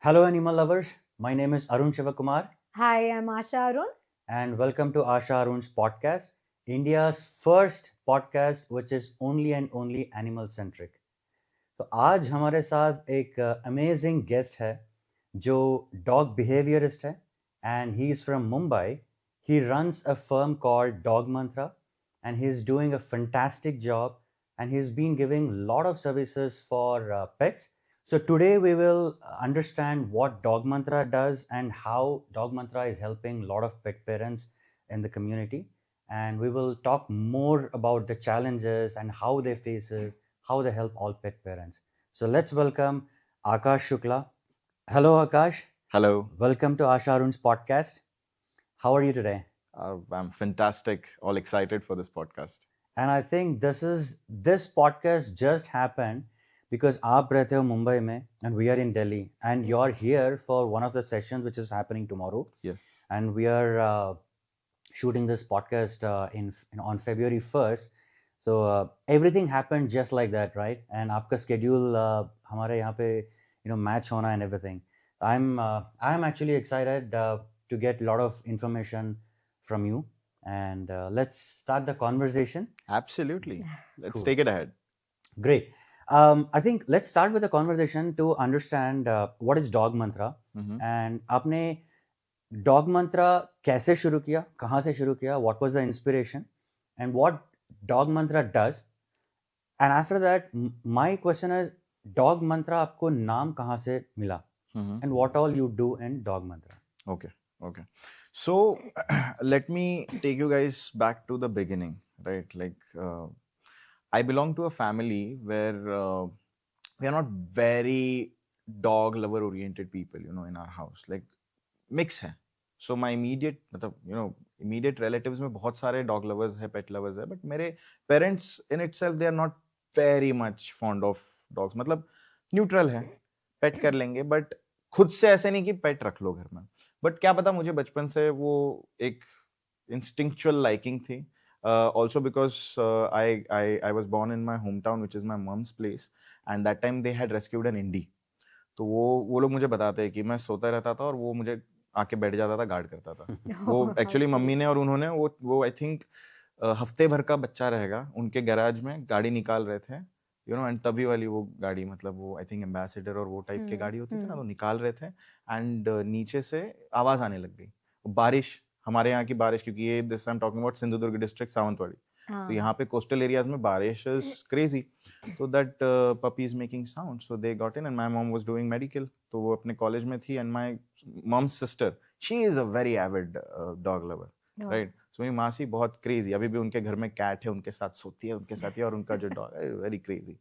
Hello, animal lovers. My name is Arun Shivakumar, Hi, I'm Asha Arun. and welcome to Asha Arun's podcast, India's first podcast which is only and only animal centric. तो आज हमारे साथ एक amazing guest है जो dog behaviourist है and he is from Mumbai. He runs a firm called dog Mantra and he is doing a fantastic job and he's been giving a lot of services for pets. So today we will understand what Dog Mantra does and how Dog Mantra is helping a lot of pet parents in the community. And we will talk more about the challenges and how they face it, how they help all pet parents. So let's welcome Akash Shukla. Hello, Akash. Hello. Welcome to Asha Arun's podcast. How are you today? I'm fantastic. All excited for this podcast. And I think this podcast just happened because आप रहते हो मुंबई में and we are in Delhi and you're here for one of the sessions which is happening tomorrow. Yes. And we are shooting this podcast on February 1st. So everything happened just like that, right? And आपका schedule हमारे यहाँ पे match होना and everything. I'm actually excited to get a lot of information from you. And let's start the conversation. Absolutely. Let's Cool. take it ahead. Great. I think let's start with the conversation to understand what is Dog Mantra. Mhm. And आपने Dog Mantra कैसे शुरू किया, कहाँ से शुरू किया, what was the inspiration, and what Dog Mantra does. And after that, my question is, Dog Mantra आपको नाम कहाँ से मिला, Mhm. and what all you do in Dog Mantra. Okay. Okay. So let me take you guys back to the beginning, right? I belong to a family where we are not very dog lover oriented people, in our house. Like mix है. So my immediate relatives में बहुत सारे dog lovers है, pet lovers है, but मेरे parents in itself they are not very much fond of dogs. मतलब neutral है, pet कर लेंगे, but खुद से ऐसे नहीं कि pet रख लो घर में. But क्या पता मुझे बचपन से वो एक instinctual liking थी. Also because I was born in my hometown, which is my mom's place, and that time they had rescued an Indie. तो वो लोग मुझे बताते हैं कि मैं सोता रहता था और वो मुझे आके बैठ जाता था, गार्ड करता था. वो एक्चुअली मम्मी ने और उन्होंने वो आई थिंक हफ्ते भर का बच्चा रहेगा उनके गैराज में गाड़ी निकाल रहे थे, एंड तभी वाली वो गाड़ी, मतलब वो आई थिंक एम्बेसडर और वो टाइप की गाड़ी होती थी ना, तो निकाल रहे थे एंड नीचे से आवाज आने लग गई. बारिश, हमारे यहाँ की बारिश, क्योंकि ये this I am talking about Sindhudurg district Sawantwadi, तो यहाँ पे कोस्टल एरियाज में बारिश इज क्रेजी. तो that puppy is making sound, so they got in and my mom was doing medical, तो वो अपने कॉलेज में थी, and my mom's sister she is a very avid dog lover, right. So मेरी मासी बहुत crazy, अभी भी उनके घर में कैट है, उनके साथ सोती है, उनके साथ ही, और उनका जो डॉग है वेरी क्रेजी.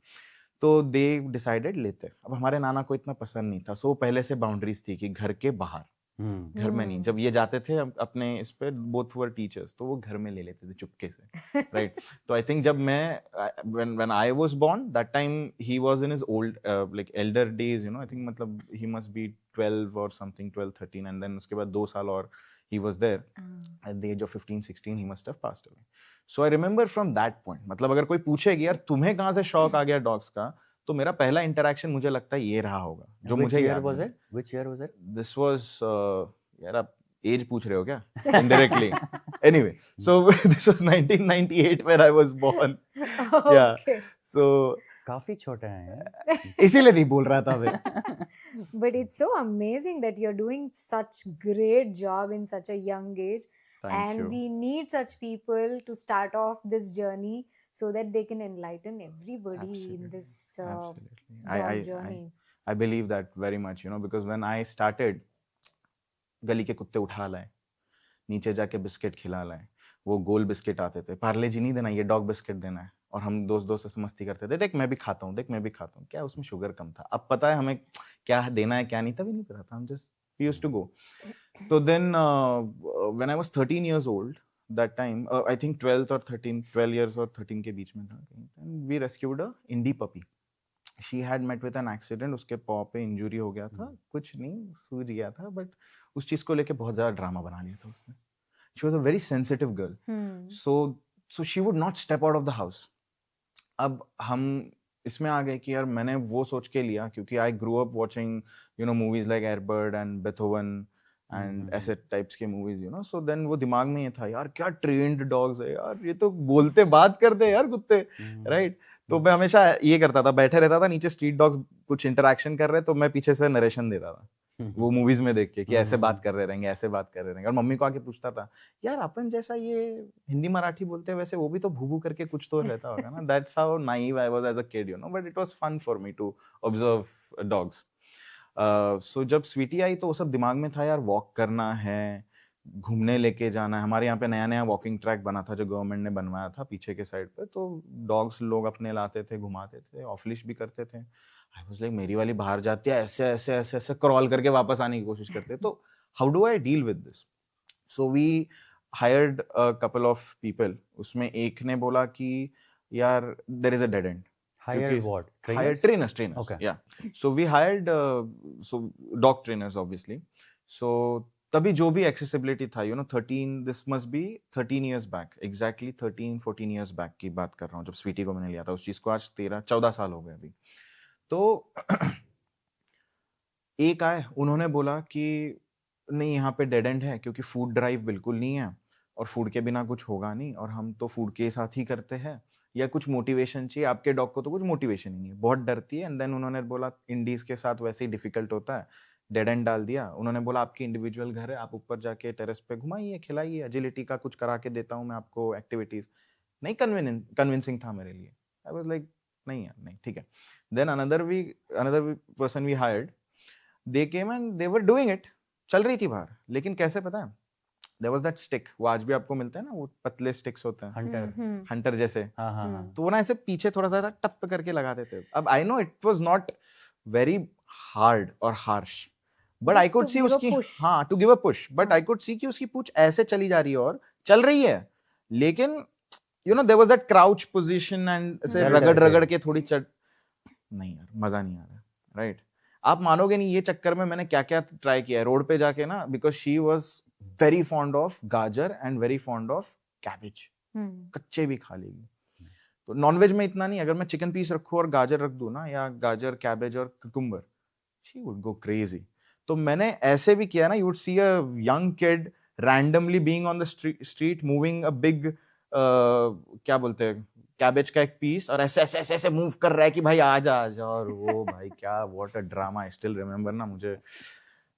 तो दे डिसाइडेड लेते. अब हमारे नाना को इतना पसंद नहीं था, सो पहले से बाउंड्रीज थी कि घर के बाहर, घर में नहीं. जब ये जाते थे अपने इस पे, बोथ वर टीचर्स, तो वो घर में ले लेते थे चुपके से, राइट. तो आई थिंक जब मैं when I was born, that time he was in his old like elder days, I think, मतलब ही मस्ट बी 12 और समथिंग, 12-13, एंड देन उसके बाद 2 साल और he was there. At the age of 15-16 he must have passed away. So I remember from that point, मतलब अगर कोई पूछेगी यार तुम्हें कहाँ से शौक आ गया डॉग्स का, तो मेरा पहला इंटरेक्शन मुझे लगता है ये रहा होगा, जो मुझे याद है. Which year was it? This was यार आप एज पूछ रहे हो क्या indirectly? Anyway, so this was 1998 when I was born. Yeah. Okay. So काफी छोटे हैं यार. इसीलिए नहीं बोल रहा था मैं. But it's so amazing that you're doing such great job in such a young age. Thank And you. we need such people to start off this journey so that they can enlighten everybody in Absolutely. this Absolutely. dog journey. I believe that very much, because when I started, गली के कुत्ते उठा लाए, नीचे जाके biscuit खिला लाए, वो गोल बिस्किट आते थे, पार्ले जी नहीं देना, ये डॉग बिस्किट देना है, और हम दोस्त से मस्ती करते थे, देख मैं भी खाता हूँ, देख मैं भी खाता हूँ, क्या उसमें शुगर कम था, अब पता है हमें क्या देना है क्या नहीं, तभी नहीं पता था, हम just we used to go. तो then when I was 13 years old, that time I think 12 or 13, 12 years और 13 के बीच में था, and we rescued a Indie puppy. She had met with an accident, उसके पॉ पे इंजरी हो गया था, कुछ नहीं, सूज गया था, बट उस चीज को लेके बहुत ज्यादा ड्रामा बना लिया था उसने. She was a very sensitive girl. So she would not step out of the house. अब हम इसमें आ गए कि यार मैंने वो सोच के लिया क्योंकि I grow up watching movies like Air Bud and Beethoven and ऐसे टाइप्स के मूवीज सो देन वो दिमाग में ये था यार क्या ट्रेन्ड डॉग्स है यार, ये तो बोलते बात करते हैं यार कुत्ते, राइट। तो मैं हमेशा ये करता था, बैठे रहता था नीचे, स्ट्रीट डॉग्स कुछ इंटरेक्शन कर रहे तो मैं पीछे से नरेशन देता था वो मूवीज में देख के कि ऐसे बात कर रहे रहेंगे, ऐसे बात कर रहे रहेंगे। और मम्मी को आके पूछता था यार अपन जैसा ये हिंदी मराठी बोलते हैं वैसे वो भी तो भूभू करके कुछ तो रहता होगा ना। That's how naive I was as a kid but it was fun for me to observe dogs. So जब स्वीटी आई तो वो सब दिमाग में था यार, वॉक करना है, घूमने लेके जाना है। हमारे यहाँ पे नया नया वॉकिंग ट्रैक बना था जो गवर्नमेंट ने बनवाया था पीछे के साइड पे, तो डॉग्स लोग अपने लाते थे, घुमाते थे, ऑफ लीश भी करते थे। आई वाज लाइक मेरी वाली बाहर जाती है ऐसे ऐसे ऐसे ऐसे क्रॉल करके वापस आने की कोशिश करते, तो how do I deal with this? So we hired a couple of people. उसमें एक ने बोला कि यार there is a dead end. Hired what? Hired trainers. Okay. Yeah. So we hired dog trainers obviously. So तभी जो भी accessibility था 13, this must be 13 years back, exactly 13-14 years back की बात कर रहा हूँ जब स्वीटी को मैंने लिया था। उस चीज को आज 13-14 साल हो गए अभी। तो एक आए, उन्होंने बोला कि नहीं यहाँ पे डेड एंड है क्योंकि फूड ड्राइव बिल्कुल नहीं है और फूड के बिना कुछ होगा नहीं, और हम तो फूड के साथ ही करते हैं, या कुछ मोटिवेशन चाहिए। आपके डॉग को तो कुछ मोटिवेशन ही नहीं है, बहुत डरती है। एंड देन उन्होंने बोला इंडीज के साथ वैसे ही डिफिकल्ट होता है, डेड एंड डाल दिया। उन्होंने बोला आपकी इंडिविजुअल घर है, आप ऊपर जाके टेरेस पे घुमाइए, खिलाइए, एजिलिटी का कुछ करा के देता हूँ मैं आपको एक्टिविटीज। नहीं कन्विंसिंग था मेरे लिए। आई वाज लाइक नहीं यार नहीं, ठीक है। Then another person we hired, they came and they were doing it, चल रही थी बाहर। लेकिन कैसे पता है, there was that stick, वो आज भी आपको मिलते हैं ना, वो पतले स्टिक्स होते हैं हंटर जैसे। तो वो ना ऐसे पीछे थोड़ा सा टप करके लगाते थे। अब I know it was not very hard और harsh, but I could see उसकी to give a push, but I could see कि उसकी पूंछ ऐसे चली जा रही है और चल रही है, लेकिन there was that crouch position and ऐसे रगड़ के थोड़ी नहीं यार मजा नहीं आ रहा, राइट। आप मानोगे नहीं ये चक्कर में मैंने क्या क्या ट्राई किया है रोड पे जाके ना, because she was very fond of gajar and very fond of cabbage, कच्चे भी खा लेगी। तो नॉनवेज में इतना नहीं, अगर मैं चिकन पीस रखूं और गाजर रख दूं ना, या गाजर कैबेज और cucumber, she would go crazy. तो मैंने ऐसे भी किया ना, you would see a young kid randomly being on the street moving a big क्या बोलते हैं कैबेज का एक पीस, और ऐसे ऐसे ऐसे ऐसे मूव कर रहा है कि भाई आ जा, और वो भाई क्या what a drama, I still remember ना मुझे।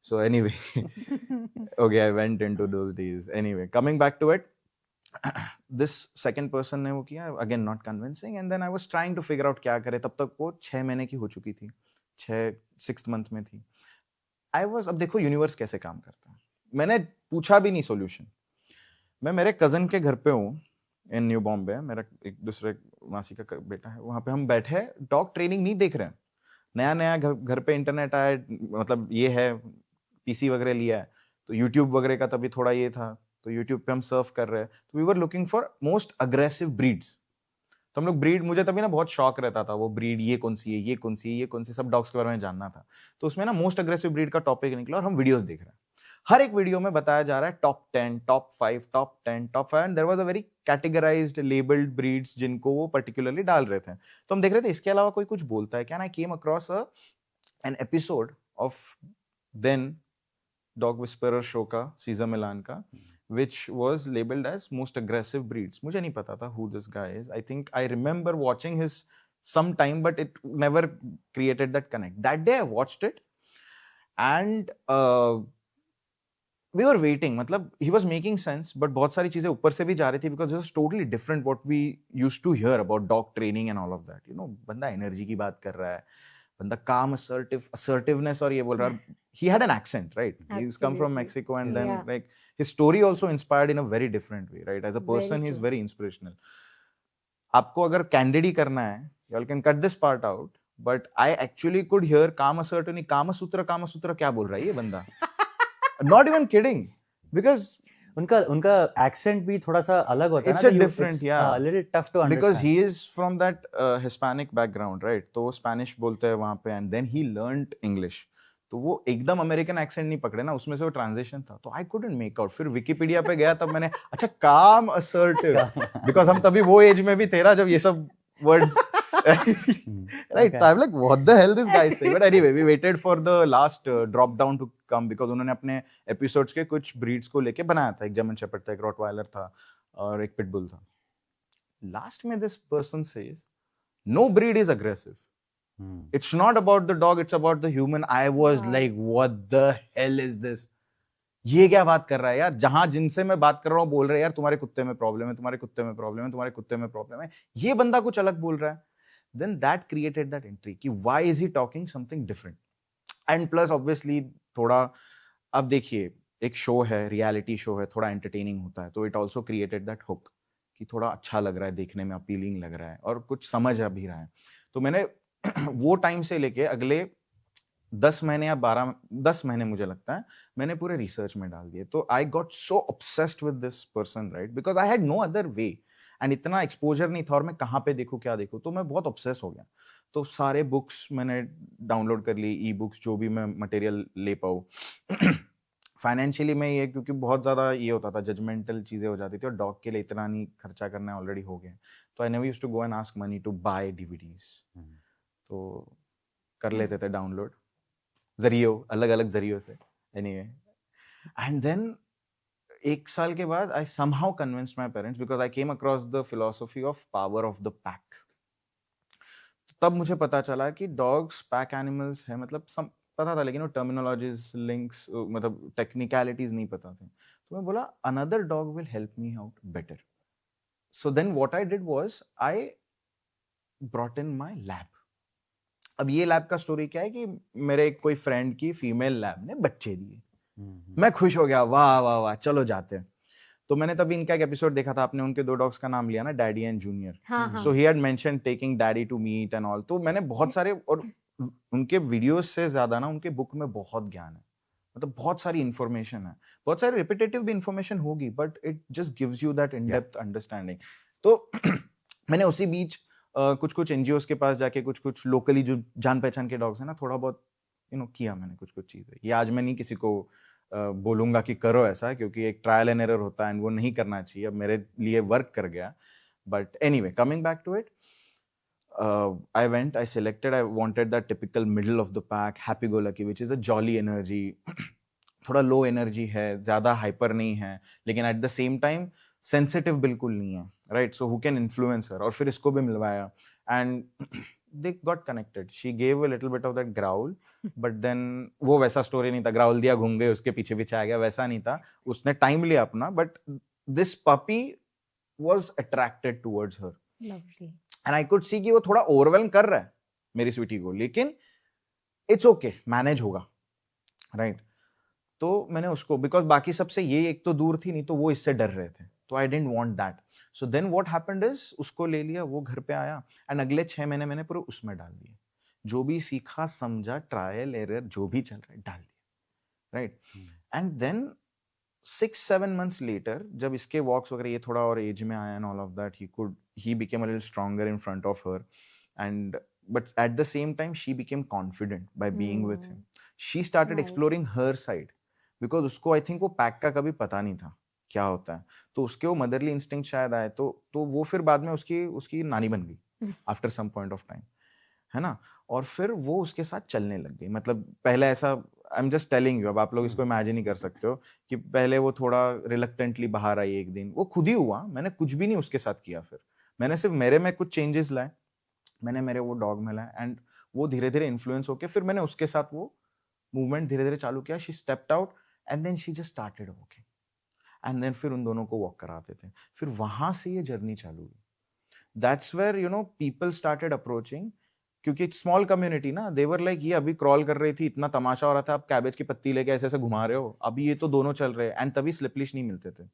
So anyway, okay, I went into those days. Anyway, coming back to it, this second person ने वो किया, again not convincing, and then I was trying to figure out क्या करे। तब तक वो 6 महीने की हो चुकी थी, 6th month में थी। I was, अब देखो यूनिवर्स कैसे काम करता है, मैंने पूछा भी नहीं सोल्यूशन। मैं मेरे कजन के घर पे हूँ इन न्यू बॉम्बे, मेरा एक दूसरे मासी का बेटा है, वहाँ पे हम बैठे डॉग ट्रेनिंग नहीं देख रहे हैं, नया नया घर पे इंटरनेट आया, मतलब ये है पीसी वगैरह लिया है, तो यूट्यूब वगैरह का तभी थोड़ा ये था, तो यूट्यूब पे हम सर्फ कर रहे हैं। तो we were looking for most aggressive breeds. तो हम लोग ब्रीड, मुझे तभी ना बहुत शौक रहता था वो ब्रीड, ये कौन सी है, ये कौन सी है, ये कौन सी, सब डॉग्स के बारे में जानना था। तो उसमें ना मोस्ट अग्रेसिव ब्रीड का टॉपिक निकला और हम वीडियोस देख रहे हैं। हर एक वीडियो में बताया जा रहा है top 10, top 5, top 10, top 5, and there was a very categorised labelled breeds जिनको वो पर्टिकुलरली डाल रहे थे। तो हम देख रहे थे इसके अलावा कोई कुछ बोलता है क्या। I came across an episode of then Dog Whisperer show का, सीजर मिलान का, which was labeled as most aggressive breeds. मुझे नहीं पता था who this guy is. I think I remember watching his sometime, but it never created that connect. That day I watched it, and we were waiting. मतलब he was making sense, but बहुत सारी चीजें ऊपर से भी जा रही थी, because it was totally different what we used to hear about dog training and all of that. बंदा एनर्जी की बात कर रहा है, बंदा calm, assertiveness, और ये बोल रहा है। He had an accent, right? He's come from Mexico, and then like his story also inspired in a very different way, right? As a person, he's very inspirational. आपको अगर candid ही करना है, y'all can cut this part out, but I actually could hear calm, assertive, कामा सूत्र क्या बोल रहा है ये बंदा? Not even kidding, because उनका accent भी थोड़ा सा अलग होता है ना, it's a different, yeah, a little tough to understand, because he is from that Hispanic background, right? तो वो Spanish बोलते हैं वहाँ पे, and then he learned English. तो वो एकदम अमेरिकन एक्सेंट नहीं पकड़े ना, उसमें से वो ट्रांजिशन था, तो आई कुडंट मेक आउट। फिर विकिपीडिया पे गया, तब मैंने अच्छा काम असर्टिव, बिकॉज हम तभी वो एज में भी थे ना जब ये सब words. Right, so I'm like, what the hell this guy is saying? But anyway, we waited for the last drop down to come because उन्होंने अपने episodes के कुछ breeds को लेके बनाया था. एक German Shepherd था, एक Rottweiler था और एक Pitbull था. Last में this person says, no breed is aggressive. It's not about the dog, it's about the human. I was like, what the hell is this? ये क्या बात कर रहा है यार? जहां जिनसे मैं बात कर रहा हूँ बोल रहे हैं यार तुम्हारे कुत्ते में प्रॉब्लम है, तुम्हारे कुत्ते में प्रॉब्लम है, तुम्हारे कुत्ते में प्रॉब्लम है. ये बंदा कुछ अलग बोल रहा है. Then that created that intrigue कि why is he talking something different? And plus obviously थोड़ा अब देखिए एक शो है, रियलिटी शो है, थोड़ा एंटरटेनिंग होता है, तो it also created that hook कि थोड़ा अच्छा लग रहा है, देखने में अपीलिंग लग रहा है और कुछ समझ आ भी रहा है. तो मैंने वो टाइम से लेके अगले 10 महीने या 10 महीने मुझे लगता है मैंने पूरे रिसर्च में डाल दिए. तो I got so obsessed with this person, right, because I had no other way and इतना एक्सपोजर नहीं था और मैं कहाँ पे देखूँ क्या देखूँ, तो मैं बहुत ऑब्सेस हो गया. तो सारे बुक्स मैंने डाउनलोड कर ली, ई बुक्स जो भी मैं मटेरियल ले पाऊँ. फाइनेंशियली मैं ये क्योंकि बहुत ज़्यादा ये होता था, जजमेंटल चीज़ें हो जाती थी और डॉग के लिए इतना नहीं खर्चा करना ऑलरेडी हो गया. तो I never used to go and ask money to buy DVDs. तो कर लेते थे डाउनलोड जरियो, अलग अलग जरियों से. एनीवे, एंड देन एक साल के बाद I somehow convinced my parents because I came across the philosophy of power of the pack. तब मुझे पता चला कि डॉग्स पैक एनिमल्स है, मतलब पता था लेकिन वो टर्मिनोलॉजीज, लिंक्स, मतलब टेक्निकलिटीज नहीं पता थे. तो मैं बोला another dog will help me out better. So then what I did was I brought in my lab. अब ये लैब का स्टोरी क्या है कि मेरे कोई फ्रेंड की फीमेल लैब ने बच्चे दिए. मैं खुश हो गया, वाह वाह वाह, चलो जाते हैं. तो मैंने तभी इनका एक एपिसोड देखा था, आपने उनके 2 डॉग्स का नाम लिया ना, daddy and junior. So he had mention taking daddy to meet and all. तो मैंने बहुत सारे, और उनके वीडियोस से ज्यादा ना उनके बुक में बहुत ज्ञान है, मतलब बहुत सारी इंफॉर्मेशन है, बहुत सारी रिपीटेटिव भी इंफॉर्मेशन होगी but it just gives you that in depth understanding. तो मैंने उसी बीच कुछ कुछ एनजीओस के पास जाके कुछ लोकली जो जान पहचान के डॉग्स हैं ना, थोड़ा बहुत किया मैंने कुछ चीजें. ये आज मैं नहीं किसी को बोलूंगा कि करो ऐसा, क्योंकि एक ट्रायल एंड एरर होता है एंड वो नहीं करना चाहिए. अब मेरे लिए वर्क कर गया. But anyway, coming back to it, I went, I selected, I wanted that typical middle of the pack, happy go lucky, which is a jolly energy. थोड़ा लो एनर्जी है, ज्यादा हाइपर नहीं है, लेकिन at the same time sensitive बिल्कुल नहीं है, right. So who can influence her. और फिर इसको भी मिलवाया and they got connected. She gave a little bit of that growl, but then वो वैसा स्टोरी नहीं था, ग्राउल दिया घूम गए उसके पीछे पीछे आ गया, वैसा नहीं था. उसने टाइम लिया अपना, but this puppy was attracted towards her. Lovely. And I could see कि वो थोड़ा ओवरवेलम कर रहा है मेरी स्वीटी को, लेकिन इट्स ओके, मैनेज होगा, राइट. तो मैंने उसको, बिकॉज बाकी सबसे ये एक तो दूर थी, नहीं तो वो इससे डर रहे थे, तो I didn't want that. So then what happened is, उसको ले लिया, वो घर पे आया एंड अगले 6 महीने मैंने पूरे उसमें डाल दिए. जो भी सीखा समझा, ट्रायल एरर जो भी चल रहा है डाल दिया, right. And then 6-7 months later, जब इसके वॉक्स वगैरह ये थोड़ा और एज में आया and all of that, he became a little stronger in front of her, and but at the same time she became confident by being with him. She started exploring her side because उसको I think वो pack का कभी पता नहीं था क्या होता है, तो उसके वो मदरली इंस्टिंक्ट शायद आए, तो वो फिर बाद में उसकी नानी बन गई after some point of time, है ना. और फिर वो उसके साथ चलने लग गई. मतलब पहले ऐसा, I am just telling you, अब आप लोग इसको इमेजिन ही कर सकते हो कि पहले वो थोड़ा रिलक्टेंटली बाहर आई, एक दिन वो खुद ही हुआ, मैंने कुछ भी नहीं उसके साथ किया. फिर मैंने सिर्फ मेरे में कुछ चेंजेस लाए, मैंने मेरे वो डॉग में लाए एंड वो धीरे धीरे इन्फ्लुएंस होके फिर मैंने उसके साथ वो मूवमेंट धीरे धीरे चालू किया. She stepped out and then she just started walking and then फिर उन दोनों को वॉक कराते थे. फिर वहां से ये जर्नी चालू हुई. That's where people started approaching, क्योंकि स्मॉल कम्युनिटी ना, देवर लाइक ये अभी क्रॉल कर रही थी, इतना तमाशा हो रहा था, आप कैबेज की पत्ती लेके ऐसे ऐसे घुमा रहे हो, अभी ये तो दोनों चल रहे हैं. एंड तभी स्लिपलिश नहीं मिलते थे,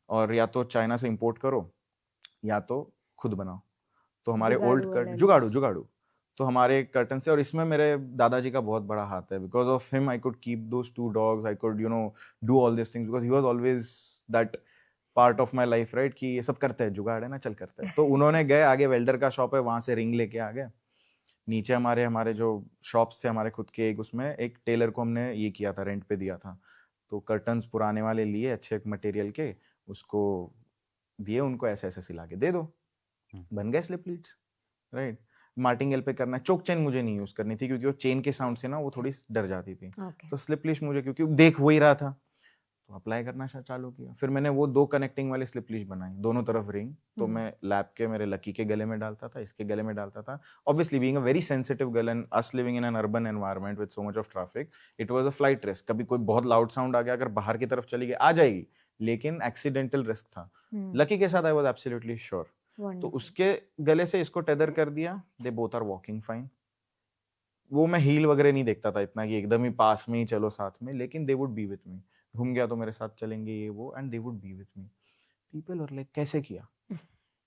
और या तो चाइना से इंपोर्ट करो या तो खुद बनाओ. तो हमारे ओल्ड जुगाड़ू तो हमारे कर्टन से, और इसमें मेरे दादाजी का बहुत बड़ा हाथ है. Because of him I could keep those 2 dogs, I could do all this things, because he was always that part of my life, right, कि ये सब करते हैं, जुगाड़ है ना, चल करते हैं. तो उन्होंने गए आगे, वेल्डर का शॉप है, वहां से रिंग लेके आ गए. नीचे हमारे जो शॉप्स थे हमारे खुद के, एक उसमें एक टेलर को हमने ये किया था, रेंट पे दिया था. तो कर्टन्स पुराने वाले लिए अच्छे मटेरियल के, उसको दिए, उनको ऐसे ऐसे सिला के दे दो, बन गए स्लिप लीड्स, राइट। मार्टिंगेल पे करना है, चोक चेन मुझे नहीं यूज करनी थी क्योंकि वो चेन के साउंड से ना वो थोड़ी डर जाती थी। Okay. तो स्लिप लीश मुझे क्योंकि देख वही रहा था तो अप्लाई करना चालू किया। फिर मैंने वो 2 कनेक्टिंग वाली स्लिप लीश बनाई, दोनों तरफ रिंग। तो मैं लैब के मेरे लकी के गले में डालता था, इसके गले में डालता था। Obviously being a very sensitive girl and us living in an urban environment with so much of traffic, it was a flight risk. कभी कोई बहुत लाउड साउंड आ गया, अगर बाहर की तरफ चली गई आ जाएगी, लेकिन एक्सीडेंटल रिस्क था। लकी के साथ आई वाज एब्सोल्युटली श्योर। तो Wonderful. उसके गले से इसको टेदर कर दिया, they both are walking fine. वो मैं हील वगैरह नहीं देखता था इतना कि एकदम ही पास में ही चलो साथ में, लेकिन they would be with me. घूम गया तो मेरे साथ चलेंगे ये वो, and they would be with me. People were like कैसे किया,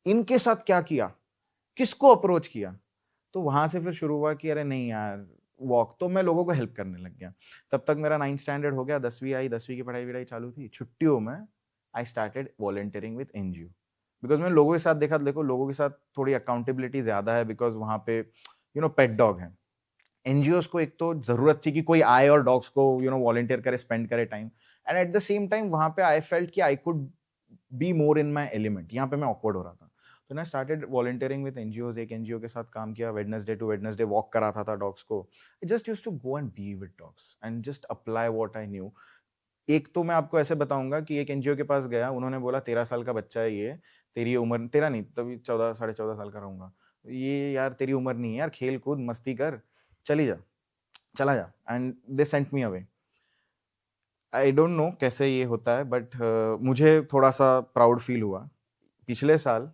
इनके साथ क्या किया, किसको अप्रोच किया। तो वहां से फिर शुरू हुआ कि अरे नहीं यार वॉक, तो मैं लोगों को हेल्प करने लग गया। तब तक मेरा 9th स्टैंडर्ड हो गया, 10वीं आई, 10वीं की पढ़ाई वढ़ाई चालू थी। छुट्टियों में I started volunteering with NGO, because मैंने लोगों के साथ देखा, देखो लोगों के साथ थोड़ी अकाउंटेबिलिटी ज्यादा है, बिकॉज वहां पे पेट डॉग है। एनजीओ को एक तो जरूरत थी कि कोई आए और डॉग्स को वॉलंटियर करे, स्पेंड करे time, and eight the same time वहां पे आई फेल्ट कि I could be more in my element. यहाँ पे मैं ऑकवर्ड हो रहा था, तो मैं स्टार्टेड वॉलंटियरिंग विद एनजीओ। एक एनजीओ के साथ काम किया, वेडनेसडे टू वेडनेसडे वॉक कराता था डॉग्स को। I just used to go and be with dogs and just apply what I knew. एक तो मैं आपको ऐसे बताऊंगा कि एक एनजीओ के पास गया, उन्होंने बोला 13 साल का बच्चा है ये, तेरी उम्र, तेरा नहीं तभी 14 14.5 साल का रहूंगा, ये यार तेरी उम्र नहीं है यार, खेल कूद मस्ती कर, चला जा, and they sent me away. I don't no कैसे ये होता है, बट मुझे थोड़ा सा प्राउड फील हुआ। पिछले साल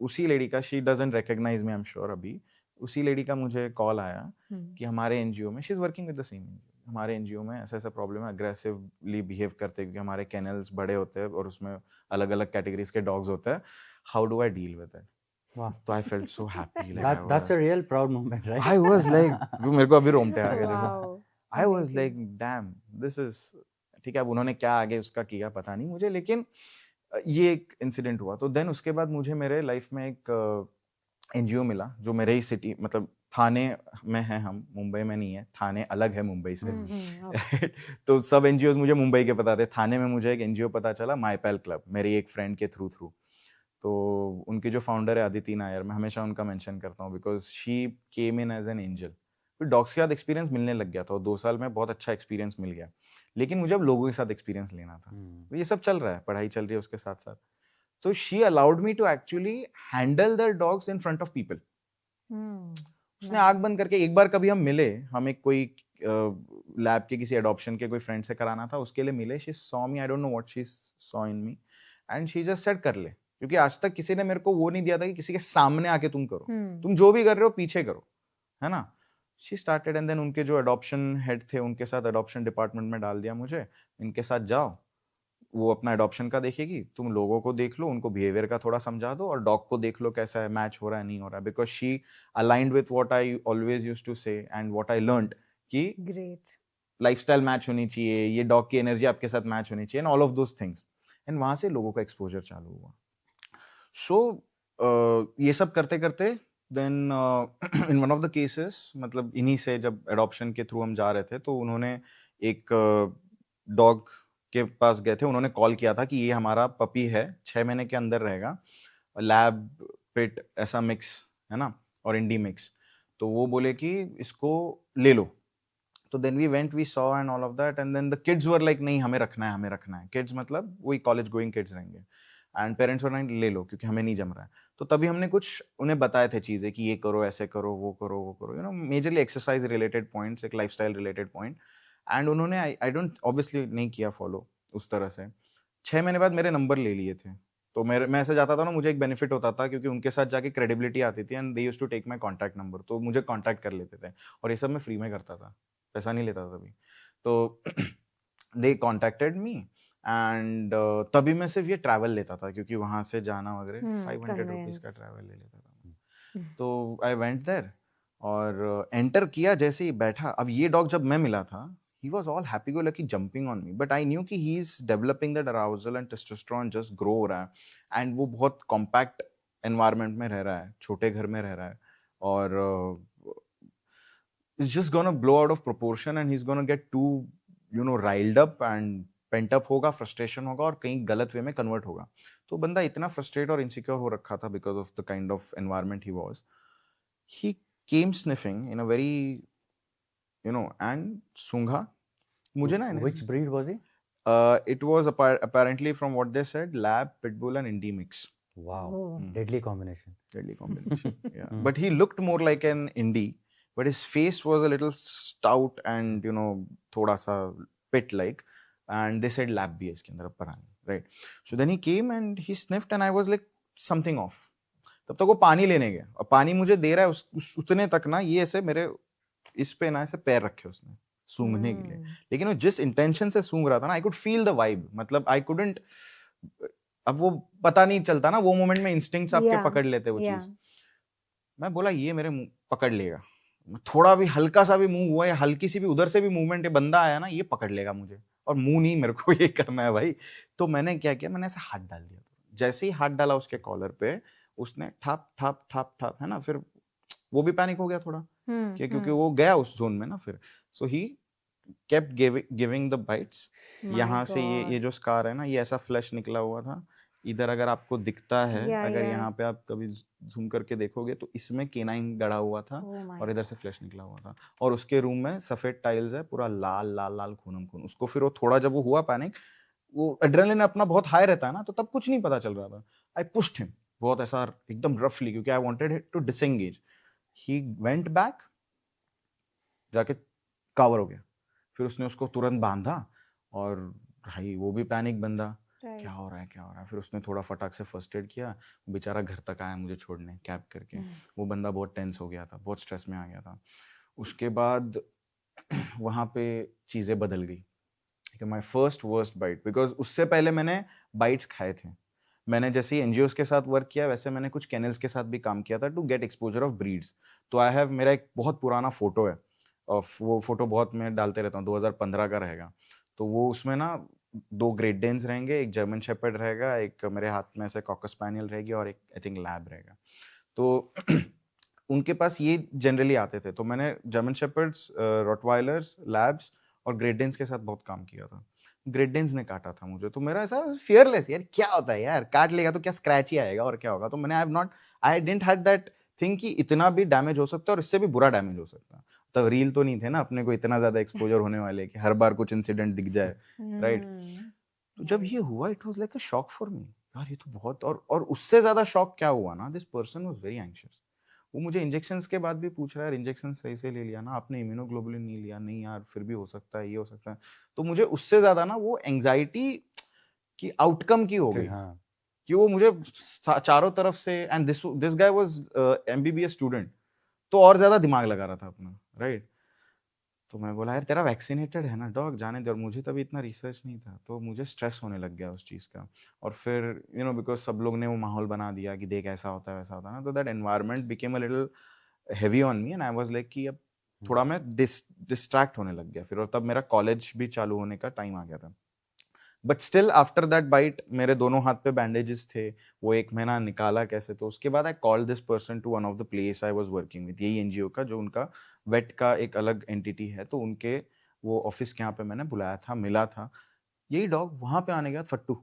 उसी लेडी का, she doesn't recognise me I am sure अभी, उसी लेडी का मुझे कॉल आया कि हमारे एनजीओ में, she is working with the same NGO, हमारे एनजीओ में ऐसा ऐसा प्रॉब्लम है, अग्रेसिवली बिहेव करते हैं क्योंकि हमारे कैनल्स बड़े होते हैं और उसमें अलग अलग कैटेगरीज के डॉग्स होते हैं, how do I deal with it. Wow. तो I felt so happy, That's a real proud moment, right? I was like मेरे को अभी रोंगटे आ गए देखो। Wow. I was Amazing. Like damn, this is ठीक है। अब उन्होंने क्या आगे उसका किया पता नहीं मुझे, लेकिन ये एक इंसिडेंट हुआ। तो देन उसके बाद मुझे मेरे लाइफ में एक एनजीओ मिला जो मेरे ही सिटी, मतलब थाने में है, हम मुंबई में नहीं है, थाने अलग है मुंबई से। Okay. तो सब एनजीओ मुझे मुंबई के पता थे, थाने में मुझे एक एनजीओ पता चला, माई पैल क्लब, मेरी एक फ्रेंड के थ्रू। तो उनके जो फाउंडर है अदिति नायर, मैं हमेशा उनका मेंशन करता हूँ because she came in as an angel. फिर डॉग्स के साथ एक्सपीरियंस मिलने लग गया था और 2 साल में बहुत अच्छा एक्सपीरियंस मिल गया, लेकिन मुझे अब लोगों के साथ एक्सपीरियंस लेना था। तो ये सब चल रहा है, पढ़ाई चल रही है उसके साथ साथ। तो she allowed me to actually handle the dogs in front of people. उसने आंख बंद करके, एक बार कभी हम मिले, हम एक कोई लैब के किसी अडॉप्शन के कोई फ्रेंड से कराना था, उसके लिए मिले। She saw me, I don't know what she saw in me, and she just said कर ले, क्योंकि आज तक किसी ने मेरे को वो नहीं दिया था कि किसी के सामने आके तुम करो, तुम जो भी कर रहे हो पीछे करो, है ना। शी स्टार्टेड, एंड देन उनके जो अडॉप्शन हेड थे उनके साथ अडॉप्शन डिपार्टमेंट में डाल दिया मुझे, इनके साथ जाओ, वो अपना अडॉप्शन का देखेगी, तुम लोगों को देख लो, उनको बिहेवियर का थोड़ा समझा दो, और डॉग को देख लो कैसा है, मैच हो रहा है नहीं हो रहा है, because she aligned with what I always used to say and what I learned कि Great. लाइफस्टाइल मैच होनी चाहिए, ये डॉग की एनर्जी आपके साथ मैच होनी चाहिए, and all of those things. And वहां से लोगों का एक्सपोजर चालू हुआ। सो ये सब करते करते then in one of the cases, मतलब इन्हीं से जब एडॉप्शन के थ्रू हम जा रहे थे, तो उन्होंने एक डॉग के पास गए थे, उन्होंने कॉल किया था कि ये हमारा पपी है, 6 महीने के अंदर रहेगा, लैब पिट ऐसा मिक्स है ना, और इंडी मिक्स। तो वो बोले कि इसको ले लो। तो then we went, we saw and all of that, and then the kids were like नहीं हमें रखना है, हमें रखना है। किड्स मतलब वही कॉलेज गोइंग किड्स रहेंगे, एंड पेरेंट्स वर लाइक ले लो क्योंकि हमें नहीं जम रहा है। तो तभी हमने कुछ उन्हें बताए थे चीजें कि ये करो, ऐसे करो, वो करो, वो करो, मेजरली एक्सरसाइज रिलेटेड पॉइंट्स, एक लाइफस्टाइल रिलेटेड पॉइंट। एंड उन्होंने आई डोंट ऑब्वियसली नहीं किया फॉलो उस तरह से। 6 महीने बाद मेरे नंबर ले लिए थे। तो मैं ऐसे जाता था ना, मुझे एक बेनिफिट होता था क्योंकि उनके साथ जाके क्रेडिबिलिटी आती थी, and they used to take my contact number, तो मुझे कांटेक्ट कर लेते थे, और ये सब मैं फ्री में करता था, पैसा नहीं लेता था तभी। तो दे कॉन्टेक्टेड मी, एंड तभी मैं सिर्फ ये ट्रैवल लेता था क्योंकि वहां से जाना वगैरह 500 रुपीज का ट्रैवल ले लेता था। तो आई वेंट देयर और एंटर किया, जैसे ही बैठा, अब ये डॉग जब मैं मिला था, he was all happy go lucky jumping on me, but I knew कि he is developing that arousal and testosterone just grow हो रहा है, and वो बहुत compact environment में रह रहा है, छोटे घर में रह रहा है, और it's just gonna blow out of proportion and he's gonna get too riled up, and pent up होगा, फ्रस्ट्रेशन होगा और कहीं गलत वे में कन्वर्ट होगा. तो बंदा इतना फ्रस्ट्रेट और इनसिक्योर हो रखा था because of the kind of environment he was. He came sniffing in a very and सूंघा मुझे ना. Which breed was he? It was apparently from what they said, lab, pitbull and indie mix. Wow, Oh. deadly combination. Deadly combination. Yeah, Mm. but he looked more like an indie, but his face was a little stout and thoda sa pit like, and they said lab bhi hai iske andar, pata nahi, right? So then he came and he sniffed and I was like something off. तब तक वो पानी लेने गया और पानी मुझे दे रहा है उतने तक ना, ये ऐसे मेरे इस पे ना ऐसे पैर रखे उसने सूंघने के लिए. लेकिन वो जिस इंटेंशन से सूंघ रहा था ना, I could feel the vibe. मतलब आई कुडंट, अब वो पता नहीं चलता ना, वो मोमेंट में इंस्टिंक्ट्स आपके Yeah. पकड़ लेते वो Yeah. चीज. मैं बोला ये मेरे मुंह पकड़ लेगा, थोड़ा भी हल्का सा भी मूव हुआ या हल्की सी भी उधर से भी मूवमेंट, ये बंदा आया ना ये पकड़ लेगा मुझे, और मुंह नहीं, मेरे को ये करना है भाई. तो मैंने क्या किया, मैंने ऐसे हाथ डाल दिया. जैसे ही हाथ डाला उसके कॉलर पे, उसने ठाप ठाप ठाप ठाप, है ना, फिर वो भी पैनिक हो गया थोड़ा, क्योंकि वो गया उस जोन में ना फिर. सो ही kept giving the bites. यहाँ से ये जो स्कार है ना, ये ऐसा फ्लैश निकला हुआ था इधर. अगर आपको दिखता है, अगर यहाँ पे आप कभी जूम करके देखोगे तो इसमें केनाइन गड़ा हुआ था और इधर से फ्लैश निकला हुआ था. और उसके रूम में सफेद टाइल्स है, पूरा लाल लाल लाल खूनम खून. उसको फिर वो थोड़ा जब वो हुआ पैनिक, वो एड्रेनलिन अपना बहुत हाई रहता है ना, तो तब कुछ नहीं पता चल रहा था. आई पुश्ड हिम बहुत ऐसा एकदम रफली, क्योंकि I wanted to disengage. He went back, जाके कवर हो गया. फिर उसने उसको तुरंत बांधा और भाई वो भी पैनिक बंदा, क्या हो रहा है क्या हो रहा है. फिर उसने थोड़ा फटाक से फर्स्ट एड किया. बेचारा घर तक आया मुझे छोड़ने कैब करके. वो बंदा बहुत टेंस हो गया था, बहुत स्ट्रेस में आ गया था. उसके बाद वहाँ पे चीज़ें बदल गई. My first worst bite, because उससे पहले मैंने बाइट्स खाए थे. मैंने जैसे ही एनजीओस के साथ वर्क किया, वैसे मैंने कुछ कैनल्स के साथ भी काम किया था to get exposure of breeds. तो आई हैव, मेरा एक बहुत पुराना फोटो है, वो फोटो बहुत मैं डालते रहता हूँ, 2015 का रहेगा. तो वो उसमें ना 2 ग्रेट डेन्स रहेंगे, एक जर्मन शेपर्ड रहेगा, एक मेरे हाथ में ऐसे कॉकर स्पैनियल रहेगी और एक आई थिंक लैब रहेगा. तो उनके पास ये जनरली आते थे. तो मैंने जर्मन शेपर्ड्स, रॉटवाइलर्स, लैब्स और ग्रेट डेन्स के साथ बहुत काम किया था. ग्रेट डेन्स ने काटा था मुझे, तो मेरा ऐसा फियरलेस, यार क्या होता है यार, काट लेगा तो क्या स्क्रैच ही आएगा और क्या होगा. तो मैंने I didn't had that think कि इतना भी डैमेज हो सकता है और इससे भी बुरा डैमेज हो सकता है. तब रील तो नहीं थे ना अपने को इतना ज्यादा एक्सपोजर होने वाले कि हर बार कुछ इंसिडेंट दिख जाए, राइट. तो जब ये हुआ, it was like a shock for me. यार ये तो बहुत, और उससे ज्यादा शॉक क्या हुआ ना, this person was very anxious. वो मुझे इंजेक्शंस के बाद भी पूछ रहा है, इंजेक्शन सही से ले लिया ना आपने, इम्यूनोग्लोबुलिन नहीं लिया, नहीं यार फिर भी हो सकता है, ये हो सकता है. तो मुझे उससे ज्यादा ना वो एंग्जाइटी की आउटकम की हो गई. हाँ. कि वो मुझे चारों तरफ से, and this guy was MBBS student, तो और ज्यादा दिमाग लगा रहा था अपना, राइट. तो मैं बोला यार तेरा वैक्सीनेटेड है ना डॉग, जाने दे. और मुझे तभी इतना रिसर्च नहीं था, तो मुझे स्ट्रेस होने लग गया उस चीज़ का. और फिर बिकॉज सब लोग ने वो माहौल बना दिया कि देख ऐसा होता है वैसा होता है ना, तो that environment became a little heavy on me and I was like कि अब थोड़ा मैं डिस्ट्रैक्ट होने लग गया फिर. और तब मेरा कॉलेज भी चालू होने का टाइम आ गया था. But still after that bite मेरे दोनों हाथ पे बैंडेजेस थे. वो 1 महीना निकाला कैसे, तो उसके बाद I call this person to one of the place I was working with, यही एनजीओ का, जो उनका वेट का एक अलग एंटिटी है. तो उनके वो ऑफिस के यहाँ पे मैंने बुलाया था, मिला था. यही डॉग वहां पे आने के बाद फट्टू,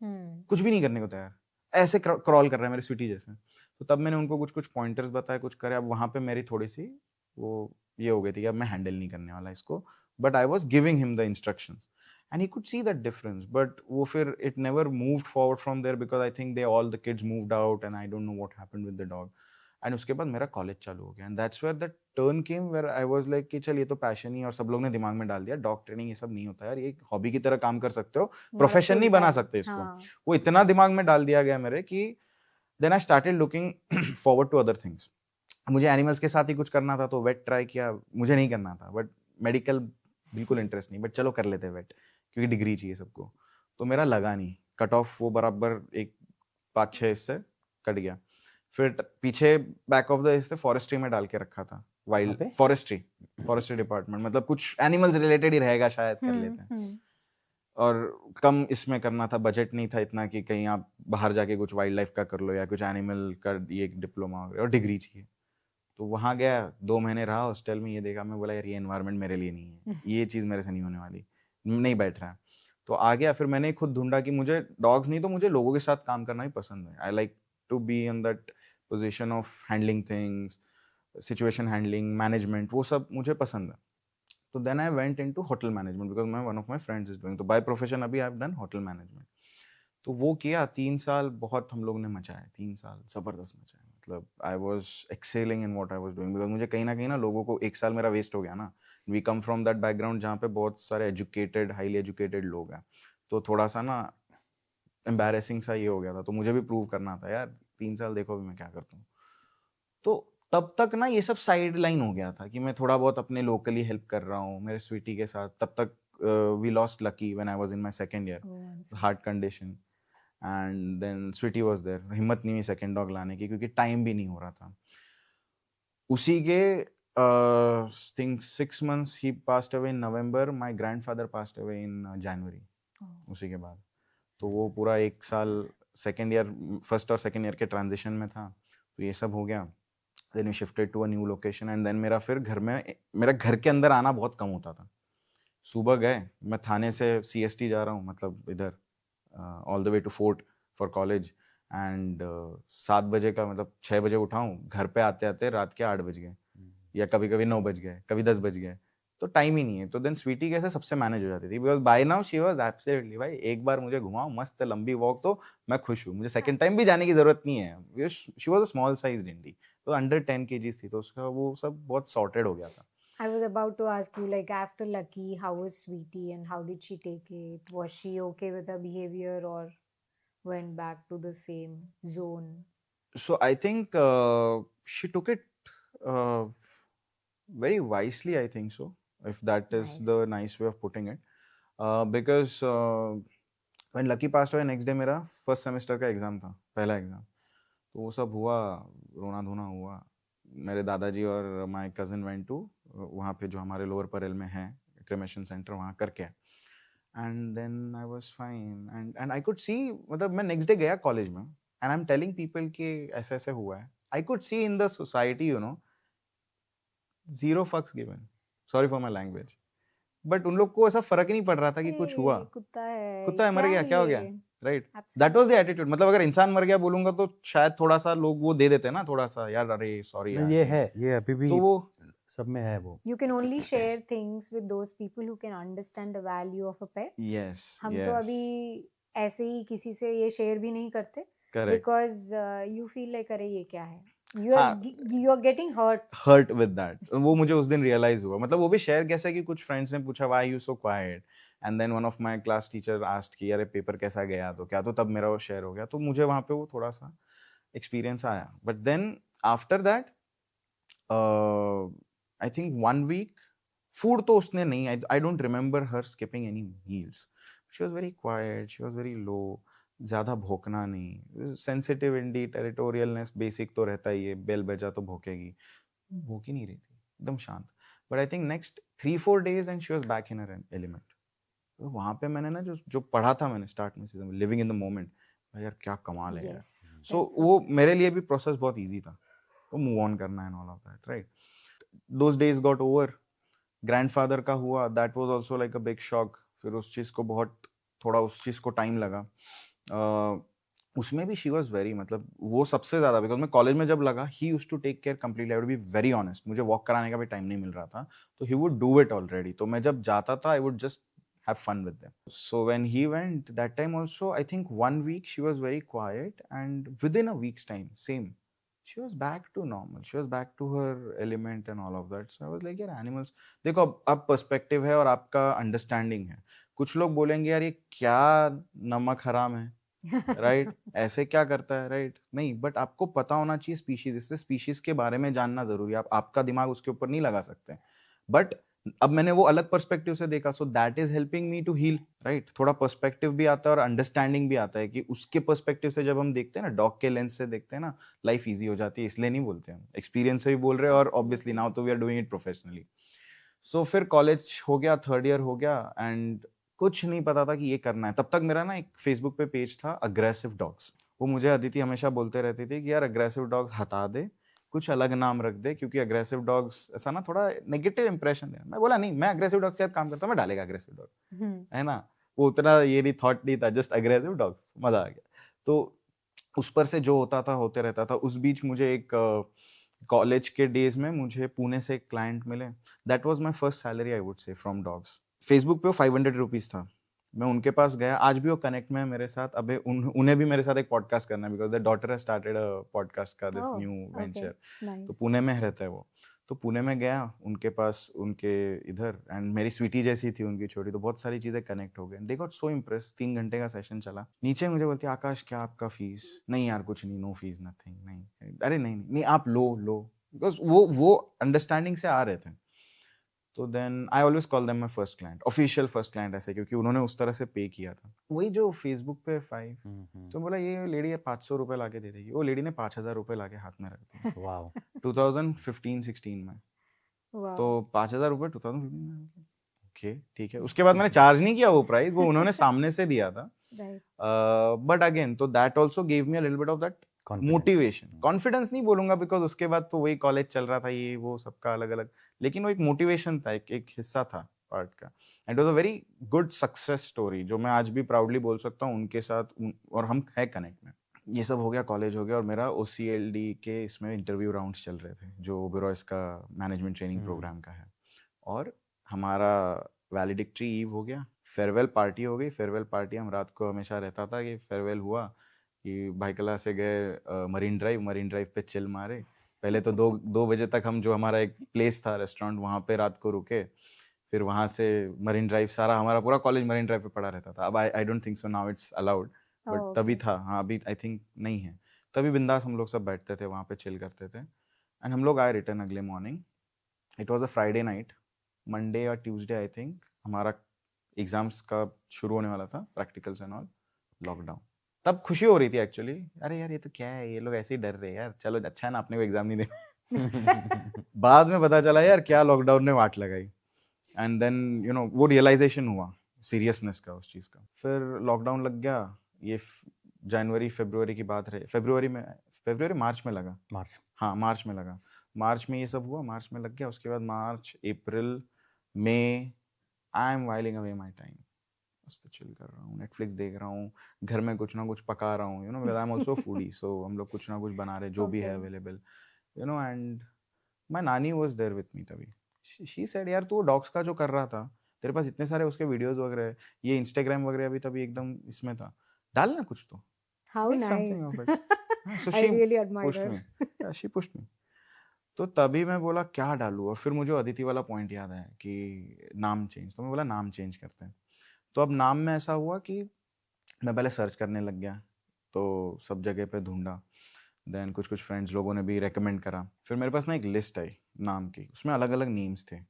कुछ भी नहीं करने को तैयार, ऐसे क्रॉल कर रहा है मेरे स्वीटी जैसे. तो तब मैंने उनको कुछ कुछ पॉइंटर्स बताए, कुछ करे. अब वहां पे मेरी थोड़ी सी वो ये हो गई थी कि अब मैं हैंडल नहीं करने वाला इसको, but I was giving him the instructions and he could see that difference. But वो फिर it never moved forward from there because I think all the kids moved out and I don't know what happened with the dog. And उसके बाद मेरा college चालू हो गया, and that's where the turn came where I was like कि चल ये तो पैशन ही, और सब लोग ने दिमाग में डाल दिया डॉग ट्रेनिंग ये सब नहीं होता यार, ये हॉबी की तरह काम कर सकते हो, प्रोफेशन नहीं बना सकते इसको. वो इतना दिमाग में डाल दिया गया मेरे कि then I started looking forward to other things. मुझे एनिमल्स के साथ ही कुछ करना था, तो वेट ट्राई किया, मुझे नहीं करना था. बट मेडिकल बिल्कुल इंटरेस्ट नहीं, बट चलो कर लेते वेट, क्योंकि डिग्री चाहिए सबको. तो मेरा लगा नहीं, कट ऑफ वो बराबर एक 5-6 इससे कट गया. फिर पीछे बैक ऑफ द इससे फॉरेस्ट्री में डाल के रखा था, वाइल्ड फॉरेस्ट्री डिपार्टमेंट, मतलब कुछ एनिमल्स रिलेटेड ही रहेगा शायद, कर लेते हैं. और कम इसमें करना था, बजट नहीं था इतना कि कहीं आप बाहर जाके कुछ वाइल्ड लाइफ का कर लो या कुछ एनिमल का ये डिप्लोमा, और डिग्री चाहिए. तो वहाँ गया, 2 महीने रहा हॉस्टल में, ये देखा, मैं बोला यार ये एनवायरनमेंट मेरे लिए नहीं है, ये चीज़ मेरे से नहीं होने वाली, नहीं बैठ रहा है. तो आ गया। फिर मैंने खुद ढूंढा कि मुझे डॉग्स नहीं तो मुझे लोगों के साथ काम करना ही पसंद है। I like to be in that position of handling things, situation handling, management, वो सब मुझे पसंद है। तो then I went into hotel management because my one of my friends is doing, तो बाय प्रोफेशन अभी I have done hotel management. तो वो किया 3 साल, बहुत हम लोग ने मचाया, 3 साल जबरदस्त मचाया। मतलब I was excelling in what I was doing because मुझे कहीं ना लोगों को 1 साल मेरा वेस्ट हो गया ना। We come from that background जहाँ पे बहुत सारे एजुकेटेड, हाईली एजुकेटेड लोग हैं, तो थोड़ा सा ना एम्बैरेसिंग सा ये हो गया था। तो मुझे भी प्रूव करना था यार, 3 साल देखो अभी मैं क्या करता हूँ। तो तब तक ना ये सब साइड लाइन हो गया था कि मैं थोड़ा बहुत अपने लोकली हेल्प कर रहा हूँ मेरे स्वीटी के साथ। तब तक we lost Lucky when I was in my second year, heart condition, and then Sweety was there. हिम्मत नहीं हुई सेकंड डॉग लाने की क्योंकि टाइम भी नहीं हो रहा था। उसी के think 6 months he passed away in November, my grandfather passed away in January उसी के बाद। तो वो पूरा 1 साल सेकेंड ईयर, फर्स्ट और सेकेंड ईयर के ट्रांजिशन में था। तो ये सब हो गया। Then we shifted to a new location and then मेरा फिर घर में, मेरा घर के अंदर आना बहुत कम होता था। सुबह गए, मैं थाने से CST जा रहा हूँ, मतलब इधर all the way to Fort for college, and 7 बजे का, मतलब 6 बजे उठाऊँ, घर पे आते आते रात के 8 बज गए, या कभी कभी 9 बज गए, कभी 10 बज गए। तो टाइम ही नहीं है। तो देन स्वीटी कैसे सबसे मैनेज हो जाती थी because by now she was absolutely, भाई एक बार मुझे घुमाओ मस्त लंबी वॉक तो मैं खुश हूँ, मुझे सेकंड टाइम भी जाने की जरूरत नहीं है। She was a small size indie, तो अंडर 10 kgs थी, तो उसका वो सब बहुत सॉर्टेड हो गया था। I was about to ask you, like, after Lucky, how was Sweetie and how did she take it? Was she okay with her behavior or went back to the same zone? So I think she took it uh, very wisely, I think so, if that is Nice. the nice way of putting it. Because when Lucky passed away, next day मेरा first semester का exam था, पहला exam. तो वो सब हुआ, रोना धोना हुआ। मेरे दादाजी और माय कजिन वेंट टू वहाँ पे जो हमारे लोअर परेल में है क्रेमेशन सेंटर, वहाँ करके, and then I was fine and I could see, मतलब मैं नेक्स्ट डे गया कॉलेज में and I am telling people कि ऐसे ऐसे हुआ है। I could see in the society, you know, zero fucks given, sorry for my language, but उन लोग को ऐसा फर्क ही नहीं पड़ रहा था कि कुछ हुआ। कुत्ता है, कुत्ता है, मर गया, क्या हो गया, right? Absolutely. That was the attitude. मतलब अगर इंसान मर गया बोलूंगा तो शायद थोड़ा सा लोग वो दे देते हैं ना, थोड़ा सा यार अरे सॉरी यार, ये है, ये अभी भी तो वो सब में है वो। You can only share things with those people who can understand the value of a pet. Yes हम तो अभी ऐसे ही किसी से ये शेयर भी नहीं करते correct, because you feel like अरे ये क्या है, you are getting hurt with that. वो मुझे उस दिन रियलाइज हुआ। मतलब वो भी शेयर कैसे कि कुछ फ्रेंड्स ने पूछा why you so quiet, and then one of my class teacher asked कि अरे पेपर कैसा गया, तो क्या, तो तब मेरा वो शेयर हो गया। तो मुझे वहाँ पे वो थोड़ा सा एक्सपीरियंस आया। But then after that I think 1 week, food तो उसने नहीं, I don't remember her skipping any meals. She was very quiet, she was very low, ज़्यादा भौंकना नहीं, सेंसिटिव इंडी, टेरिटोरियलनेस बेसिक तो रहता ही है, बेल बजा तो भौंकेगी, भौंक ही नहीं रही थी, एकदम शांत। But I think next 3-4 days and she was back in her element. तो वहाँ पे मैंने ना जो पढ़ा था मैंने स्टार्ट में सीजन में, लिविंग इन द मोमेंट, यार क्या कमाल है यार। Yes, सो that's वो मेरे लिए भी प्रोसेस बहुत ईजी था, तो मूव ऑन करना and all of that, right? Those days got over. Grandfather का हुआ, that was also like a big shock. फिर उस चीज़ को बहुत, थोड़ा उस चीज़ को टाइम लगा। उसमें भी शी वाज वेरी, मतलब वो सबसे ज़्यादा, बिकॉज मैं कॉलेज में जब लगा, he used to take care completely. I would be very honest, मुझे वॉक कराने का भी टाइम नहीं मिल रहा था, तो he would do it already. तो मैं जब जाता था, I would just have fun with them. So when he went, that time also, I think 1 week she was very quiet, and within a week's time, same, she was back to normal. She was back to her element and all of that. So I was like, यार animals, देखो अब perspective है और आपका understanding है। कुछ लोग बोलेंगे यार ये क्या नमक हराम है, राइट? ऐसे क्या करता है, राइट? नहीं, बट आपको पता होना चाहिए स्पीशीज, इससे स्पीशीज के बारे में जानना जरूरी है। आपका दिमाग उसके ऊपर नहीं लगा सकते। बट अब मैंने वो अलग पर्सपेक्टिव से देखा, so that is helping me to heal, right? थोड़ा पर्सपेक्टिव भी आता है और अंडरस्टैंडिंग भी आता है कि उसके पर्सपेक्टिव से जब हम देखते हैं ना, डॉग के लेंस से देखते हैं ना, लाइफ इजी हो जाती है। इसलिए नहीं बोलते हम, एक्सपीरियंस से भी बोल रहे हैं, और ऑब्वियसली नाउ तो we are doing it professionally. So फिर कॉलेज हो गया, 3rd ईयर हो गया, एंड कुछ नहीं पता था कि ये करना है। तब तक मेरा ना एक फेसबुक पे पेज था, अग्रेसिव डॉग्स। वो मुझे अदिति हमेशा बोलते रहती थी कि यार अग्रेसिव डॉग्स हटा दे, कुछ अलग नाम रख दे, क्योंकि अग्रेसिव डॉग्स ऐसा ना थोड़ा नेगेटिव इंप्रेशन है। मैं बोला नहीं, मैं अग्रेसिव डॉग्स के साथ काम करता हूँ, मैं डालेगा अग्रेसिव डॉग, है ना? वो उतना ये नहीं थॉट नहीं था, जस्ट अग्रेसिव डॉग्स, मजा आ गया। तो उस पर से जो होता था होते रहता था। उस बीच मुझे एक कॉलेज के डेज में मुझे पुणे से एक क्लाइंट मिले, that was my first salary I would से फ्रॉम डॉग्स। फेसबुक पे वो 500 रुपीज था, मैं उनके पास गया, आज भी वो कनेक्ट में है मेरे साथ। अबे उन्हें भी मेरे साथ एक पॉडकास्ट करना है, because the daughter has started a podcast का this Oh, new okay. Venture. तो Nice. पुणे में रहता है वो, तो पुणे में गया उनके पास, उनके इधर, एंड मेरी स्वीटी जैसी थी उनकी छोटी, तो बहुत सारी चीजें कनेक्ट हो गए। They got so impress. 3 घंटे का सेशन चला। नीचे मुझे बोलती है, आकाश क्या आपका फीस? नहीं यार कुछ नहीं, नो फीस नथिंग, नहीं। अरे नहीं नहीं नहीं, आप लो, बिकॉज वो अंडरस्टैंडिंग से आ रहे थे। तो then I always call them my first client, official first client ऐसे, क्योंकि उन्होंने उस तरह से पे किया था। वही जो फेसबुक पे 5, तो बोला ये लेडी है 500 रुपए लाके दे देगी। वो लेडी ने 5000 रुपए लाके हाथ में रख दिए वाओ 2015-16 में। Wow. तो 5000 रुपए 2015 में, ओके ठीक है। उसके बाद मैंने चार्ज नहीं किया वो प्राइस, वो उन्होंने सामने से दिया था। Right. बट अगेन, तो that also gave me a little bit of that motivation, confidence नहीं बोलूंगा, बिकॉज उसके बाद तो वही कॉलेज चल रहा था, ये वो सबका अलग अलग, लेकिन वो एक मोटिवेशन था, एक हिस्सा था पार्ट का। And was a very good success story, जो मैं आज भी प्राउडली बोल सकता हूँ उनके साथ, और हम है कनेक्ट में। ये सब हो गया, कॉलेज हो गया, और मेरा OCLD के इसमें इंटरव्यू राउंड्स चल रहे थे, जो ओबेरॉयस का मैनेजमेंट ट्रेनिंग प्रोग्राम का है। और हमारा वैलिडिक्ट्री ईव हो गया, फेयरवेल पार्टी हो गई। फेयरवेल पार्टी हम रात को हमेशा रहता था कि फेयरवेल हुआ कि भाईकला से गए मरीन ड्राइव पे चिल मारे। पहले तो 2 बजे तक हम, जो हमारा एक प्लेस था रेस्टोरेंट, वहाँ पे रात को रुके। फिर वहाँ से मरीन ड्राइव, सारा हमारा पूरा कॉलेज मरीन ड्राइव पे पड़ा रहता था। अब I don't think so now it's allowed, but Oh, तभी okay. था। हाँ, अभी आई थिंक नहीं है। तभी बिंदास हम लोग सब बैठते थे वहाँ पे, चिल करते थे। एंड हम लोग आए रिटर्न अगले morning. It was a Friday night, Monday या ट्यूसडे आई थिंक हमारा एग्जाम्स का शुरू होने वाला था, प्रैक्टिकल्स एंड ऑल। लॉकडाउन, तब खुशी हो रही थी एक्चुअली, अरे यार ये तो क्या है, ये लोग ऐसे ही डर रहे हैं यार, चलो अच्छा है ना अपने को एग्जाम नहीं दे। बाद में पता चला यार क्या लॉकडाउन ने वाट लगाई। एंड देन यू नो वो रियलाइजेशन हुआ सीरियसनेस का उस चीज़ का। फिर लॉकडाउन लग गया। ये जनवरी फरवरी की बात रही, फरवरी मार्च में लगा, मार्च हाँ मार्च में लगा। मार्च में ये सब हुआ, मार्च में लग गया। उसके बाद मार्च, अप्रैल, मई, I am whiling away my time, मस्त चिल कर रहा हूँ, नेटफ्लिक्स देख रहा हूँ, घर में कुछ ना कुछ पका रहा हूँ, you know, because I am also foodie, so हम लोग कुछ ना कुछ बना रहे, जो भी है Okay. Available, you know. And my नानी वाज देयर विद मी तभी। शी सेड, यार तू डॉग्स का जो कर रहा था, तेरे पास इतने सारे उसके वीडियोस वगैरह है, ये इंस्टाग्राम वगैरह भी तभी एकदम इसमें था, डालना कुछ तो, How make something nice. of it. So I she really admire pushed her. me. Yeah, she pushed me. तो तभी मैं बोला क्या डालूँ, और फिर मुझे अदिति वाला पॉइंट याद आया कि नाम चेंज, तो मैं बोला नाम चेंज करते हैं। तो अब नाम में ऐसा हुआ कि मैं पहले सर्च करने लग गया, तो सब जगह पे ढूंढा, देन कुछ कुछ फ्रेंड्स लोगों ने भी रेकमेंड करा। फिर मेरे पास ना एक लिस्ट आई नाम की, उसमें अलग अलग नेम्स थे।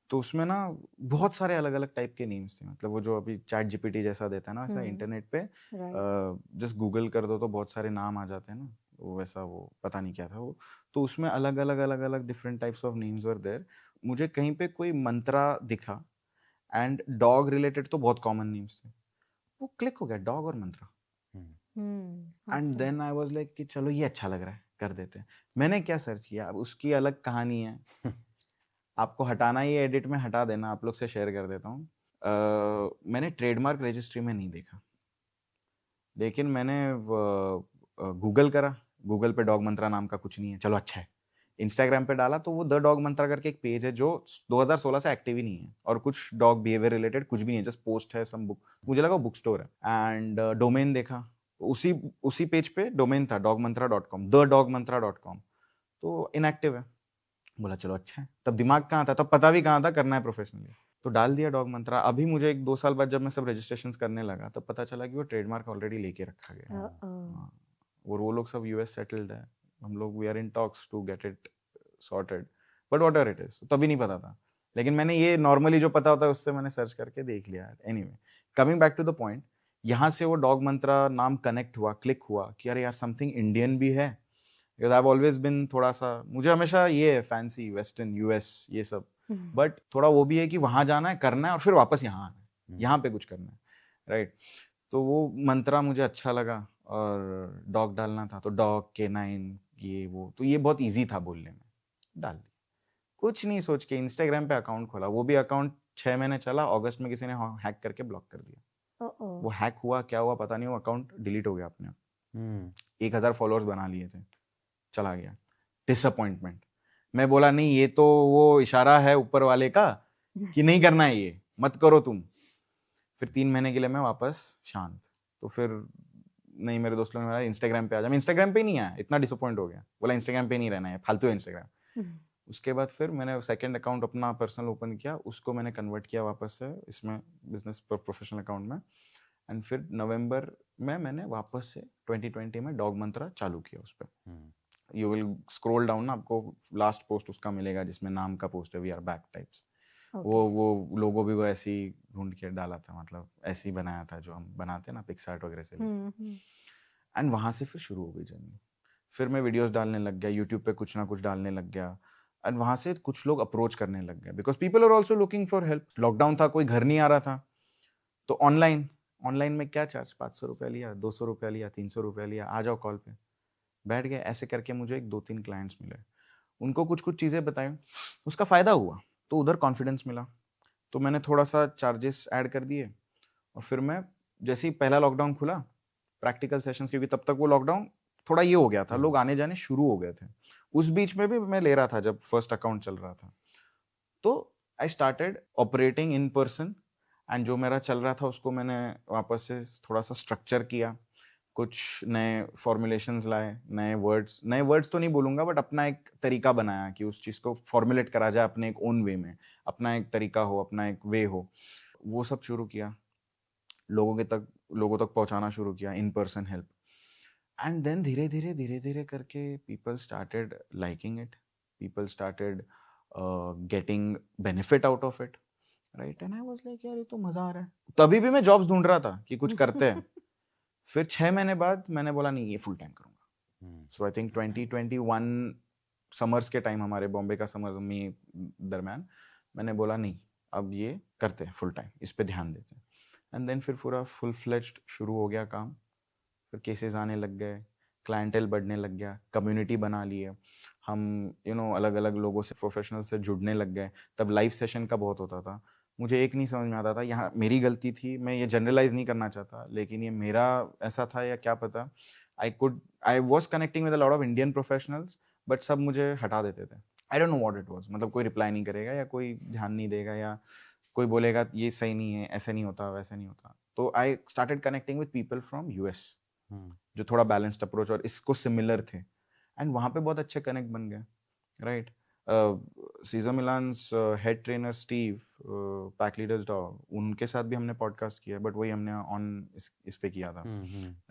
तो उसमें ना बहुत सारे अलग अलग टाइप के नेम्स थे, मतलब वो जो अभी चैट जीपीटी जैसा देता है ना, वैसा इंटरनेट पे Right. जस्ट गूगल कर दो तो बहुत सारे नाम आ जाते हैं ना, वो वैसा, वो पता नहीं क्या था वो। तो उसमें अलग अलग different types of names were there. मुझे कहीं पे कोई मंत्रा दिखा, एंड डॉग रिलेटेड तो बहुत कॉमन नेम्स थे, वो क्लिक हो गया, डॉग और Mantra. And Awesome. Then I was like कि चलो ये अच्छा लग रहा है, कर देते हैं। मैंने क्या सर्च किया, अब उसकी अलग कहानी है, आपको हटाना ही एडिट में हटा देना, आप लोग से शेयर कर देता हूँ। मैंने ट्रेडमार्क रजिस्ट्री में नहीं देखा, लेकिन मैंने गूगल करा, गूगल पे डॉग मंत्रा नाम का कुछ नहीं है, चलो अच्छा है। इंस्टाग्राम पे डाला तो वो द डॉग मंत्रा करके एक पेज है, जो 2016 से एक्टिव ही नहीं है, और कुछ डॉग बिहेवियर रिलेटेड कुछ भी नहीं है, जस्ट पोस्ट है सम बुक, मुझे लगा बुक स्टोर है। एंड डोमेन देखा, उसी पेज पे डोमेन था dogmantra.com, thedogmantra.com, तो इनएक्टिव है। बोला चलो अच्छा है, तब दिमाग कहाँ था, तब पता भी कहाँ था करना है प्रोफेशनली, तो डाल दिया डॉग मंत्रा। अभी मुझे 1-2 साल बाद जब मैं सब रजिस्ट्रेशन करने लगा, तब पता चला कि वो ट्रेडमार्क ऑलरेडी लेके रखा गया है। हाँ, और वो लोग सब यूएस सेटल्ड है, हम लोग we are in talks to get it sorted, but whatever it is, तभी नहीं पता था। लेकिन मैंने ये नॉर्मली जो पता होता है उससे मैंने सर्च करके देख लिया। Anyway, coming back to the point, यहाँ से वो डॉग मंत्रा नाम कनेक्ट हुआ, क्लिक हुआ कि अरे यार समथिंग इंडियन भी है, because I have always been थोड़ा सा, मुझे हमेशा ये है फैंसी वेस्टर्न यूएस ये सब, बट थोड़ा वो भी है कि वहां जाना है, करना है, और फिर वापस यहाँ आना है, यहाँ पे कुछ करना है, राइट। तो वो मंत्रा मुझे अच्छा लगा, और डॉग डालना था तो डॉग, K9, ये वो, तो ये बहुत इजी था बोलने में, डाल दिया कुछ नहीं सोच के। इंस्टाग्राम पे अकाउंट खोला, वो भी अकाउंट 6 महीने चला, अगस्त में किसी ने हैक करके ब्लॉक कर दिया। वो हैक हुआ, क्या हुआ पता नहीं, वो अकाउंट डिलीट हो गया अपने आप। हम्म 1000 फॉलोअर्स बना लिए थे, चला गया। डिसअपॉइंटमेंट। मैं बोला नहीं, ये तो वो इशारा है ऊपर वाले का कि नहीं करना है, ये मत करो तुम। फिर 3 महीने के लिए मैं वापस शांत। तो फिर नहीं, मेरे दोस्त लोगों ने बोला इंस्टाग्राम पे आ जा। मैं इंस्टाग्राम पे ही नहीं आया, इतना डिसअपॉइंट हो गया। बोला इंस्टाग्राम पे नहीं रहना है, फालतू है इंस्टाग्राम। उसके बाद फिर मैंने सेकंड अकाउंट अपना पर्सनल ओपन किया, उसको मैंने कन्वर्ट किया वापस से इसमें, बिजनेस प्रोफेशनल अकाउंट में। एंड फिर नवंबर में मैंने वापस से 2020 में डॉग मंत्रा चालू किया उस पर। यू विल स्क्रॉल डाउन ना, आपको लास्ट पोस्ट उसका मिलेगा जिसमें नाम का पोस्ट है, वी आर बैक टाइप्स। वो लोगो भी वो ऐसे ही ढूंढ के डाला था, मतलब ऐसे ही बनाया था जो हम बनाते हैं ना पिक्सआर्ट वगैरह से। एंड वहां से फिर शुरू हो गई जर्नी। फिर मैं वीडियोस डालने लग गया, यूट्यूब पे कुछ ना कुछ डालने लग गया। एंड वहां से कुछ लोग अप्रोच करने लग गए, because people are also looking for help. Lockdown था, कोई घर नहीं आ रहा था, तो ऑनलाइन में क्या चार्ज, 500 रुपया लिया, 200 रुपया लिया, 300 रुपया लिया, आ जाओ कॉल पे, बैठ गए। ऐसे करके मुझे 2-3 क्लाइंट्स मिले, उनको कुछ कुछ चीज़ें बताई, उसका फ़ायदा हुआ, तो उधर कॉन्फिडेंस मिला। तो मैंने थोड़ा सा चार्जेस ऐड कर दिए। और फिर मैं जैसे ही पहला लॉकडाउन खुला, प्रैक्टिकल सेशंस, क्योंकि तब तक वो लॉकडाउन थोड़ा ये हो गया था, लोग आने जाने शुरू हो गए थे। उस बीच में भी मैं ले रहा था जब फर्स्ट अकाउंट चल रहा था। तो I started operating in person. And जो मेरा चल रहा था उसको मैंने वापस से थोड़ा सा स्ट्रक्चर किया, कुछ नए फॉर्मुलेशंस लाए, नए वर्ड्स तो नहीं बोलूँगा, बट अपना एक तरीका बनाया कि उस चीज़ को फॉर्मुलेट करा जाए अपने एक ओन वे में, अपना एक तरीका हो, अपना एक वे हो। वो सब शुरू किया, लोगों तक पहुंचाना शुरू किया, in person help. And then धीरे धीरे करके people started liking it, people started getting benefit out of it, right. And I was like यार ये तो मजा आ रहा है। तभी भी मैं जॉब्स ढूंढ रहा था कि कुछ करते हैं। फिर 6 महीने बाद मैंने बोला नहीं, ये फुल टाइम करूंगा। सो आई थिंक 2021 समर्स के टाइम, हमारे बॉम्बे का समर में दरम्यान, मैंने बोला नहीं, अब ये करते हैं फुल टाइम, इस पे ध्यान देते हैं। एंड देन फिर पूरा फुल फ्लेज्ड शुरू हो गया काम। फिर केसेस आने लग गए, क्लाइंटेल बढ़ने लग गया, कम्युनिटी बना लिए हम, अलग अलग लोगों से, प्रोफेशनल से जुड़ने लग गए। तब लाइव सेशन का बहुत होता था। मुझे एक नहीं समझ में आता था, यहाँ मेरी गलती थी, मैं ये जनरलाइज नहीं करना चाहता, लेकिन ये मेरा ऐसा था या क्या पता, I was connecting with a lot of Indian professionals, but सब मुझे हटा देते थे। आई don't know what it was, मतलब कोई रिप्लाई नहीं करेगा या कोई ध्यान नहीं देगा या कोई बोलेगा ये सही नहीं है, ऐसे नहीं होता, वैसे नहीं होता। तो I started connecting with people from US जो थोड़ा बैलेंस्ड अप्रोच और इसको सिमिलर थे। एंड वहाँ पे बहुत अच्छे कनेक्ट बन गए, right. Cesar Millan's head trainer Steve, pack leaders dog, उनके साथ भी हमने पॉडकास्ट किया, बट वही हमने ऑन इस पे किया था,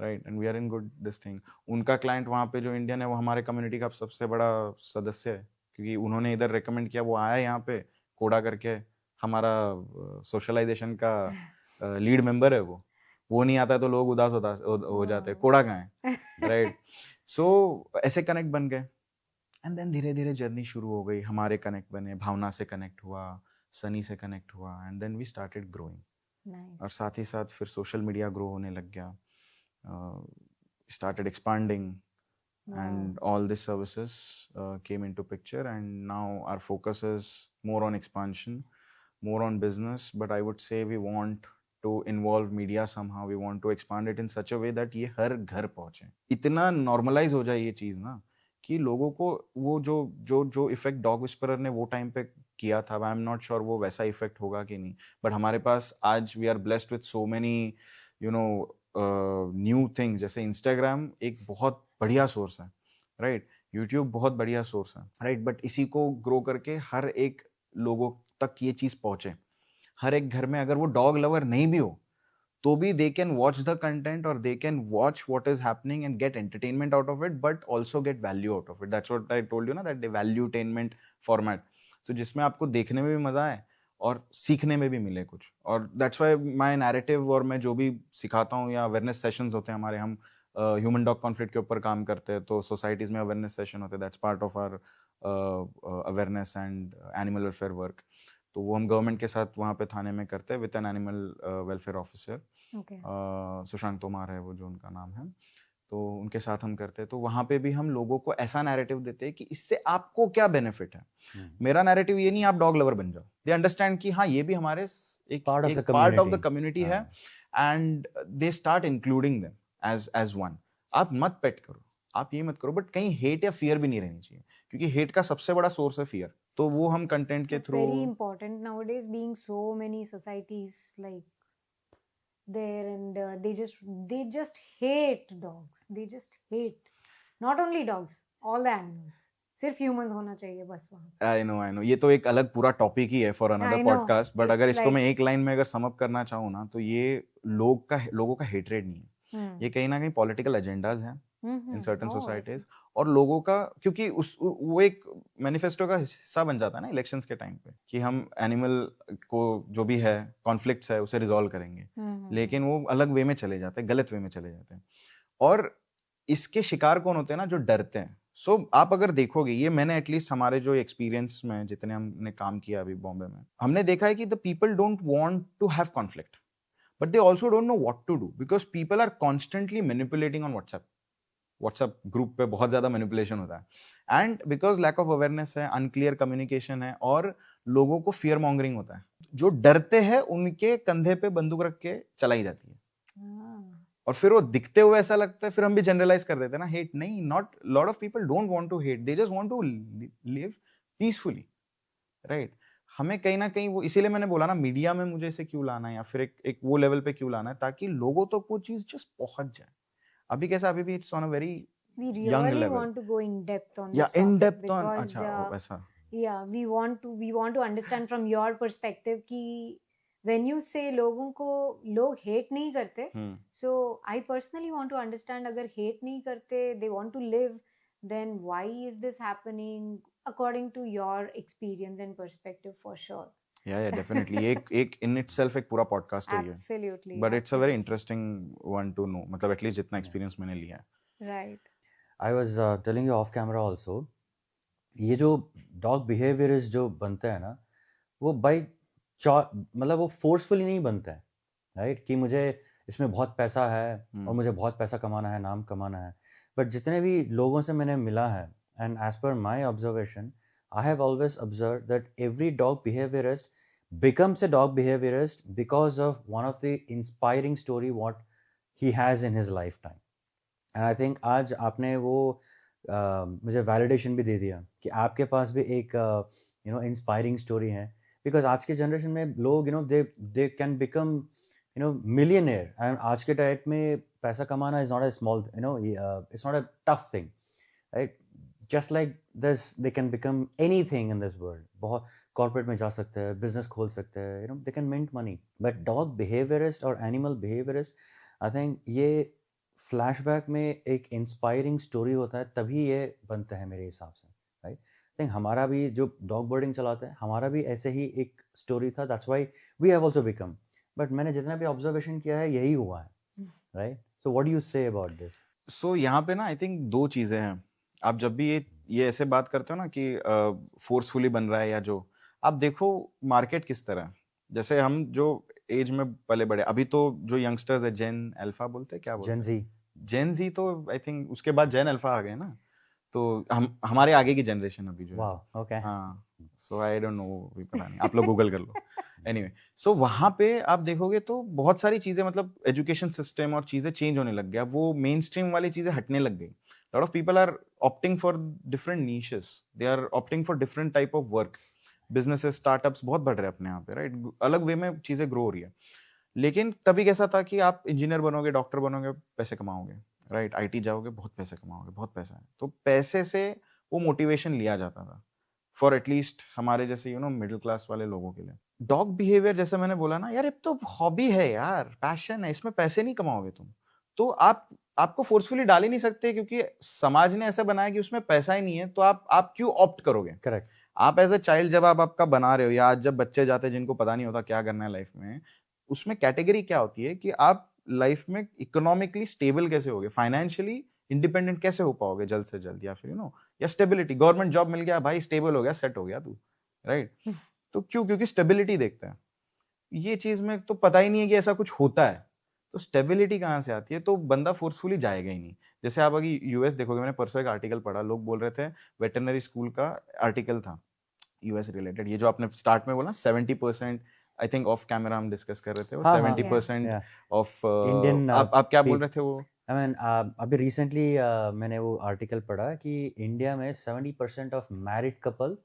right. And we are in good this thing. उनका क्लाइंट वहाँ पे जो इंडियन है, वो हमारे कम्युनिटी का सबसे बड़ा सदस्य है, क्योंकि उन्होंने इधर रिकमेंड किया, वो आया यहाँ पे कोडा करके, हमारा सोशलाइजेशन का लीड मेंबर है वो नहीं आता तो लोग उदास हो जाते हैं, कोड़ा कहाँ है, राइट। सो ऐसे कनेक्ट बन गए। एंड देन धीरे धीरे जर्नी शुरू हो गई, हमारे कनेक्ट बने, भावना से कनेक्ट हुआ, सनी से कनेक्ट हुआ, and then we started growing. और साथ ही साथ फिर सोशल मीडिया ग्रो होने लग गया, started expanding, and all these services came into picture, and now our focus is more on expansion, more on business, but I would say we want to involve media somehow. We want to expand it in such a way that ये हर घर पहुंचे, इतना normalize हो जाए ये चीज़ ना, कि लोगों को वो जो इफेक्ट डॉग विस्परर ने वो टाइम पे किया था, आई एम नॉट श्योर वो वैसा इफेक्ट होगा कि नहीं, बट हमारे पास आज we are blessed with so many new things. जैसे इंस्टाग्राम एक बहुत बढ़िया सोर्स है, राइट, यूट्यूब बहुत बढ़िया सोर्स है, राइट, बट इसी को ग्रो करके हर एक लोगों तक ये चीज़ पहुंचे। हर एक घर में अगर वो डॉग लवर नहीं भी हो तो भी they can watch the content, or they can watch what is happening and get entertainment out of it, but also get value out of it. That's what I told you ना, that the valuetainment format, so जिसमें आपको देखने में भी मजा आए और सीखने में भी मिले कुछ। और that's why my narrative, और मैं जो भी सिखाता हूँ, या अवेयरनेस सेशंस होते हैं हमारे, हम ह्यूमन डॉग कॉन्फ्लिक्ट के ऊपर काम करते हैं, तो सोसाइटीज में अवेयरनेस सेशन होते हैं, that's part of our awareness and animal welfare work. तो वो हम गवर्नमेंट के साथ वहाँ पे थाने में करते हैं with an animal welfare officer, Sushant तोमार है वो जो उनका नाम है, तो उनके साथ हम करते हैं। तो वहाँ पे भी हम लोगों को ऐसा नैरेटिव देते हैं कि इससे आपको क्या बेनिफिट है। मेरा नैरेटिव ये नहीं आप डॉग लवर बन जाओ, दे अंडरस्टैंड कि हाँ ये भी हमारे एक पार्ट ऑफ द कम्युनिटी है, and they start including them as one. आप मत पेट करो, आप ये मत करो, बट कहीं हेट या फियर भी नहीं रहनी चाहिए, क्योंकि हेट का सबसे बड़ा सोर्स है फियर. तो वो हम कंटेंट के It's through very important nowadays, being so many societies like there, and they just hate dogs. They just hate not only dogs, all the animals. सिर्फ humans होना चाहिए बस वहाँ. आई नो ये तो एक अलग पूरा टॉपिक ही है for another I know. Podcast, but It's अगर इसको मैं like एक लाइन में अगर सम अप करना चाहूँ ना, तो ये लोगों का हेटरेड नहीं है, ये कहीं ना कहीं पॉलिटिकल एजेंडाज हैं in certain oh, I see. Societies, और लोगों का, क्योंकि वो एक मैनिफेस्टो का हिस्सा बन जाता है ना इलेक्शंस के टाइम पे, कि हम एनिमल को जो भी है कॉन्फ्लिक्ट्स है उसे रिजॉल्व करेंगे, लेकिन वो अलग वे में चले जाते हैं, गलत वे में चले जाते हैं, और इसके शिकार कौन होते हैं ना, जो डरते हैं. सो आप अगर देखोगे, ये मैंने एटलीस्ट हमारे जो एक्सपीरियंस में जितने हमने काम किया अभी बॉम्बे में, हमने देखा है कि the people don't want to have conflict, but they also don't know what to do, because people are constantly manipulating on WhatsApp group पे बहुत ज्यादा मैनिपुलेशन होता है, and because lack of awareness है, अनक्लियर कम्युनिकेशन है, और लोगों को फियर मॉन्गरिंग होता है. जो डरते हैं उनके कंधे पे बंदूक रख के चलाई जाती है, और फिर वो दिखते हुए ऐसा लगता है, फिर हम भी जनरलाइज कर देते हैं ना, हेट नहीं, not lot of people don't want to hate, they just want to live peacefully, right. हमें कहीं ना कहीं वो, इसीलिए मैंने बोला ना, मीडिया में मुझे इसे क्यों लाना है, या फिर एक वो लेवल पे क्यों लाना है, ताकि लोगों तक वो चीज जस्ट पहुंच जाए. अभी कैसा, अभी भी it's on a very We young really level. want to go in depth on या this in topic depth on, because अच्छा वैसा, yeah, we want to understand from your perspective कि when you say लोगों को लोग hate नहीं करते, so I personally want to understand, अगर hate नहीं करते, they want to live, then why is this happening according to your experience and perspective, for sure. या डेफिनेटली एक इन इटसेल्फ एक पूरा पॉडकास्ट है ये, Absolutely. But it's a very interesting one to know, मतलब at least जितना experience मैंने लिया है. Right. I was telling you off camera also, ये जो डॉग बिहेवियर्स जो बनते हैं ना, वो बाई मतलब वो फोर्सफुली नहीं बनता है, राइट, कि मुझे इसमें बहुत पैसा है और मुझे बहुत पैसा कमाना है, नाम कमाना है. बट जितने भी लोगों से मैंने मिला है, and as per my observation, I have always observed that every dog behaviorist becomes a dog behaviorist because of one of the inspiring story what he has in his lifetime. And I think आज आपने वो मुझे validation भी दे दिया कि आपके पास भी एक इंस्पायरिंग स्टोरी है, बिकॉज आज के जनरेशन में लोग they can become millionaire, and आज के टाइम में पैसा कमाना is not a small it's not a tough thing, right. Just like this, they can become anything in this world. बहुत corporate में जा सकते हैं, business खोल सकते हैं, they can mint money. But dog behaviorist और animal behaviorist, I think ये flashback में एक inspiring story होता है, तभी ये बनता है मेरे हिसाब से, right? I think हमारा भी जो dog boarding चलाते हैं, हमारा भी ऐसे ही एक story था. That's why we have also become. But मैंने जितना भी observation किया है, यही हुआ है, right? So what do you say about this? So यहाँ पे ना I think दो चीजें हैं. आप जब भी ये ऐसे बात करते हो ना कि फोर्सफुली बन रहा है, या जो आप देखो मार्केट किस तरह है, जैसे हम जो एज में पले बड़े, अभी तो जो यंगस्टर्स है, जेन अल्फा बोलते हैं, क्या बोलते हैं, जेन जी, तो आई थिंक उसके बाद जेन अल्फा आ गए ना, तो हमारे आगे की जनरेशन अभी जो wow, okay. हाँ, सो आई डोंट नो, पता नहीं, आप लोग गूगल कर लो. एनीवे, सो वहाँ पे आप देखोगे तो बहुत सारी चीजें, मतलब एजुकेशन सिस्टम और चीजें चेंज होने लग गया, वो मेन स्ट्रीम वाली चीजें हटने लग गई. lot of people are opting for different niches, they are opting for different type of work, businesses, startups बहुत बढ़ रहे हैं अपने यहाँ पे, राइट, अलग वे में चीजें ग्रो हो रही है. लेकिन तभी कैसा था कि आप इंजीनियर बनोगे, डॉक्टर बनोगे, पैसे कमाओगे, राइट, आईटी जाओगे, बहुत पैसे कमाओगे, बहुत पैसा है, तो पैसे से वो मोटिवेशन लिया जाता था फॉर एटलीस्ट हमारे जैसे मिडिल क्लास वाले लोगों के लिए. डॉग बिहेवियर जैसे मैंने बोला ना, यार ये तो हॉबी है यार, पैशन है, इसमें पैसे नहीं कमाओगे तुम, तो आपको फोर्सफुली डाल ही नहीं सकते, क्योंकि समाज ने ऐसा बनाया कि उसमें पैसा ही नहीं है, तो आप क्यों ऑप्ट करोगे. करेक्ट. आप एज अ चाइल्ड जब आप आपका बना रहे हो, या आज जब बच्चे जाते हैं जिनको पता नहीं होता क्या करना है लाइफ में, उसमें कैटेगरी क्या होती है कि आप लाइफ में इकोनॉमिकली स्टेबल कैसे होगे, फाइनेंशियली इंडिपेंडेंट कैसे हो पाओगे जल्द से जल्द, या फिर या स्टेबिलिटी, गवर्नमेंट जॉब मिल गया भाई, स्टेबल हो गया, सेट हो गया तू, राइट. तो क्योंकि स्टेबिलिटी देखते हैं. ये चीज में तो पता ही नहीं है कि ऐसा कुछ होता है, तो स्टेबिलिटी कहाँ से आती है, तो बंदा फोर्सफुली जाएगा ही नहीं. जैसे आप अगर यूएस देखोगे, मैंने परसों एक आर्टिकल पढ़ा, लोग बोल रहे थे, वेटरनरी स्कूल का आर्टिकल था यूएस रिलेटेड, ये जो आपने स्टार्ट में बोला 70% आई थिंक ऑफ कैमरा हम डिस्कस कर रहे थे वो हाँ, 70% yeah. ऑफ Indian, आप क्या बोल रहे थे वो? I mean, अभी रिसेंटली मैंने वो आर्टिकल पढ़ा कि इंडिया में 70% of married couple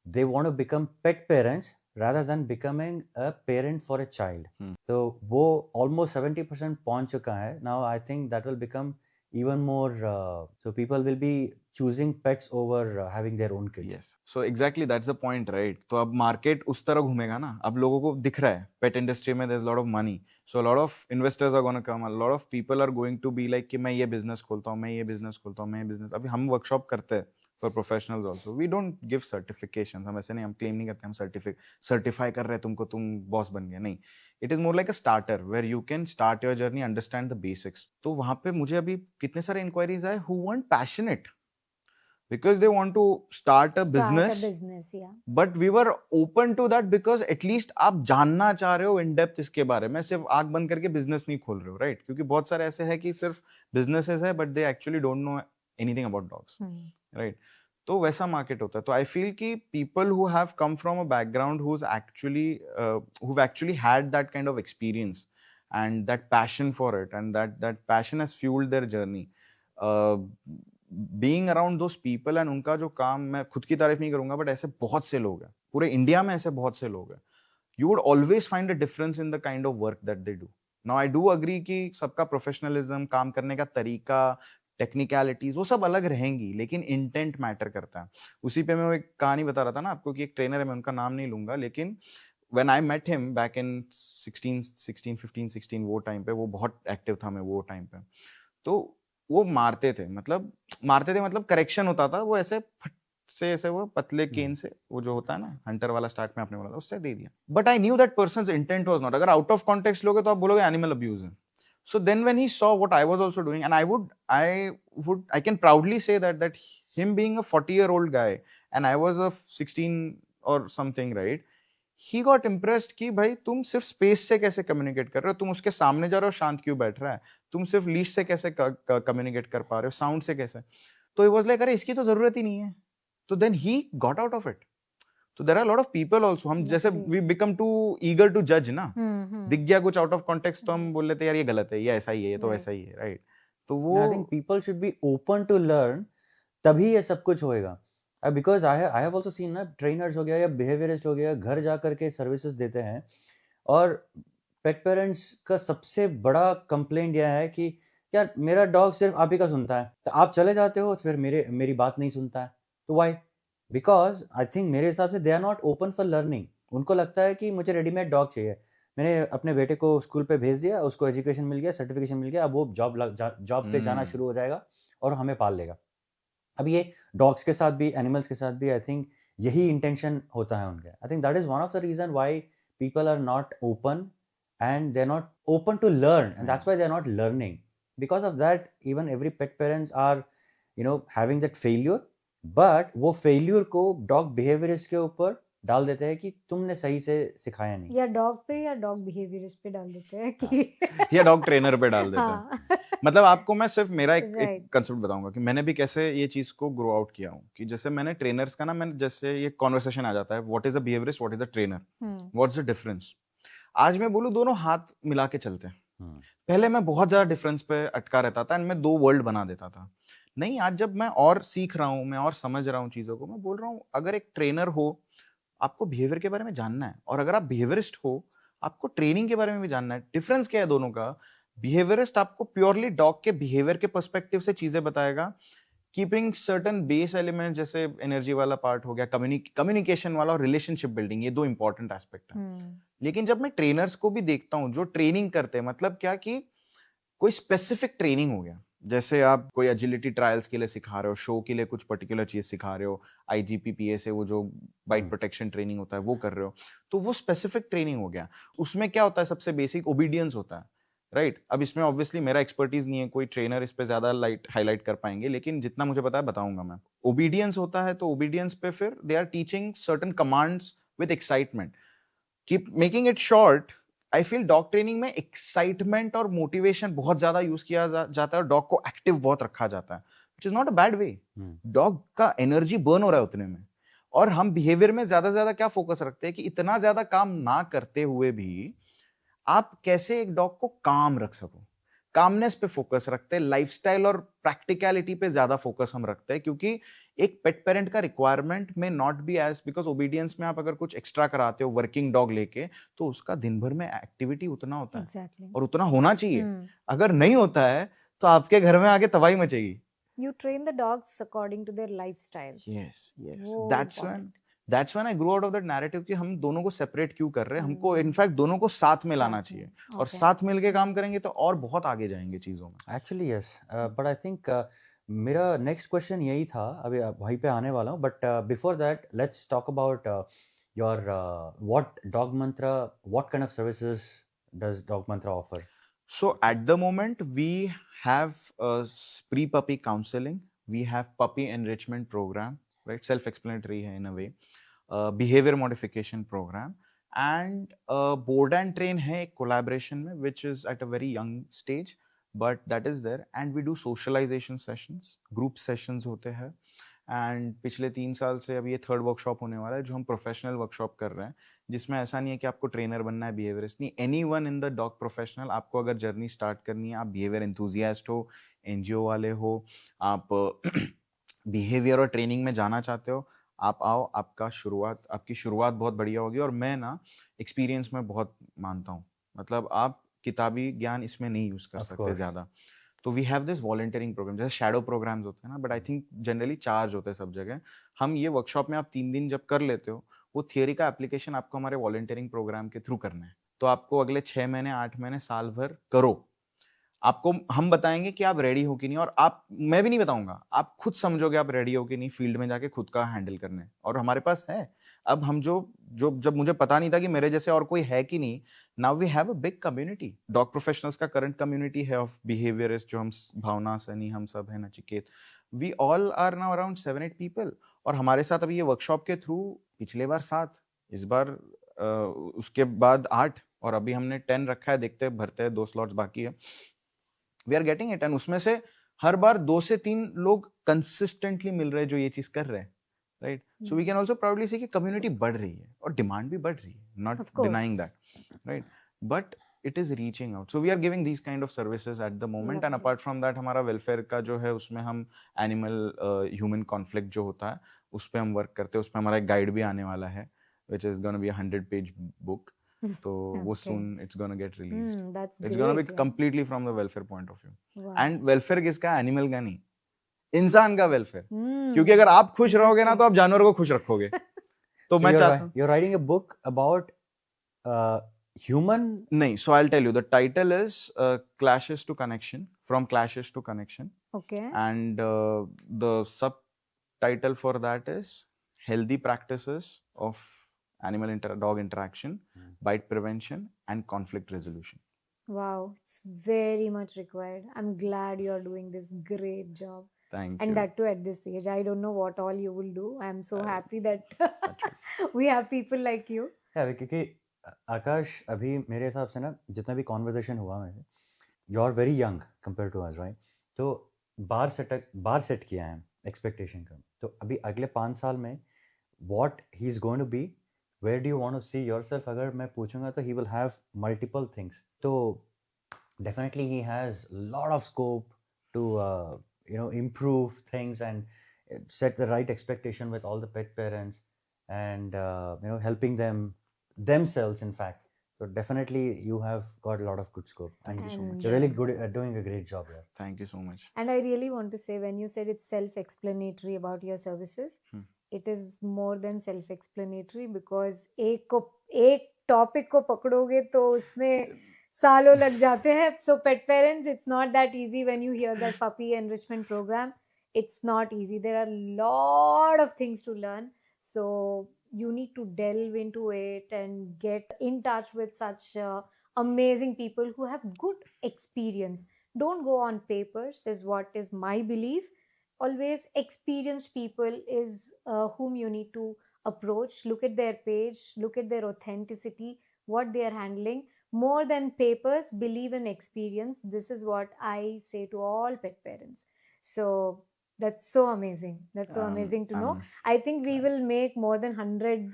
they want to become pet parents rather than becoming a parent for a child. So वो almost 70% पहुंच चुका है. Now I think that will become even more. So people will be choosing pets over having their own kids. Yes. So exactly that's the point, right? तो अब market उस तरह घूमेगा ना. अब लोगों को दिख रहा है पेट इंडस्ट्री में there's a lot of money. So a lot of investors are going to come. A lot of people are going to be like कि मैं ये बिजनेस खोलता हूँ, मैं ये बिजनेस खोलता हूँ, मैं ये बिजनेस. अभी हम वर्कशॉप करते हैं for professionals also. We don't give certifications. हम ऐसे नहीं, हम claim नहीं करते हम certify कर रहे हैं तुमको, तुम boss बन गए, नहीं. It is more like a starter where you can start your journey, understand the basics. तो वहाँ पे मुझे अभी कितने सारे inquiries आए who weren't passionate because they want to start a business. Yeah. But we were open to that because at least आप जानना चाह रहे हो in depth इसके बारे में, सिर्फ आँख बंद करके business नहीं खोल रहे हो, right? क्योंकि बहुत सारे ऐसे हैं कि सिर्फ businesses है but they actually don't know anything about dogs. Right? तो वैसा मार्केट होता है. तो आई फील कि people who have come from a background who've actually had that kind of experience and that passion for it and that passion has fueled their journey. Being around those people and उनका जो काम, मैं खुद की तारीफ नहीं करूंगा, but ऐसे बहुत से लोग हैं पूरे इंडिया में, ऐसे बहुत से लोग हैं. You would always find a difference in the kind of work that they do. Now I do agree कि सबका प्रोफेशनलिज्म, काम करने का तरीका, टेक्निकलिटीज वो सब अलग रहेंगी, लेकिन इंटेंट मैटर करता है. उसी पे मैं एक कहानी बता रहा था ना आपको कि एक ट्रेनर है, मैं उनका नाम नहीं लूंगा, लेकिन when I met him back in 15-16 वो टाइम पे, वो बहुत एक्टिव था मैं वो टाइम पे. तो वो मारते थे मतलब करेक्शन होता था, वो ऐसे फट से ऐसे वो पतले केन से, वो जो होता है ना हंटर वाला, स्टार्ट में आपने बोला था, उससे दे दिया. But I knew that persons intent was not. अगर आउट ऑफ कॉन्टेक्स्ट लोगे तो आप बोलोगे एनिमल अब्यूज है. So then when he saw what I was also doing, and I can proudly say that him being a 40-year-old guy and I was a 16 or something, right? He got impressed कि भाई तुम सिर्फ space से कैसे communicate कर रहे हो, तुम उसके सामने जा रहे हो, शांत क्यों बैठ रहा है, तुम सिर्फ लीश से कैसे कम्युनिकेट कर पा रहे हो, साउंड से कैसे. तो he was like अरे इसकी तो जरूरत ही नहीं है. तो then he got out of it. So there are a lot of people also. हम जैसे we become too eager to judge ना. दिख गया कुछ out of context तो हम बोल लेते यार ये गलत है, ये ऐसा ही है, ये तो ऐसा ही है, right? तो वो I think people should be open to learn, तभी ये सब कुछ होएगा. Because I have also seen ना, trainers हो गया या behaviorist हो गया, घर जा करके services देते हैं, और pet parents का सबसे बड़ा complaint यह है कि यार मेरा dog सिर्फ आप ही का सुनता है, तो आप चले जाते हो फिर मेरी बात नहीं सुनता है. तो why? बिकॉज आई थिंक मेरे हिसाब से they are not open for learning. उनको लगता है कि मुझे रेडीमेड डॉग चाहिए. मैंने अपने बेटे को स्कूल पे भेज दिया, उसको एजुकेशन मिल गया, सर्टिफिकेशन मिल गया, अब वो जॉब पे जाना शुरू हो जाएगा और हमें पाल लेगा. अब ये डॉग्स के साथ भी, एनिमल्स के साथ भी आई थिंक यही इंटेंशन होता है उनके. I think that is one of the reason why people are not open and they're not open to learn, and that's why they're not learning. Because of that, even every pet parents are having that failure. But वो failure को dog behaviourist के ऊपर डाल देते हैं कि तुमने सही से सिखाया नहीं, या डॉग पे या डॉग बिहेवियरिस्ट पे डाल देते हैं कि या डॉग ट्रेनर पे डाल देते हैं. मतलब आपको मैं सिर्फ मेरा एक कंसेप्ट बताऊंगा कि मैंने भी कैसे ये चीज को ग्रो आउट किया हूँ. कि जैसे मैंने ट्रेनर्स का ना, मैंने जैसे ये कॉन्वर्सेशन आ जाता है, what is a behaviourist, what is a trainer, what's the difference. आज मैं बोलूँ दोनों हाथ मिला के चलते हैं. पहले मैं बहुत ज्यादा डिफरेंस पे अटका रहता था एंड मैं दो वर्ल्ड बना देता था. नहीं, आज जब मैं और सीख रहा हूँ, मैं और समझ रहा हूँ चीजों को, मैं बोल रहा हूँ अगर एक ट्रेनर हो, आपको बिहेवियर के बारे में जानना है, और अगर आप बिहेवियरिस्ट हो, आपको ट्रेनिंग के बारे में भी जानना है. डिफरेंस क्या है दोनों का? बिहेवियरिस्ट आपको प्योरली डॉग के बिहेवियर के पर्सपेक्टिव से चीजें बताएगा, कीपिंग सर्टन बेस एलिमेंट, जैसे एनर्जी वाला पार्ट हो गया, कम्युनिकेशन वाला और रिलेशनशिप बिल्डिंग, ये दो इंपॉर्टेंट एस्पेक्ट है. लेकिन जब मैं ट्रेनर्स को भी देखता हूँ जो ट्रेनिंग करते हैं, मतलब क्या कि कोई स्पेसिफिक ट्रेनिंग हो गया, जैसे आप कोई एजिलिटी ट्रायल्स के लिए सिखा रहे हो, शो के लिए कुछ पर्टिकुलर चीज सिखा रहे हो, IGPPA से वो जो बाइट प्रोटेक्शन ट्रेनिंग होता है वो कर रहे हो, तो वो स्पेसिफिक ट्रेनिंग हो गया. उसमें क्या होता है, सबसे बेसिक ओबीडियंस होता है, राइट? अब इसमें ऑब्वियसली मेरा एक्सपर्टीज नहीं है, कोई ट्रेनर इस पे ज्यादा हाईलाइट कर पाएंगे, लेकिन जितना मुझे पता है बताऊंगा मैं. ओबीडियंस होता है, तो ओबीडियंस पे फिर they are teaching certain commands with excitement. Keep making it short, I feel dog training में एक्साइटमेंट और मोटिवेशन बहुत ज्यादा यूज किया जाता है और डॉग को एक्टिव बहुत रखा जाता है, which is not a bad way. Dog का एनर्जी बर्न हो रहा है उतने में, और हम बिहेवियर में ज्यादा से ज्यादा क्या फोकस रखते हैं कि इतना ज्यादा काम ना करते हुए भी आप कैसे एक डॉग को काम रख सको, कामनेस पे फोकस रखते हैं, लाइफस्टाइल और प्रैक्टिकलिटी पे ज्यादा फोकस हम रखते हैं, क्योंकि एक पेट पेरेंट का रिक्वायरमेंट में not be as, because obedience में आप अगर कुछ एक्स्ट्रा कराते हो वर्किंग डॉग लेके तो उसका दिन भर में एक्टिविटी उतना होता है Exactly. और उतना होना चाहिए। Hmm. अगर नहीं होता है तो आपके घर में आके तबाही मचेगी। You train the dogs according to their lifestyles. Yes, yes. वो That's important. when I grew out of that narrative कि हम दोनों को सेपरेट क्यों कर रहे हैं, हमको Hmm. इनफैक्ट दोनों को साथ में लाना साथ में. चाहिए और Okay. साथ मिलके काम Nice. करेंगे तो और बहुत आगे जाएंगे चीजों में। Actually yes, but I think मेरा नेक्स्ट क्वेश्चन यही था, अभी वहीं पे आने वाला हूँ, but before that let's talk about your what dog Mantra, what kind of services does dog Mantra offer? So at the moment we have pre-puppy counseling, we have puppy enrichment program, right? Self-explanatory hai in a way. Behavior modification program and board and train hai ek collaboration mein, which is at a very young stage, but that is there. And we do socialization sessions, group sessions होते हैं। And पिछले 3 साल से अब ये 3rd workshop होने वाला है जो हम प्रोफेशनल वर्कशॉप कर रहे हैं, जिसमें ऐसा नहीं है कि आपको ट्रेनर बनना है, बिहेवियरिस्ट नहीं, anyone in the dog professional, आपको अगर जर्नी स्टार्ट करनी है, आप बिहेवियर एंथुजियास्ट हो, एनजीओ वाले हो, आप बिहेवियर और ट्रेनिंग में जाना चाहते हो, आप आओ, आपकी शुरुआत बहुत बढ़िया होगी। और मैं ना एक्सपीरियंस में बहुत मानता हूँ, मतलब आप किताबी ज्ञान इसमें नहीं यूज कर सकते ज़्यादा। तो we have this volunteering program, जैसे शैडो प्रोग्राम्स होते हैं ना, but I think generally charge होते हैं सब जगह। हम ये वर्कशॉप में आप 3 दिन जब कर लेते हो, वो थियोरी का एप्लीकेशन आपको हमारे वॉलंटियरिंग प्रोग्राम के थ्रू करना है। तो आपको अगले 6 महीने 8 महीने साल भर करो, आपको हम बताएंगे कि आप रेडी हो कि नहीं, और आप, मैं भी नहीं बताऊंगा, आप खुद समझोगे आप रेडी हो कि नहीं फील्ड में जाके खुद का हैंडल करने। और हमारे पास है, अब हम जो जब मुझे पता नहीं था कि मेरे जैसे और कोई है कि नहीं, now we have a big community, dog professionals का करंट कम्युनिटी है ऑफ बिहेवियरिस्ट, जो हम भावना, सनी, हम सब है, Nachiket, we all are now around 7-8 people. और हमारे साथ अभी ये वर्कशॉप के थ्रू पिछले बार 7, इस बार उसके बाद 8, और अभी हमने 10 रखा है, देखते हैं भरते हैं, 2 स्लॉट्स बाकी है। We are getting it, and उसमें से हर बार 2 से 3 लोग कंसिस्टेंटली मिल रहे हैं जो ये चीज कर रहे हैं, right? So we can also proudly say कि कम्युनिटी बढ़ रही है और डिमांड भी बढ़ रही है, not denying that, right? But it is reaching out, so we are giving these kind of services at the moment. And apart from that हमारा वेलफेयर का जो है, उसमें हम एनिमल ह्यूमन कॉन्फ्लिक्ट जो होता है उस पर हम वर्क करते हैं। उसमें हमारा एक गाइड भी आने वाला है, which is gonna be 100-page book. तो वो soon it's gonna get released. That's It's gonna be great, yeah. completely from the welfare point of view. Wow. And welfare किसका? एनिमल का नहीं, इंसान का वेलफेयर। Hmm. क्योंकि अगर आप खुश रहोगे ना तो आप जानवर को खुश रखोगे। तो मैं चाहता हूँ, you're writing a book about human? नहीं, so I'll tell you, the title is Clashes to Connection, from Clashes to Connection, Okay. and the subtitle for that is Healthy Practices of Dog Interaction, Bite Prevention and Conflict Resolution. Wow, it's very much required. I'm glad you're doing this great job. Thank And you. that too at this age. I don't know what all you will do. I'm so happy that we have people like you. Yeah, क्योंकि आकाश अभी मेरे हिसाब से ना, जितना भी conversation हुआ मेरे, you are very young compare to us, right? तो बार सेट किया है एक्सपेक्टेशन का, तो अभी अगले 5 साल में what he is going to be, where do you want to see yourself, अगर मैं पूछूंगा तो he will have multiple things. तो definitely he has lot of scope to improve things and set the right expectation with all the pet parents, and helping them themselves, in fact. So definitely you have got a lot of good scope. Thank you so much. You're really good at doing a great job here. Thank you so much. And I really want to say, when you said it's self-explanatory about your services, it is more than self-explanatory, because एक topic को पकड़ोगे तो उसमें सालों लग जाते हैं. So pet parents, it's not that easy when you hear that puppy enrichment program. It's not easy. There are a lot of things to learn. So you need to delve into it and get in touch with such amazing people who have good experience. Don't go on papers, is what is my belief. Always experienced people is whom you need to approach. Look at their page, look at their authenticity, what they are handling. More than papers, believe in experience. This is what I say to all pet parents. So That's so amazing. That's so amazing to know. I think we will make more than 100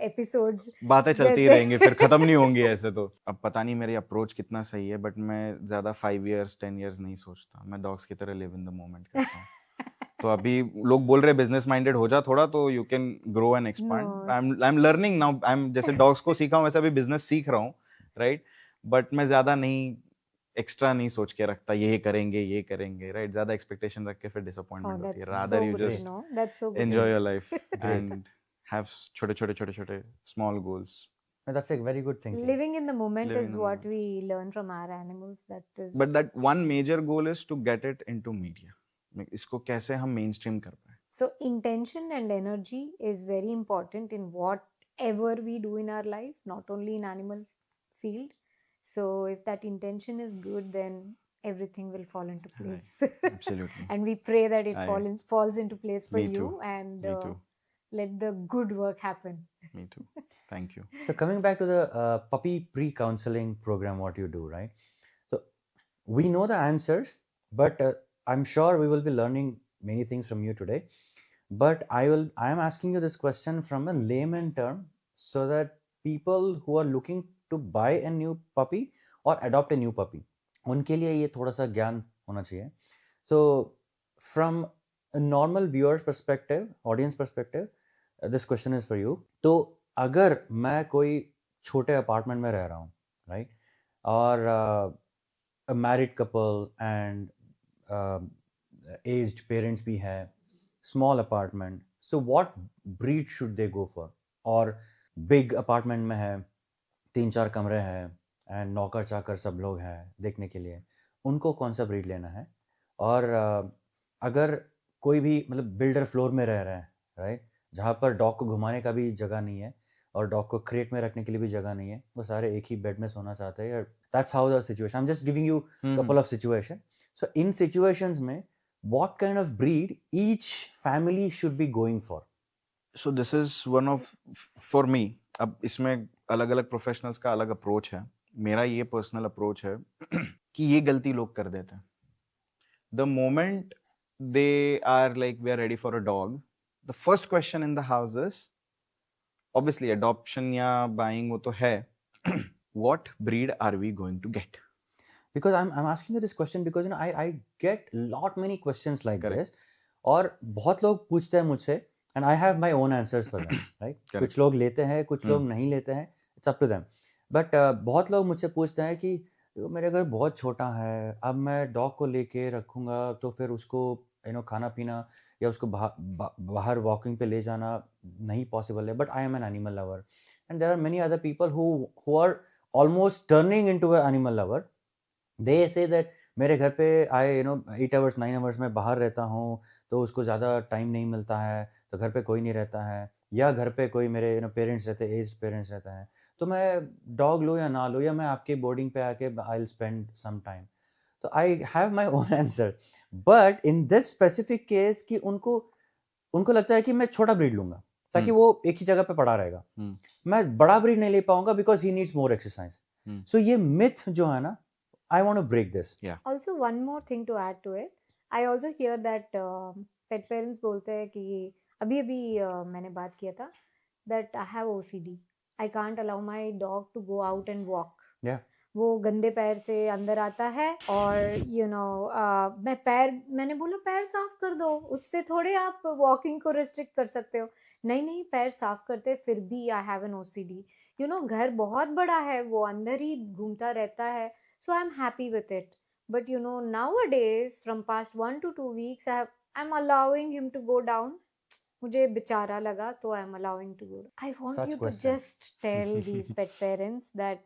episodes. बातें चलती ही जैसे- रहेंगी, फिर खत्म नहीं होंगी ऐसे तो. अब पता नहीं मेरी अप्रोच कितना सही है, बट मैं ज्यादा 5 years 10 years नहीं सोचता. मैं डॉग्स की तरह लिव इन द मोमेंट करता हूँ. तो अभी लोग बोल रहे बिजनेस माइंडेड हो जा थोड़ा, तो you can grow and expand. No. I am learning now. I am जैसे डॉग्स को सीखा हूँ वैसे अभी बिजनेस सीख रहा हूँ, राइट. बट मैं ज्यादा नहीं, एक्स्ट्रा नहीं सोच के रखता ये करेंगे, राइट. ज्यादा एक्सपेक्टेशन रख के फिर डिसअपॉइंटमेंट होती है. That's rather so you good to just know. That's so good. enjoy your life and have छोटे small goals. That's a very good thing. Living in the moment Living is in the what moment. we learn from our animals. That is. But that one major goal is to get it into media. इसको कैसे हम mainstream कर पाए. So intention and energy is very important in whatever we do in our life, not only in animal field. So if that intention is good, then everything will fall into place. Absolutely. And we pray that it I- falls into place for Me you, too. and Me too. let the good work happen. Me too. Thank you. So coming back to the puppy pre-counseling program, what you do, right? So we know the answers, but I'm sure we will be learning many things from you today. But I am asking you this question from a layman term, so that people who are looking to buy a new puppy or adopt a new puppy, उनके लिए ये थोड़ा सा ज्ञान होना चाहिए. So from a normal viewer's perspective, audience perspective, this question is for you. तो अगर मैं कोई छोटे अपार्टमेंट में रह रहा हूँ, राइट, और married couple and aged parents भी है, small apartment, so what breed should they go for? और बिग अपार्टमेंट में है, 3-4 कमरे हैं एंड नौकर चाकर सब लोग हैं देखने के लिए, उनको कौन सा ब्रीड लेना है? और अगर कोई भी मतलब बिल्डर फ्लोर में रह रहे हैं, राइट, जहाँ पर डॉग को घुमाने का भी जगह नहीं है और डॉग को क्रेट में रखने के लिए भी जगह नहीं है, वो सारे एक ही बेड में सोना चाहते हैं. That's how the situation. I am just giving you couple of situations. So in situations में what kind of breed each family should be going for? So this is one of, for me, अब इसमें अलग अलग professionals का अलग approach है. मेरा ये पर्सनल अप्रोच है कि ये गलती लोग कर देते हैं. The moment they are like we are ready for a dog, the first question in the house is obviously adoption या buying वो तो है. What breed are we going to get? Because I'm asking you this question because I get many questions like Correct. this, और बहुत लोग पूछते हैं मुझसे and I have my own answers for them, right? Correct. कुछ लोग लेते हैं, कुछ लोग नहीं लेते हैं, it's up to them. But बहुत लोग मुझसे पूछते हैं कि मेरे घर बहुत छोटा है, अब मैं डॉग को लेके रखूँगा तो फिर उसको खाना पीना या उसको बाहर वॉकिंग पे ले जाना नहीं पॉसिबल है. But I am an animal lover and there are many other people who are almost turning into a animal lover. They say that मेरे घर पे आई 8 hours 9 hours में बाहर रहता हूँ तो उसको ज़्यादा टाइम नहीं मिलता है, तो घर पे कोई नहीं रहता है, या घर पे कोई मेरे पेरेंट्स रहते हैं, एज्ड पेरेंट्स रहते हैं, तो मैं डॉग लूँ या ना लूँ, या मैं आपके बोर्डिंग पे आके I will spend some time. तो I have my own answer. But in this specific case कि उनको लगता है कि मैं छोटा ब्रीड लूंगा ताकि वो एक ही जगह पे पड़ा रहेगा, मैं बड़ा ब्रीड नहीं ले पाऊंगा because he needs more exercise. So ये मिथ जो है ना, I want to break this. Yeah. Also, one more thing to add to it. I also hear that pet parents बोलते हैं कि अभी मैंने बात किया था that I have OCD. I can't allow my dog to go out and walk. Yeah. वो गंदे पैर से अंदर आता है और मैंने बोला पैर साफ कर दो, उससे थोड़े आप वॉकिंग को रिस्ट्रिक्ट कर सकते हो. नहीं पैर साफ करते फिर भी I have an OCD. घर बहुत बड़ा है, वो अंदर ही घूमता रहता है. So I'm happy with it. But nowadays, from past 1 to 2 weeks, I'm allowing him to go down. मुझे बेचारा लगा तो I'm allowing to go. I want Such you question. to just tell these pet parents that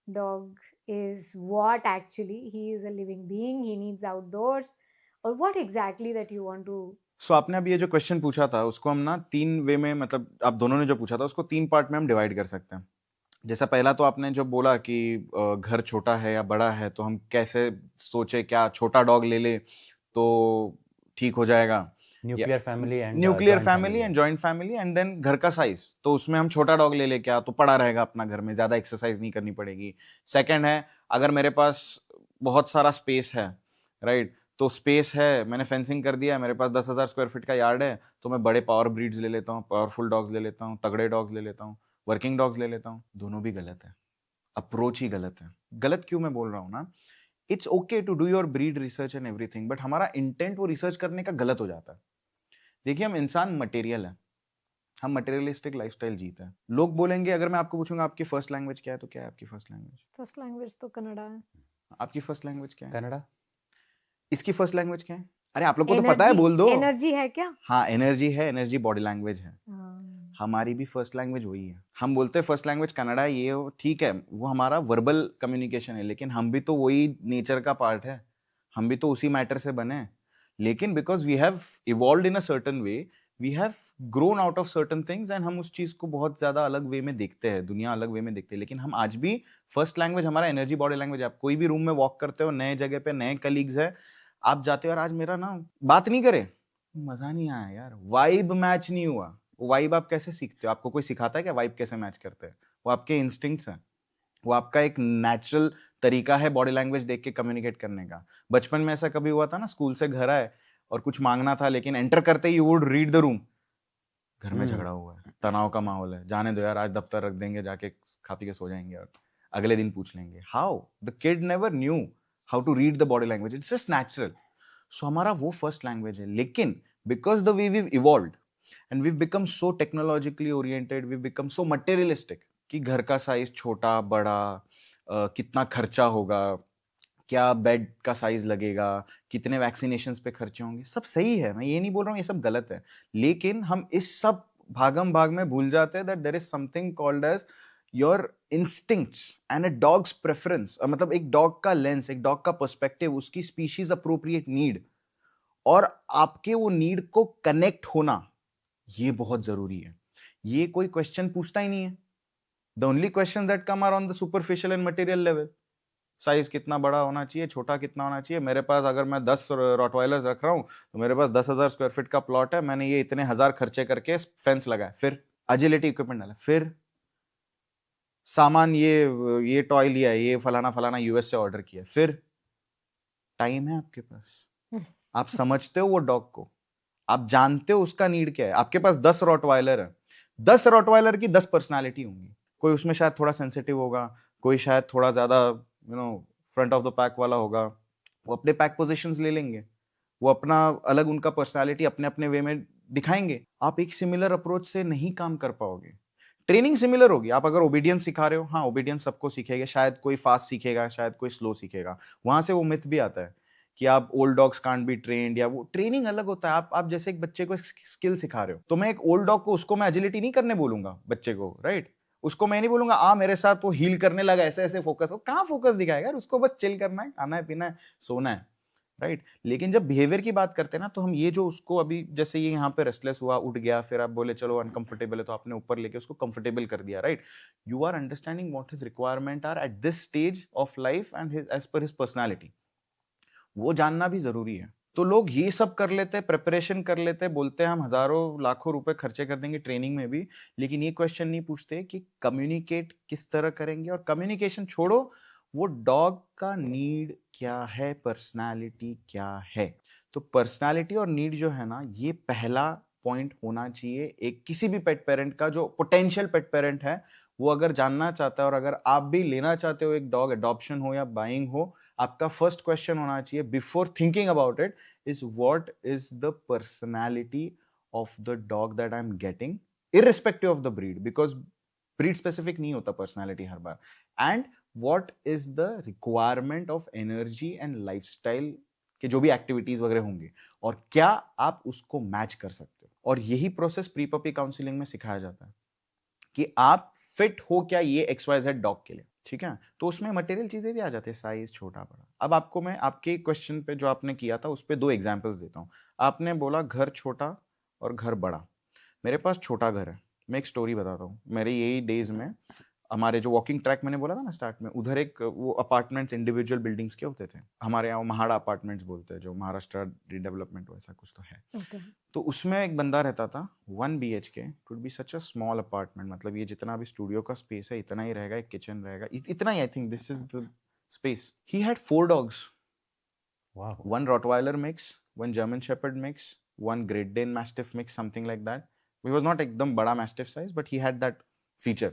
dog is what actually. He is a living being. He needs outdoors. Or what exactly that you want to. So आपने अभी ये जो question पूछा था उसको हम ना 3 वे में, मतलब आप दोनों ने जो पूछा था उसको 3 पार्ट में हम डिवाइड कर सकते हैं. जैसा पहला तो आपने जो बोला कि घर छोटा है या बड़ा है तो हम कैसे सोचे, क्या छोटा डॉग ले तो ठीक हो जाएगा. Nuclear family and joint family and then घर का साइज, तो उसमें हम छोटा डॉग ले क्या तो पड़ा रहेगा अपना घर में, ज्यादा एक्सरसाइज नहीं करनी पड़ेगी. सेकंड है, अगर मेरे पास बहुत सारा स्पेस है, राइट, तो स्पेस है, मैंने फेंसिंग कर दिया, मेरे पास 10,000 स्क्वायर फीट का यार्ड है, तो मैं बड़े पावर ब्रीड्स ले लेता हूँ, पावरफुल डॉग्स ले लेता हूँ, तगड़े डॉग्स ले लेता हूँ, वर्किंग डॉग्स ले लेता हूँ। दोनों भी गलत है, अप्रोच ही गलत है। गलत क्यों मैं बोल रहा हूँ ना, it's okay to do your breed research and everything, but हमारा इंटेंट वो रिसर्च करने का गलत हो जाता है। देखिए, हम इंसान मटेरियल है, हम मटेरियलिस्टिक लाइफस्टाइल जीते हैं। लोग बोलेंगे, अगर मैं आपको पूछूंगा आपकी फर्स्ट लैंग्वेज क्या है, तो क्या है आपकी फर्स्ट लैंग्वेज? फर्स्ट लैंग्वेज तो कन्नड़ा है। आपकी फर्स्ट लैंग्वेज क्या है? कनाडा। इसकी फर्स्ट लैंग्वेज क्या है? अरे आप लोग को तो पता है, बोल दो। एनर्जी है क्या? हाँ, एनर्जी है, एनर्जी बॉडी लैंग्वेज है। हाँ। हमारी भी फर्स्ट लैंग्वेज वही है। हम बोलते हैं फर्स्ट लैंग्वेज कन्नड़ा है, ये ठीक है, वो हमारा वर्बल कम्युनिकेशन है, लेकिन हम भी तो वही नेचर का पार्ट है, हम भी तो उसी मैटर से बने हैं। लेकिन because we have evolved in a certain way, we have grown out of certain things, and हम उस चीज को बहुत ज्यादा अलग वे में देखते हैं, दुनिया अलग वे में देखते हैं। लेकिन हम आज भी फर्स्ट लैंग्वेज हमारा एनर्जी बॉडी लैंग्वेज है। आप कोई भी रूम में वॉक करते हो, नए जगह पे नए कलीग्स है, आप जाते हो, यार आज मेरा ना बात नहीं करे, मजा नहीं आया यार, वाइब मैच नहीं हुआ। वाइब आप कैसे सीखते हो? आपको कोई सिखाता है क्या वाइब कैसे मैच करते हैं? वो आपके इंस्टिंक्ट्स हैं, वो आपका एक नेचुरल तरीका है बॉडी लैंग्वेज देख के कम्युनिकेट करने का। बचपन में ऐसा कभी हुआ था ना, स्कूल से घर आए और कुछ मांगना था, लेकिन एंटर करते ही you would read the room, घर में झगड़ा हुआ है, तनाव का माहौल है, जाने दो यार, आज दफ्तर रख देंगे, जाके खा पी के सो जाएंगे और अगले दिन पूछ लेंगे। How the kid never knew how to read the body language, it's just natural. So हमारा वो फर्स्ट लैंग्वेज है, लेकिन because the way we evolved and we become so technologically oriented, we become so materialistic कि घर का size छोटा बड़ा, कितना खर्चा होगा, क्या बेड का साइज लगेगा, कितने वैक्सीनेशंस पे खर्चे होंगे, सब सही है, मैं ये नहीं बोल रहा हूँ ये सब गलत है। लेकिन हम इस सब भागम भाग में भूल जाते हैं that there is something called as your instincts and a dog's preference. मतलब एक डॉग का लेंस, एक डॉग का पर्सपेक्टिव, उसकी स्पीशीज अप्रोप्रिएट नीड और आपके वो नीड को कनेक्ट होना, ये बहुत जरूरी है। ये कोई क्वेश्चन पूछता ही नहीं है। The only question that come are on the superficial and material level. Size कितना बड़ा होना चाहिए, छोटा कितना होना चाहिए, मेरे पास अगर मैं 10 रॉटवाइलर्स रख रहा हूँ तो मेरे पास 10,000 स्क्वायर फीट का प्लॉट है, मैंने ये इतने हजार खर्चे करके फेंस लगाया, फिर एजिलिटी इक्विपमेंट डाला, फिर सामान ये टॉय लिया है, ये फलाना फलाना यूएस से ऑर्डर किया, फिर टाइम है आपके पास, आप समझते हो वो डॉग को, आप जानते हो उसका नीड क्या है। आपके पास 10 रॉटवाइलर है, 10 रॉटवाइलर की 10 पर्सनालिटी होंगी, कोई उसमें शायद थोड़ा सेंसिटिव होगा, कोई शायद थोड़ा ज्यादा फ्रंट ऑफ द पैक वाला होगा, वो अपने पैक पोजीशंस ले लेंगे, वो अपना अलग उनका पर्सनालिटी अपने अपने वे में दिखाएंगे। आप एक सिमिलर अप्रोच से नहीं काम कर पाओगे। ट्रेनिंग सिमिलर होगी, आप अगर ओबीडियंस सिखा रहे हो, हाँ ओबीडियंस सबको सीखेगा, शायद कोई फास्ट सीखेगा, शायद कोई स्लो सीखेगा, वहां से वो मिथ भी आता है कि आप old dogs can't be trained, या वो ट्रेनिंग अलग होता है। आप जैसे एक बच्चे को स्किल सिखा रहे हो, तो मैं एक ओल्ड डॉग को, उसको मैं एजिलिटी नहीं करने बोलूंगा बच्चे को, राइट? उसको मैं नहीं बोलूंगा आ मेरे साथ, वो हील करने लगा, ऐसे ऐसे फोकस, वो कहाँ फोकस दिखाएगा यार, उसको बस चिल करना है, खाना है, पीना है, सोना है, राइट? लेकिन जब बिहेवियर की बात करते हैं ना, तो हम ये जो उसको अभी जैसे ये यहाँ पे रेस्टलेस हुआ, उठ गया, फिर आप बोले चलो अनकंफर्टेबल है, तो आपने ऊपर लेके उसको कंफर्टेबल कर दिया, right? You are understanding what his requirement are at this stage of life and as per his personality, वो जानना भी जरूरी है। तो लोग ये सब कर लेते, प्रिपरेशन कर लेते, बोलते हैं हम हजारों लाखों रुपए खर्चे कर देंगे ट्रेनिंग में भी, लेकिन ये क्वेश्चन नहीं पूछते कि कम्युनिकेट किस तरह करेंगे। और कम्युनिकेशन छोड़ो, वो डॉग का नीड क्या है, पर्सनालिटी क्या है। तो पर्सनालिटी और नीड जो है ना, ये पहला पॉइंट होना चाहिए एक किसी भी पेट पेरेंट का, जो पोटेंशियल पेट पेरेंट है, वो अगर जानना चाहता है और अगर आप भी लेना चाहते हो एक डॉग, अडॉप्शन हो या बाइंग हो, आपका फर्स्ट क्वेश्चन होना चाहिए before thinking about it is what is the personality of the dog that I am getting, irrespective of the breed, because breed specific नहीं होता personality her bar. And what is the requirement of energy and lifestyle के जो भी activities वगैरह होंगे, और क्या आप उसको मैच कर सकते हो। और यही प्रोसेस प्री पपी काउंसलिंग में सिखाया जाता है कि आप फिट हो क्या ये XYZ डॉग के लिए, ठीक है? तो उसमें मटेरियल चीजें भी आ जाती है, साइज छोटा बड़ा। अब आपको मैं आपके क्वेश्चन पे जो आपने किया था उस पे 2 एग्जांपल्स देता हूँ। आपने बोला घर छोटा और घर बड़ा, मेरे पास छोटा घर है। मैं एक स्टोरी बताता हूँ। मेरे यही डेज में हमारे जो वॉकिंग ट्रैक मैंने बोला था ना स्टार्ट में, उधर एक वो अपार्टमेंट्स इंडिविजुअल बिल्डिंग्स के होते थे, हमारे यहाँ महाड़ा अपार्टमेंट्स बोलते हैं, जो महाराष्ट्र रिडेवलपमेंट वैसा कुछ तो है। Okay. तो उसमें एक बंदा रहता था, 1 BHK, it would be such a small apartment, मतलब ये जितना भी स्टूडियो का स्पेस है इतना ही रहेगा, एक किचन रहेगा, इतना ही, I think this is the space. He had 4 dogs, Wow. One Rottweiler mix, one German Shepherd mix, one Great Dane Mastiff mix, something like that. He was not एकदम बड़ा Mastiff size, but he had that feature,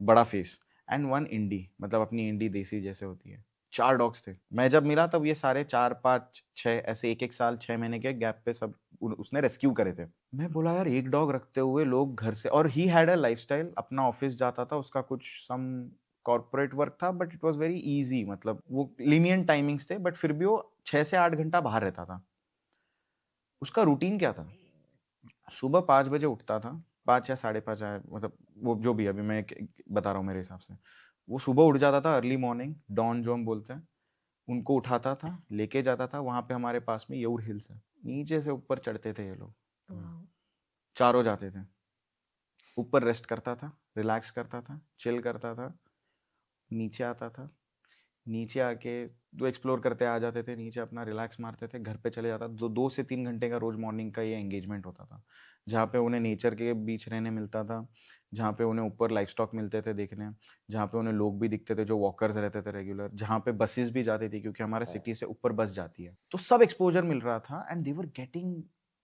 बड़ा face. And one Indie, मतलब अपनी इंडी देसी जैसे होती है. 4 dogs थे. मैं जब मिला तब ये सारे 4, 5, 6 ऐसे एक साल 6 महीने के गैप पे सब उसने रेस्क्यू करे थे. मैं बोला यार एक डॉग रखते हुए लोग घर से, और ही हैड अ लाइफस्टाइल, अपना ऑफिस जाता था, उसका कुछ सम कॉर्पोरेट वर्क था, but it was very easy, मतलब वो लीनियंट टाइमिंग्स थे, बट फिर भी वो 6 से 8 घंटा बाहर रहता था. उसका रूटीन क्या था? सुबह 5 बजे उठता था, 5 या 5:30 आए, मतलब वो जो भी, अभी मैं बता रहा हूँ मेरे हिसाब से. वो सुबह उठ जाता था, अर्ली मॉर्निंग, डॉन जो हम बोलते हैं, उनको उठाता था, लेके जाता था. वहां पे हमारे पास में येऊर हिल्स है, नीचे से ऊपर चढ़ते थे ये लोग, चारों जाते थे. ऊपर रेस्ट करता था, रिलैक्स करता था, चिल करता था, नीचे आता था, नीचे आके जो एक्सप्लोर करते आ जाते थे, नीचे अपना रिलैक्स मारते थे, घर पे चले जाता. 2 से 3 घंटे का रोज मॉर्निंग का ये एंगेजमेंट होता था, जहाँ पे उन्हें नेचर के बीच रहने मिलता था, जहाँ पे उन्हें ऊपर लाइफ स्टॉक मिलते थे देखने, जहाँ पे उन्हें लोग भी दिखते थे जो वॉकर्स रहते थे रेगुलर, जहाँ पे बसेस भी जाती थी, क्योंकि हमारे सिटी से ऊपर बस जाती है. तो सब एक्सपोजर मिल रहा था, and they were getting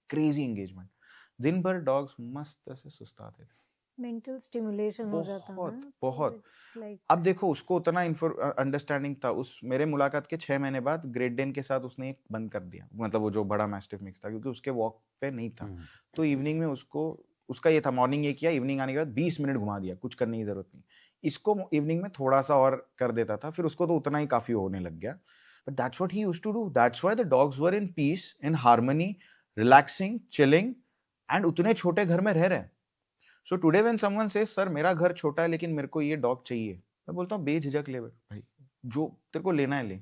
crazy engagement. दिन भर डॉग्स मस्त से सुस्ताते थे. मेंटल स्टिमुलेशन हो जाता है बहुत ना, बहुत. लाइक अब देखो उसको उतना अंडरस्टैंडिंग था. उस मेरे मुलाकात के 6 महीने बाद ग्रेट डेन के साथ उसने एक बंद कर दिया, मतलब वो जो बड़ा मैस्टिफ मिक्स था, क्योंकि उसके वॉक पे नहीं था. तो इवनिंग में उसको, उसका ये था, मॉर्निंग ये किया, इवनिंग आने के बाद 20 मिनट घुमा दिया, कुछ करने की जरूरत नहीं. इसको इवनिंग में थोड़ा सा और कर देता था, फिर उसको तो उतना ही काफी होने लग गया. But that's what he used to do. That's why the dogs were in peace, in harmony, relaxing, chilling, and उतने छोटे घर में रह रहे हैं. So today when someone says sir मेरा घर छोटा है लेकिन मेरे को ये डॉग चाहिए, मैं बोलता हूँ बेझिझक ले भाई, जो तेरे को लेना है ले,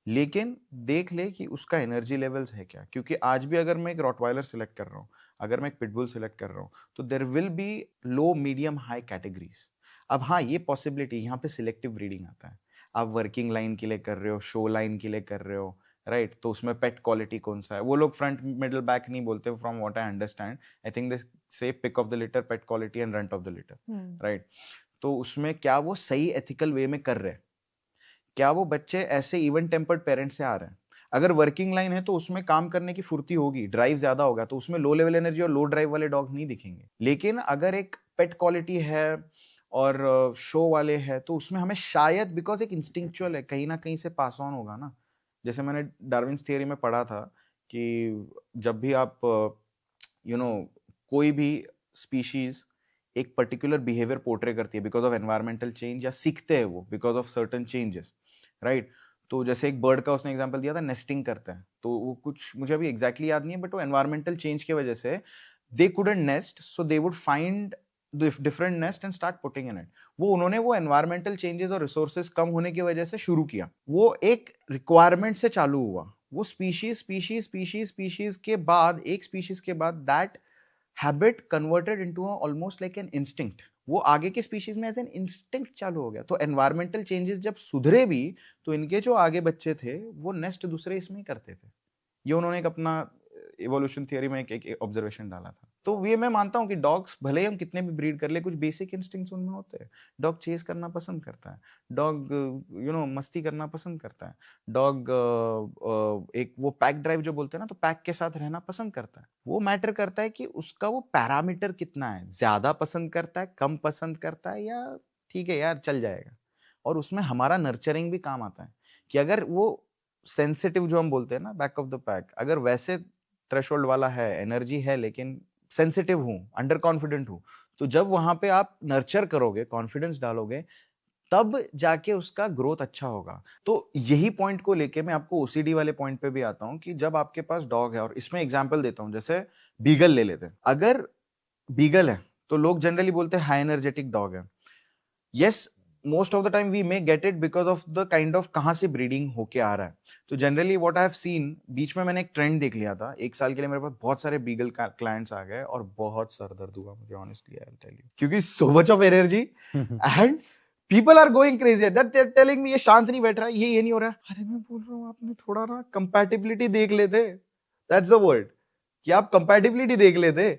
लेकिन देख ले कि उसका एनर्जी लेवल्स है क्या. क्योंकि आज भी अगर मैं एक रॉटवाइलर सिलेक्ट कर रहा हूँ, अगर मैं एक पिटबुल सिलेक्ट कर रहा हूँ, तो there will be low, medium, high categories. अब हाँ, ये पॉसिबिलिटी, यहाँ पे सिलेक्टिव ब्रीडिंग आता है. आप वर्किंग लाइन के लिए कर रहे हो, शो लाइन के लिए कर रहे हो, राइट, तो उसमें पेट क्वालिटी कौन सा है, वो लोग फ्रंट मिडल बैक नहीं बोलते, from what I understand. I think they say pick of the litter, pet quality and runt of the litter, right. तो उसमें क्या वो सही एथिकल वे में कर रहे हैं, क्या वो बच्चे ऐसे इवन टेम्पर्ड पेरेंट्स से आ रहे हैं. अगर वर्किंग लाइन है तो उसमें काम करने की फुर्ती होगी, ड्राइव ज्यादा होगा, तो उसमें लो लेवल एनर्जी और लो ड्राइव वाले डॉग्स नहीं दिखेंगे. लेकिन अगर एक पेट क्वालिटी है और शो वाले है, तो उसमें हमें शायद, बिकॉज एक इंस्टिंक्चुअल है, कहीं ना कहीं से पास ऑन होगा ना. जैसे मैंने डार्विन्स थियरी में पढ़ा था कि जब भी आप कोई भी स्पीशीज एक पर्टिकुलर बिहेवियर पोर्ट्रे करती है बिकॉज ऑफ एनवायरमेंटल चेंज, या सीखते हैं वो because of certain changes, right. तो जैसे एक बर्ड का उसने एग्जांपल दिया था, नेस्टिंग करता है, तो वो कुछ मुझे अभी एग्जैक्टली याद नहीं है, बट वो एनवायरमेंटल चेंज की वजह से they couldn't nest, so they would find different nest and start putting in it. वो उन्होंने वो एनवायरमेंटल चेंजेस और रिसोर्सेज कम होने की वजह से शुरू किया. वो एक रिक्वायरमेंट से चालू हुआ. वो स्पीशीज के बाद, एक स्पीशीज के बाद, that habit converted into almost like an instinct. वो आगे के स्पीशीज में एज एन इंस्टिंक्ट चालू हो गया. तो एनवायरमेंटल चेंजेस जब सुधरे भी, तो इनके जो आगे बच्चे थे वो नेस्ट दूसरे इसमें करते थे. ये उन्होंने एक अपना इवोल्यूशन थियरी में एक ऑब्जर्वेशन डाला था. तो ये मैं मानता हूँ कि डॉग्स, भले ही हम कितने भी ब्रीड कर ले, कुछ बेसिक इंस्टिंक्ट्स उनमें होते हैं. डॉग चेज करना पसंद करता है, डॉग मस्ती करना पसंद करता है, डॉग एक वो पैक ड्राइव जो बोलते हैं ना, तो पैक के साथ रहना पसंद करता है. वो मैटर करता है कि उसका वो पैरामीटर कितना है, ज्यादा पसंद करता है, कम पसंद करता है, या ठीक है यार चल जाएगा. और उसमें हमारा नर्चरिंग भी काम आता है कि अगर वो सेंसिटिव जो हम बोलते हैं ना, बैक ऑफ द पैक, अगर वैसे थ्रेशोल्ड वाला है, एनर्जी है, लेकिन सेंसिटिव हूं, अंडर कॉन्फिडेंट हूं, तो जब वहां पे आप नर्चर करोगे, कॉन्फिडेंस डालोगे, तब जाके उसका ग्रोथ अच्छा होगा. तो यही पॉइंट को लेके मैं आपको ओसीडी वाले पॉइंट पे भी आता हूं कि जब आपके पास डॉग है, और इसमें एग्जांपल देता हूं, जैसे बीगल ले लेते हैं. अगर बीगल है तो लोग जनरली बोलते हैं हाई एनर्जेटिक डॉग है. Yes, most of the time we may get it because of the kind of कहाँ से ब्रीडिंग होके आ रहा है. तो generally what I have seen, बीच में मैंने एक ट्रेंड देख लिया था, 1 साल के लिए मेरे पास बहुत सारे बीगल क्लाइंट्स आ गए और बहुत सर दर्द हुआ मुझे, honestly I'll tell you, क्योंकि so much of energy and people are going crazy that they're telling me ये शांत नहीं बैठ रहा है, ये नहीं हो रहा है. अरे मैं बोल रहा हूँ आपने थोड़ा ना कंपैटिबिलिटी देख लेते, that's the word, कि आप कंपैटिबिलिटी देख लेते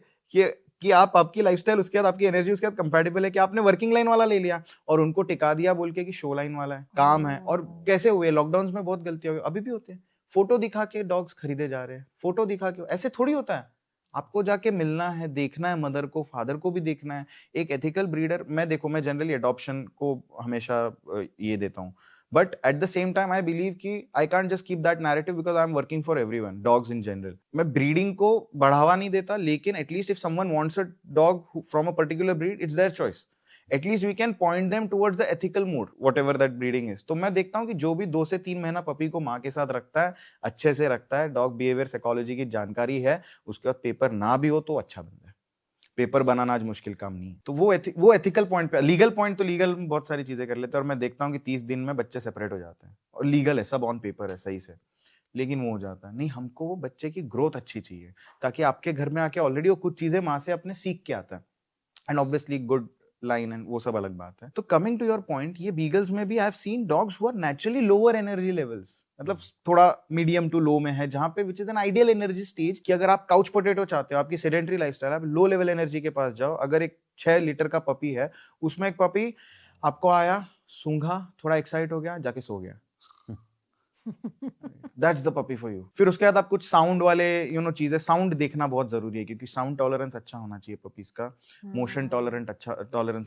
कि आप, आपकी लाइफस्टाइल, उसके बाद आपकी एनर्जी उसके बाद कंपैटिबल है. कि आपने वर्किंग लाइन वाला ले लिया और उनको टिका दिया बोल के कि शो लाइन वाला है, काम है. और कैसे हुए लॉकडाउन में बहुत गलतियां हुई, अभी भी होते हैं. फोटो दिखा के डॉग्स खरीदे जा रहे हैं, फोटो दिखा के, ऐसे थोड़ी होता है। आपको जाके मिलना है, देखना है, मदर को फादर को भी देखना है। एक एथिकल ब्रीडर, मैं जनरली अडॉप्शन को हमेशा ये देता हूँ, but at the same time I believe कि I can't just keep that narrative because I am working for everyone, dogs in general. मैं ब्रीडिंग को बढ़ावा नहीं देता, लेकिन at least if someone wants a dog from a particular breed, it's their choice, at least we can point them towards the ethical mode, whatever that breeding is. तो मैं देखता हूँ कि जो भी 2 से 3 महीना पपी को माँ के साथ रखता है, अच्छे से रखता है, डॉग बिहेवियर साइकोलॉजी की जानकारी है, उसके बाद पेपर ना भी हो तो अच्छा बंदा है। पेपर बनाना आज मुश्किल काम नहीं है। तो वो एथिकल पॉइंट पे, लीगल पॉइंट तो लीगल में बहुत सारी चीजें कर लेते हैं, और मैं देखता हूँ कि 30 दिन में बच्चे सेपरेट हो जाते हैं, और लीगल है, सब ऑन पेपर है सही से, लेकिन वो हो जाता है नहीं। हमको वो बच्चे की ग्रोथ अच्छी चाहिए, ताकि आपके घर में आके ऑलरेडी वो कुछ चीजें माँ से अपने सीख के आता है, and obviously good line and वो सब अलग बात है। तो कमिंग टू योर पॉइंट, ये बीगल्स में भी I have seen dogs who are naturally lower energy levels, मतलब थोड़ा मीडियम टू लो में है, जहां पे which is an ideal energy stage, कि अगर आप काउच पोटैटो चाहते हो, आपकी सेडेंटरी लाइफस्टाइल, आप लो लेवल एनर्जी के पास जाओ। अगर एक 6 लीटर का पपी है, उसमें एक पपी आपको आया, सूंघा, थोड़ा एक्साइट हो गया, जाके सो गया, that's the puppy for you. फिर उसके बाद आप कुछ साउंड वाले चीजें, साउंड देखना बहुत जरूरी है, क्योंकि साउंड टॉलरेंस अच्छा होना चाहिए पपीज का, मोशन टॉलरेंस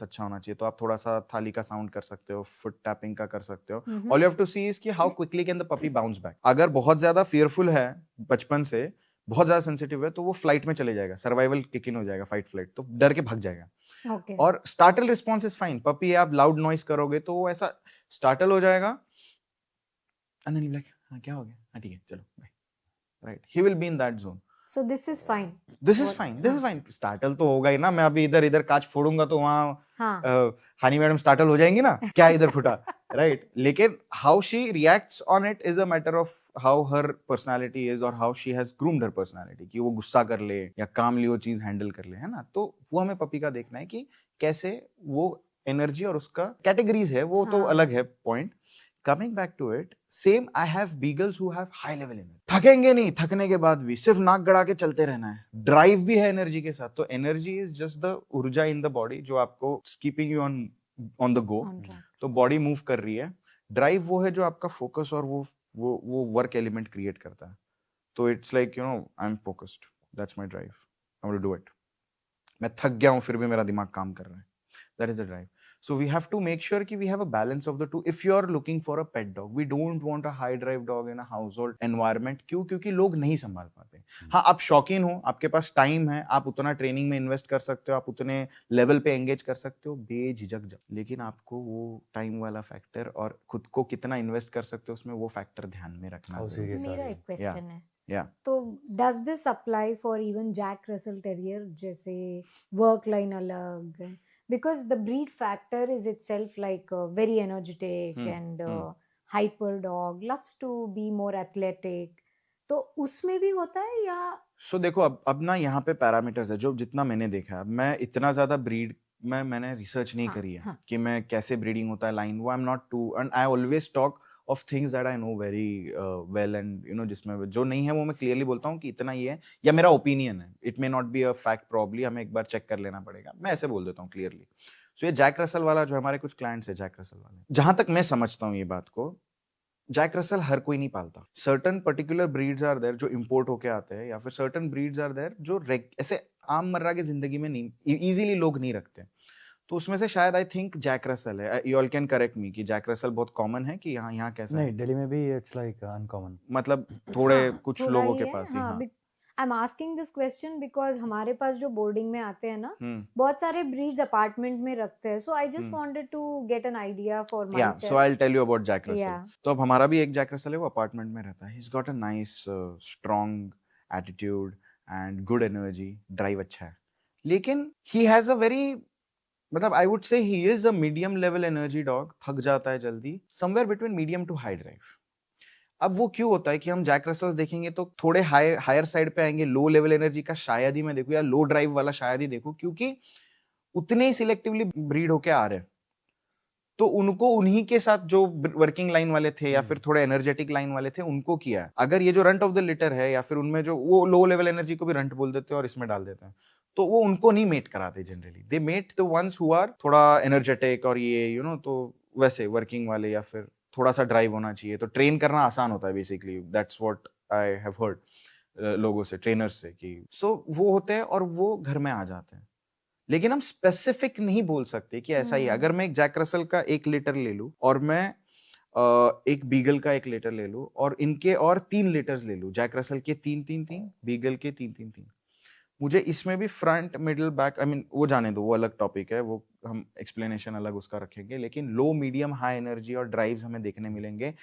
अच्छा होना चाहिए। तो आप थोड़ा सा थाली का साउंड कर सकते हो, फुट टैपिंग का कर सकते हो। All you have to see is कि how quickly can the puppy bounce back. अगर बहुत ज्यादा फियरफुल है बचपन से, बहुत ज्यादा सेंसिटिव है, तो वो फ्लाइट में चले जाएगा, सर्वाइवल किक इन हो जाएगा, फाइट फ्लाइट, तो डर के भाग जाएगा। Okay. और startle response is fine. Puppy आप लाउड नॉइस करोगे तो वो ऐसा स्टार्टल हो जाएगा, and then you're like, हाँ क्या हो गया, हाँ ठीक है चलो bye, right, he will be in that zone. So this is fine. This is fine. Startle तो होगा ही ना, मैं अभी इधर कांच फोड़ूंगा तो वहाँ हानी मैडम स्टार्टल हो जाएंगी ना, क्या इधर फुटा, राइट। लेकिन how she reacts on it is a matter of how her personality is, और how she has groomed her personality, कि वो गुस्सा कर ले या कामली वो चीज हैंडल कर ले, है ना। तो वो हमें पपी का देखना है कि कैसे वो एनर्जी, और उसका कैटेगरीज है वो तो अलग है point. Coming back to it, same, I have beagles who have high level energy. थकेंगे नहीं, थकने के बाद भी सिर्फ नाक गड़ा के चलते रहना है। ड्राइव भी है एनर्जी के साथ। तो एनर्जी इज जस्ट द ऊर्जा इन द बॉडी, जो आपको keeping you on the go. तो बॉडी मूव कर रही है। ड्राइव वो है जो आपका फोकस और वो वर्क एलिमेंट क्रिएट करता है। तो it's like I am focused, that's my drive, I want to do it. मैं थक गया हूं फिर भी मेरा दिमाग काम कर रहा है, that is the drive. So we have to make sure कि we have a balance of the two. If you are looking for a pet dog, we don't want a high drive dog in a household environment. क्यों? क्योंकि लोग नहीं संभाल पाते। हाँ, आप शौकीन हो, आपके पास टाइम है, आप उतना ट्रेनिंग में इन्वेस्ट कर सकते हो, आप उतने लेवल पे एंगेज कर सकते हो, बेझिझक जाओ। लेकिन आपको वो टाइम वाला फैक्टर और खुद को कितना इन्वेस्ट कर सकते हो उसमें, वो फैक्टर ध्यान में रखना जरूरी है। मेरा एक क्वेश्चन है, Yeah. तो does this apply for even Jack Russell Terrier, जैसे work line अलग, because the breed factor is itself like very energetic and hyper dog, loves to be more athletic, तो उसमें भी होता है या? So देखो, अब ना यहाँ पे पैरामीटर्स है, जो जितना मैंने देखा है, मैं इतना ज्यादा ब्रीड में मैंने रिसर्च नहीं करी है कि मैं कैसे ब्रीडिंग होता है लाइन, वो I am not too, and I always talk of things that I know very well, and जिसमें जो नहीं है वो मैं क्लियरली बोलता हूँ कि इतना ही है, या मेरा ओपिनियन है, it may not be a fact, probably हमें एक बार चेक कर लेना पड़ेगा, मैं ऐसे बोल देता हूँ क्लियरली। सो ये जैक रसल वाला, जो हमारे कुछ क्लाइंट्स है जैक रसल वाले, जहां तक मैं समझता हूँ ये बात को, जैक रसल हर कोई नहीं पालता। Certain particular breeds are there जो इंपोर्ट होके आते हैं, या फिर सर्टन ब्रीड्स आर देयर जो ऐसे आम मर्रा की जिंदगी में नहीं इजीली लोग नहीं रखते। तो उसमें से शायद आई थिंक जैक रसल है। यू ऑल कैन करेक्ट मी कि जैक रसल बहुत कॉमन है कि यहाँ कैसा नहीं, दिल्ली में भी इट्स लाइक अनकॉमन, मतलब थोड़े कुछ लोगों के पास ही। I am asking this question because हमारे पास जो बोर्डिंग में आते हैं ना, बहुत सारे ब्रीड्स अपार्टमेंट में रखते हैं, so I just wanted to get an idea for myself. So I will tell you about Jack Russell. तो अब हमारा भी एक जैक रसल है, वो अपार्टमेंट में रहता है। He has got a nice strong attitude and good energy, drive अच्छा है, लेकिन ही हैज अ वेरी, मतलब I would say he is a medium level energy dog, थक जाता है जल्दी, somewhere between medium to high drive. अब वो क्यों होता है कि हम जैक रसल्स देखेंगे तो थोड़े हायर साइड पे आएंगे, लो लेवल एनर्जी का शायद ही मैं देखूं, या लो ड्राइव वाला शायद ही देखूं, क्योंकि उतने ही सिलेक्टिवली ब्रीड होके आ रहे हैं। तो उनको उन्हीं के साथ जो वर्किंग लाइन वाले थे या फिर थोड़े एनर्जेटिक लाइन वाले थे उनको किया। अगर ये जो रंट ऑफ द लिटर है, या फिर उनमें जो वो लो लेवल एनर्जी को भी रंट बोल देते हैं और इसमें डाल देते हैं, तो वो उनको नहीं मेट कराते generally. They mate the ones who are थोड़ा एनर्जेटिक और ये तो वैसे वर्किंग वाले या फिर थोड़ा सा ड्राइव होना चाहिए, तो ट्रेन करना आसान होता है basically, that's what I have heard लोगों से, ट्रेनर्स से, कि वो होते हैं और वो घर में आ जाते हैं। लेकिन हम स्पेसिफिक नहीं बोल सकते कि ऐसा ही है। अगर मैं एक जैक रसल का 1 लीटर ले लूं और मैं एक बीगल का 1 लीटर ले लूं और इनके और 3 लीटर्स ले लूं, जैक रसल के 3-3-3, बीगल के 3-3-3, मुझे इसमें भी front middle back, I mean वो जाने दो, वो अलग टॉपिक है, वो हम एक्सप्लेनेशन अलग उसका रखेंगे। लेकिन लो, मीडियम, हाई एनर्जी और ड्राइव्स हमें देखने मिलेंगे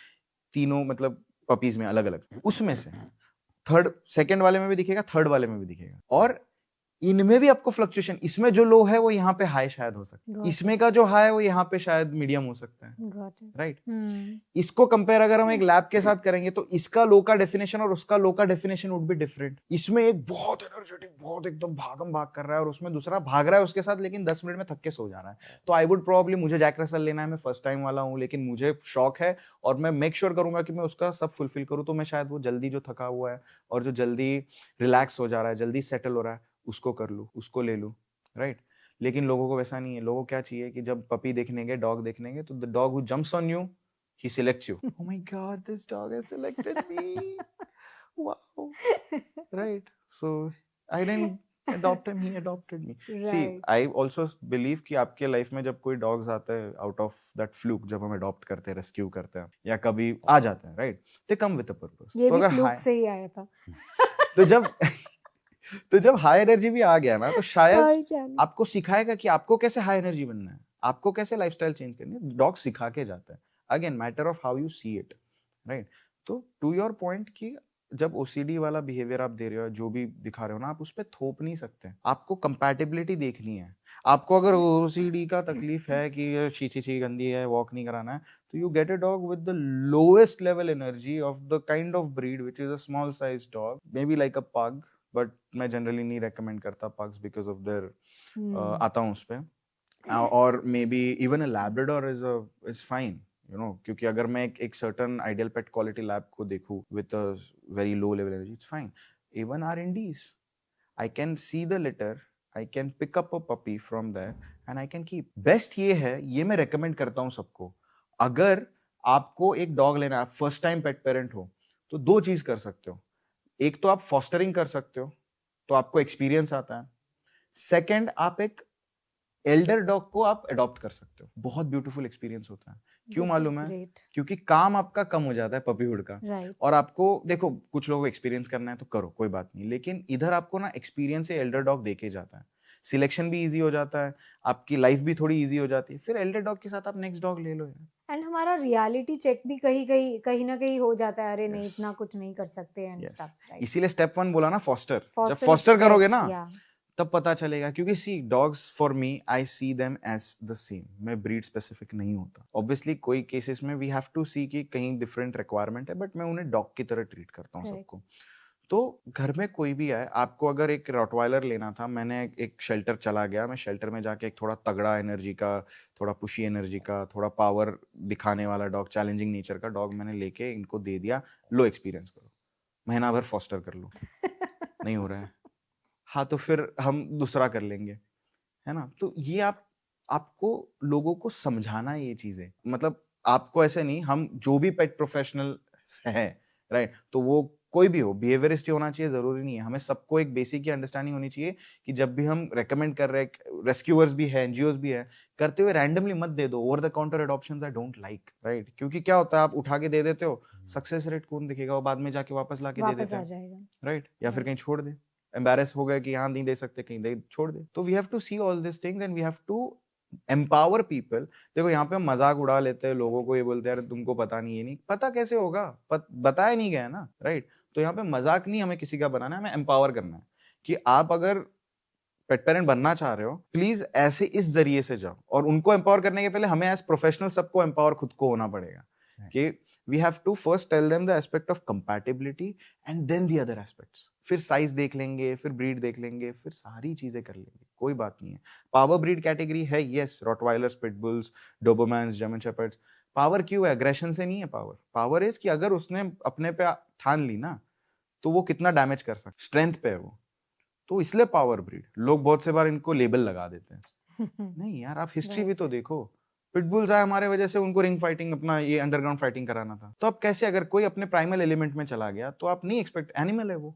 तीनों, मतलब पपीज में अलग अलग। उसमें से सेकंड वाले में भी दिखेगा, थर्ड वाले में भी दिखेगा, और इनमें भी आपको फ्लक्चुएशन, इसमें जो लो है वो यहाँ पे हाई शायद हो सकता है, इसमें का जो हाई है वो यहाँ पे शायद मीडियम हो सकता है, राइट। इसको कंपेयर अगर हम एक लैब के साथ करेंगे तो इसका लो का डेफिनेशन और उसका लो का डेफिनेशन वुड बी डिफरेंट। इसमें एक बहुत एनर्जेटिक, बहुत एकदम भागम भाग कर रहा है, और उसमें दूसरा भाग रहा है उसके साथ लेकिन 10 मिनट में थक के सो जा रहा है। तो आई वुड प्रोबेबली, मुझे जैक रसल लेना है, मैं फर्स्ट टाइम वाला हूँ, लेकिन मुझे शौक है और मैं मेक श्योर करूंगा कि मैं उसका सब फुलफिल करूँ, तो मैं शायद वो जल्दी जो थका हुआ है और जो जल्दी रिलैक्स हो जा रहा है, जल्दी सेटल हो रहा है, उसको कर लूँ, उसको ले लूँ, राइट। लेकिन लोगों को वैसा नहीं है। लोगों को क्या चाहिए कि जब पपी देखने गए, डॉग देखने गए, तो the dog who jumps on you, he selects you. Oh my god, this dog has selected me. Wow. Right. So I didn't adopt him, he adopted me. Right. See, I also believe कि आपके life में जब कोई dogs आते हैं out of that fluke, जब हम adopt करते हैं, रेस्क्यू करते हैं, या कभी आ जाते हैं, right, they come with a purpose. ये भी फ्लूक से ही आया था। तो जब हाई एनर्जी भी आ गया ना, तो शायद आपको सिखाएगा कि आपको कैसे हाई एनर्जी बनना है, आपको कैसे लाइफस्टाइल चेंज करनी है। डॉग सिखा के जाता है। Again matter of how you see it, right. तो टू योर पॉइंट कि जब ओसीडी वाला बिहेवियर आप दे रहे हो, जो भी दिखा रहे हो ना, आप उस पर थोप नहीं सकते। आपको कंपैटिबिलिटी देखनी है। आपको अगर ओसीडी का तकलीफ है कि ची गंदी है, वॉक नहीं कराना है, तो you get a dog with the lowest level energy of the kind of breed which is a small size dog, may be like अ पग, बट मैं जनरली नहीं रेकमेंड करता पग्स बिकॉज ऑफ देयर आता हूँ उस पर, और maybe even a Labrador is fine, you know, क्योंकि अगर मैं एक certain ideal pet quality lab को देखूं with a very low level energy, it's fine. Even our indies, I can see the litter, I can pick up a puppy from there and I can keep. Best ये है, ये मैं recommend करता हूँ सबको। अगर आपको एक डॉग लेना है, आप फर्स्ट टाइम पेट पेरेंट हो, तो 2 चीज कर सकते हो। एक तो आप फॉस्टरिंग कर सकते हो, तो आपको एक्सपीरियंस आता है। सेकंड, आप एक एल्डर डॉग को आप अडॉप्ट कर सकते हो, बहुत ब्यूटीफुल एक्सपीरियंस होता है। क्यों मालूम है? क्योंकि काम आपका कम हो जाता है पपीहुड का, और आपको देखो, कुछ लोगों को एक्सपीरियंस करना है तो करो, कोई बात नहीं, लेकिन इधर आपको ना एक्सपीरियंस से एल्डर डॉग देके जाता है, सिलेक्शन भी इजी हो जाता है, आपकी लाइफ भी थोड़ी इजी हो जाती है, फिर एल्डर डॉग के साथ आप नेक्स्ट डॉग ले लो यार। एंड हमारा रियलिटी चेक भी कहीं ना कहीं हो जाता है, अरे नहीं इतना कुछ नहीं कर सकते एंड स्टफ्स, राइट। इसीलिए स्टेप 1 बोला ना, फॉस्टर। जब फॉस्टर करोगे ना, तब पता चलेगा। क्योंकि see, dogs for me, I see them as the same. मैं ब्रीड स्पेसिफिक नहीं होता। ऑब्वियसली कोई केसेस में वी हैव टू सी कि कहीं डिफरेंट रिक्वायरमेंट है, बट मैं उन्हें डॉग की तरह ट्रीट करता हूँ सबको। तो घर में कोई भी आए, आपको अगर एक रॉटवाइलर लेना था, मैंने एक शेल्टर चला गया, मैं शेल्टर में जाके एक थोड़ा तगड़ा एनर्जी का, थोड़ा पुशी एनर्जी का, थोड़ा पावर दिखाने वाला डॉग, चैलेंजिंग नेचर का डॉग मैंने लेके इनको दे दिया, लो एक्सपीरियंस करो, महीना भर फॉस्टर कर लो। नहीं हो रहा है, हाँ तो फिर हम दूसरा कर लेंगे, है ना। तो ये आपको लोगों को समझाना है ये चीजें, मतलब आपको ऐसे नहीं, हम जो भी पेट प्रोफेशनल है, राइट, तो वो कोई भी हो, बिहेवियरिस्ट ही होना चाहिए जरूरी नहीं है। हमें सबको एक बेसिक की अंडरस्टैंडिंग होनी चाहिए कि जब भी हम रेकमेंड कर रहे हैं, रेस्क्यूअर्स भी है, एनजीओस भी है, करते हुए रैंडमली मत दे दो। Over the counter adoptions I don't like, right. क्योंकि क्या होता है, आप उठा के दे देते हो, सक्सेस रेट कौन दिखेगा, वो बाद में जाके वापस ला के दे देते हैं, राइट, या फिर कहीं छोड़ दे, एम्बैरेस हो गए कि यहाँ नहीं दे सकते, कहीं दे छोड़ दे। तो we have to see all this things and we have to empower people. देखो यहाँ पे हम मजाक उड़ा लेते हैं, लोगों को ये बोलते हैं यार तुमको पता नहीं, ये नहीं पता, कैसे होगा, बताया नहीं गया ना, राइट। तो यहाँ पे मजाक नहीं हमें किसी का बनाना है, हमें एम्पावर करना है कि आप अगर पेट पेरेंट बनना चाह रहे हो, प्लीज ऐसे इस जरिए से जाओ। और उनको एम्पावर करने के पहले हमें एज प्रोफेशनल सबको एम्पावर खुद को होना पड़ेगा कि we have to first tell them the aspect of compatibility and then the other aspects. फिर साइज देख लेंगे, फिर ब्रीड देख लेंगे, फिर सारी चीजें कर लेंगे, कोई बात नहीं है। पावर ब्रीड कैटेगरी है, yes, Rottweilers, pitbulls, Dobermans, German shepherds. Power क्यों है? एग्रेशन से नहीं है पावर। पावर इज कि अगर उसने अपने पे ठान ली ना, तो वो कितना डैमेज कर सकता, स्ट्रेंथ पे है वो, तो इसलिए पावर ब्रीड। लोग बहुत से बार इनको लेबल लगा देते हैं। नहीं यार, आप हिस्ट्री भी तो देखो, पिटबुल्स आए हमारे वजह से, उनको रिंग फाइटिंग, अपना ये अंडरग्राउंड फाइटिंग कराना था। तो अब कैसे, अगर कोई अपने प्राइमल एलिमेंट में चला गया तो आप नहीं एक्सपेक्ट, एनिमल है वो,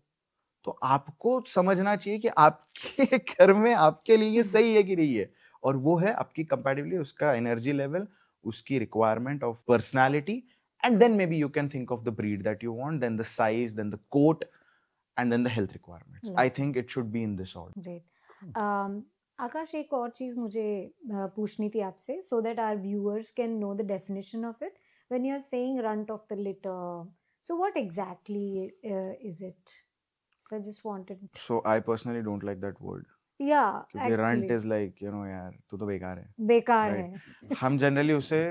तो आपको समझना चाहिए कि आपके घर में आपके लिए ये सही है कि नहीं है, और वो है आपकी कंपैटिबिलिटी, उसका एनर्जी लेवल, उसकी requirement of personality, and then maybe you can think of the breed that you want, then the size, then the coat, and then the health requirements. I think it should be in this order. Great. आकाश, एक और चीज मुझे पूछनी थी आपसे, so that our viewers can know the definition of it. When you are saying runt of the litter, so what exactly is it? So I just wanted. So I personally don't like that word. Yeah, क्योंकि actually. runt is like, you know, यार तू तो बेकार है. बेकार Right. है. हम generally उसे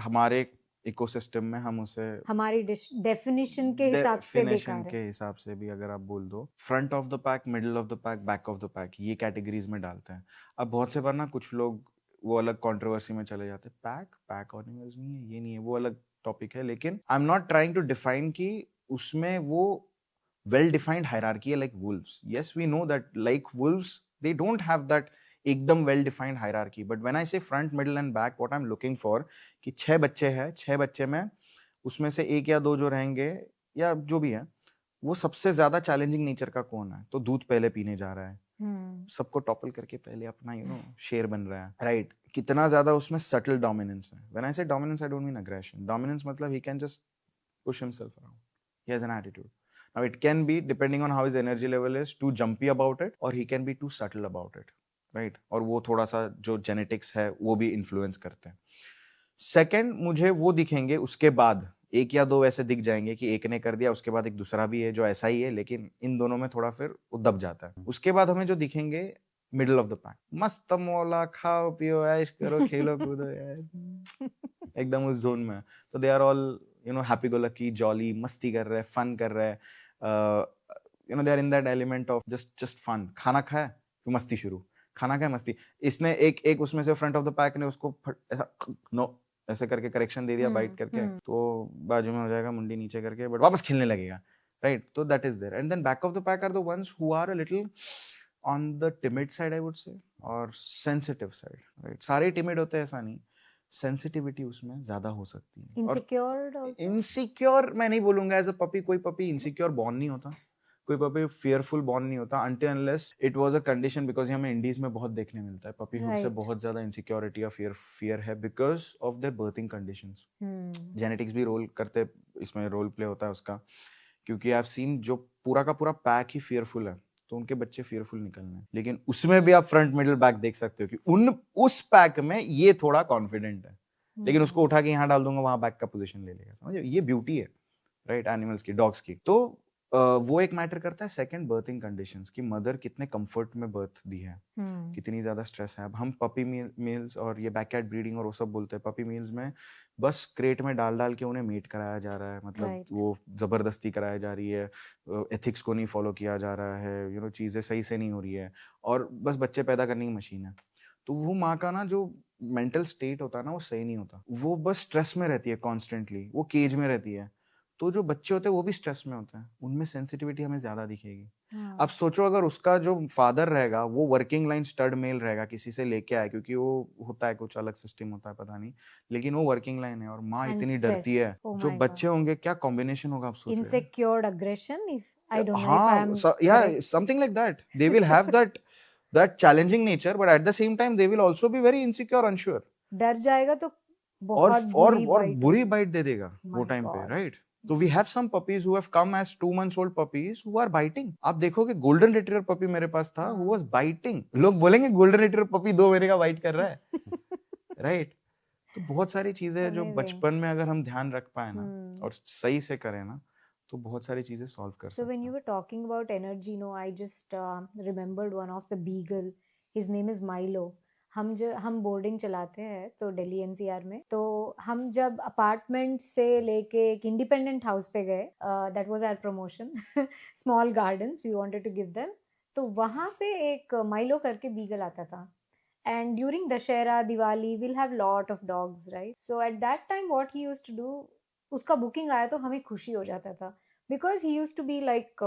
हमारे इकोसिस्टम में हम उसे हमारी डेफिनेशन के हिसाब से बेकार है. के हिसाब से भी अगर आप बोल दो, front of the pack, middle of the pack, back of the pack, ये कैटेगरीज में डालते हैं. अब बहुत से बार ना कुछ लोग वो अलग कंट्रोवर्सी में चले जाते हैं, पैक एनिमल्स नहीं है, ये नहीं है, वो अलग टॉपिक है. लेकिन I am not trying to define कि उसमें वो वेल डिफाइंड हायरार्की है like wolves. Yes, we know that like wolves they don't have that एकदम well defined hierarchy, but when I say front, middle and back, what I am looking for कि 6 बच्चे हैं, 6 बच्चे में उसमें से 1 या 2 जो रहेंगे या जो भी है, वो सबसे ज्यादा चैलेंजिंग नेचर का कौन है, तो दूध पहले पीने जा रहा है, सबको टॉपल करके पहले अपना शेर बन रहा है, राइट. कितना ज्यादा उसमें सटल डोमिनेंस है. When I say dominance, I don't mean aggression. Dominance मतलब he can just push himself around, he has an attitude. Now it can be depending on how his energy level is too jumpy about it, और he can be too subtle about it, right. और वो थोड़ा सा जो genetics है वो भी influence करते हैं. सेकंड, मुझे वो दिखेंगे उसके बाद 1 या 2 ऐसे दिख जाएंगे कि एक ने कर दिया, उसके बाद एक दूसरा भी है जो ऐसा ही है, लेकिन इन दोनों में थोड़ा फिर दब जाता है. उसके बाद हमें जो दिखेंगे मिडिल ऑफ द पैक, मस्त मौला, खाओ पियो ऐश करो, खेलो कूदो यार, एकदम उस जोन में. तो they are all happy go lucky, jolly, मस्ती कर रहे हैं, फन कर रहे हैं, they are in that element of just fun. खाना खाया तो मस्ती शुरू, खाना खाया मस्ती. इसने एक उसमें से फ्रंट ऑफ द पैक ने उसको ऐसे करके करेक्शन दे दिया, बाइट करके, तो बाजू में हो जाएगा मुंडी नीचे करके, बट वापस खेलने लगेगा, राइट. तो that is there. And then back of the pack are the ones who are a little on the timid side, I would say, or sensitive side, right. सारे टिमिड होते हैं ऐसा नहीं, सेंसिटिविटी उसमें ज्यादा हो सकती है. इनसिक्योर मैं नहीं बोलूंगा. एज अ पपी, कोई पपी इनसिक्योर बॉर्न नहीं होता, कोई पपी फेयरफुल बॉर्न नहीं होता, until unless it was a condition, because हमें इंडीज में बहुत देखने मिलता है पपी हुड से बहुत ज्यादा इनसिक्योरिटी या फियर है because of their berthing conditions. Genetics भी रोल करते, इसमें रोल प्ले होता है उसका, क्योंकि आई हैव सीन जो पूरा का पूरा पैक ही फियरफुल है तो उनके बच्चे फियरफुल निकलने हैं. लेकिन उसमें भी आप फ्रंट, मिडिल, बैक देख सकते हो कि उस पैक में ये थोड़ा कॉन्फिडेंट है, लेकिन उसको उठा के यहाँ डाल दूंगा, वहां बैक का पोजीशन ले लेगा. समझे, ये ब्यूटी है, राइट, एनिमल्स की, डॉग्स की. तो वो एक मैटर करता है. सेकंड, बर्थिंग कंडीशंस, कि मदर कितने कंफर्ट में बर्थ दी है, कितनी ज्यादा स्ट्रेस है. अब हम पपी मील्स और ये बैकयार्ड ब्रीडिंग और वो सब बोलते हैं, पपी मील्स में बस क्रेट में डाल के उन्हें मीट कराया जा रहा है, मतलब वो जबरदस्ती कराई जा रही है, एथिक्स को नहीं फॉलो किया जा रहा है, चीजें सही से नहीं हो रही है, और बस बच्चे पैदा करने की मशीन है. तो वो माँ का ना जो मेंटल स्टेट होता है ना, वो सही नहीं होता, वो बस स्ट्रेस में रहती है कॉन्स्टेंटली, वो केज में रहती है. तो जो बच्चे होते हैं वो भी स्ट्रेस में होते हैं, उनमें सेंसिटिविटी हमें ज्यादा दिखेगी. अब सोचो अगर उसका जो फादर रहेगा वो वर्किंग लाइन स्टड मेल रहेगा, किसी से लेके आए, क्योंकि वो होता है कुछ अलग सिस्टम होता है पता नहीं, लेकिन वो वर्किंग लाइन है और माँ इतनी डरती है, जो बच्चे होंगे क्या कॉम्बिनेशन होगा आप सोचो. Insecure aggression, if I don't know if I am, या something like that. They will have that challenging nature, but at the same time they will also be very insecure, unsure. डर जाएगा तो बहुत और बुरी बाइट दे देगा वो time पे, right. So we have some puppies who have come as 2 months old puppies who are biting. आप देखोगे गोल्डन रिट्रीवर पपी मेरे पास था, who was biting. लोग बोलेंगे गोल्डन रिट्रीवर पपी 2 महीने का बाइट कर रहा है, राइट. तो बहुत सारी चीजें जो बचपन में अगर हम ध्यान रख पाए ना और सही से करें ना, तो बहुत सारी चीजें सॉल्व कर सकते हैं. So when you were talking about energy, I just remembered one of the beagle. His name is Milo. हम बोर्डिंग चलाते हैं तो दिल्ली एनसीआर में, तो हम जब अपार्टमेंट से लेके एक इंडिपेंडेंट हाउस पे गए, that was our promotion, small gardens we wanted to give them, तो वहाँ पे एक माइलो करके बीगल आता था. And during Dussehra, Diwali, will have lot of dogs, right. So at that time what he used to do, उसका बुकिंग आया तो हमें खुशी हो जाता था, because he used to be like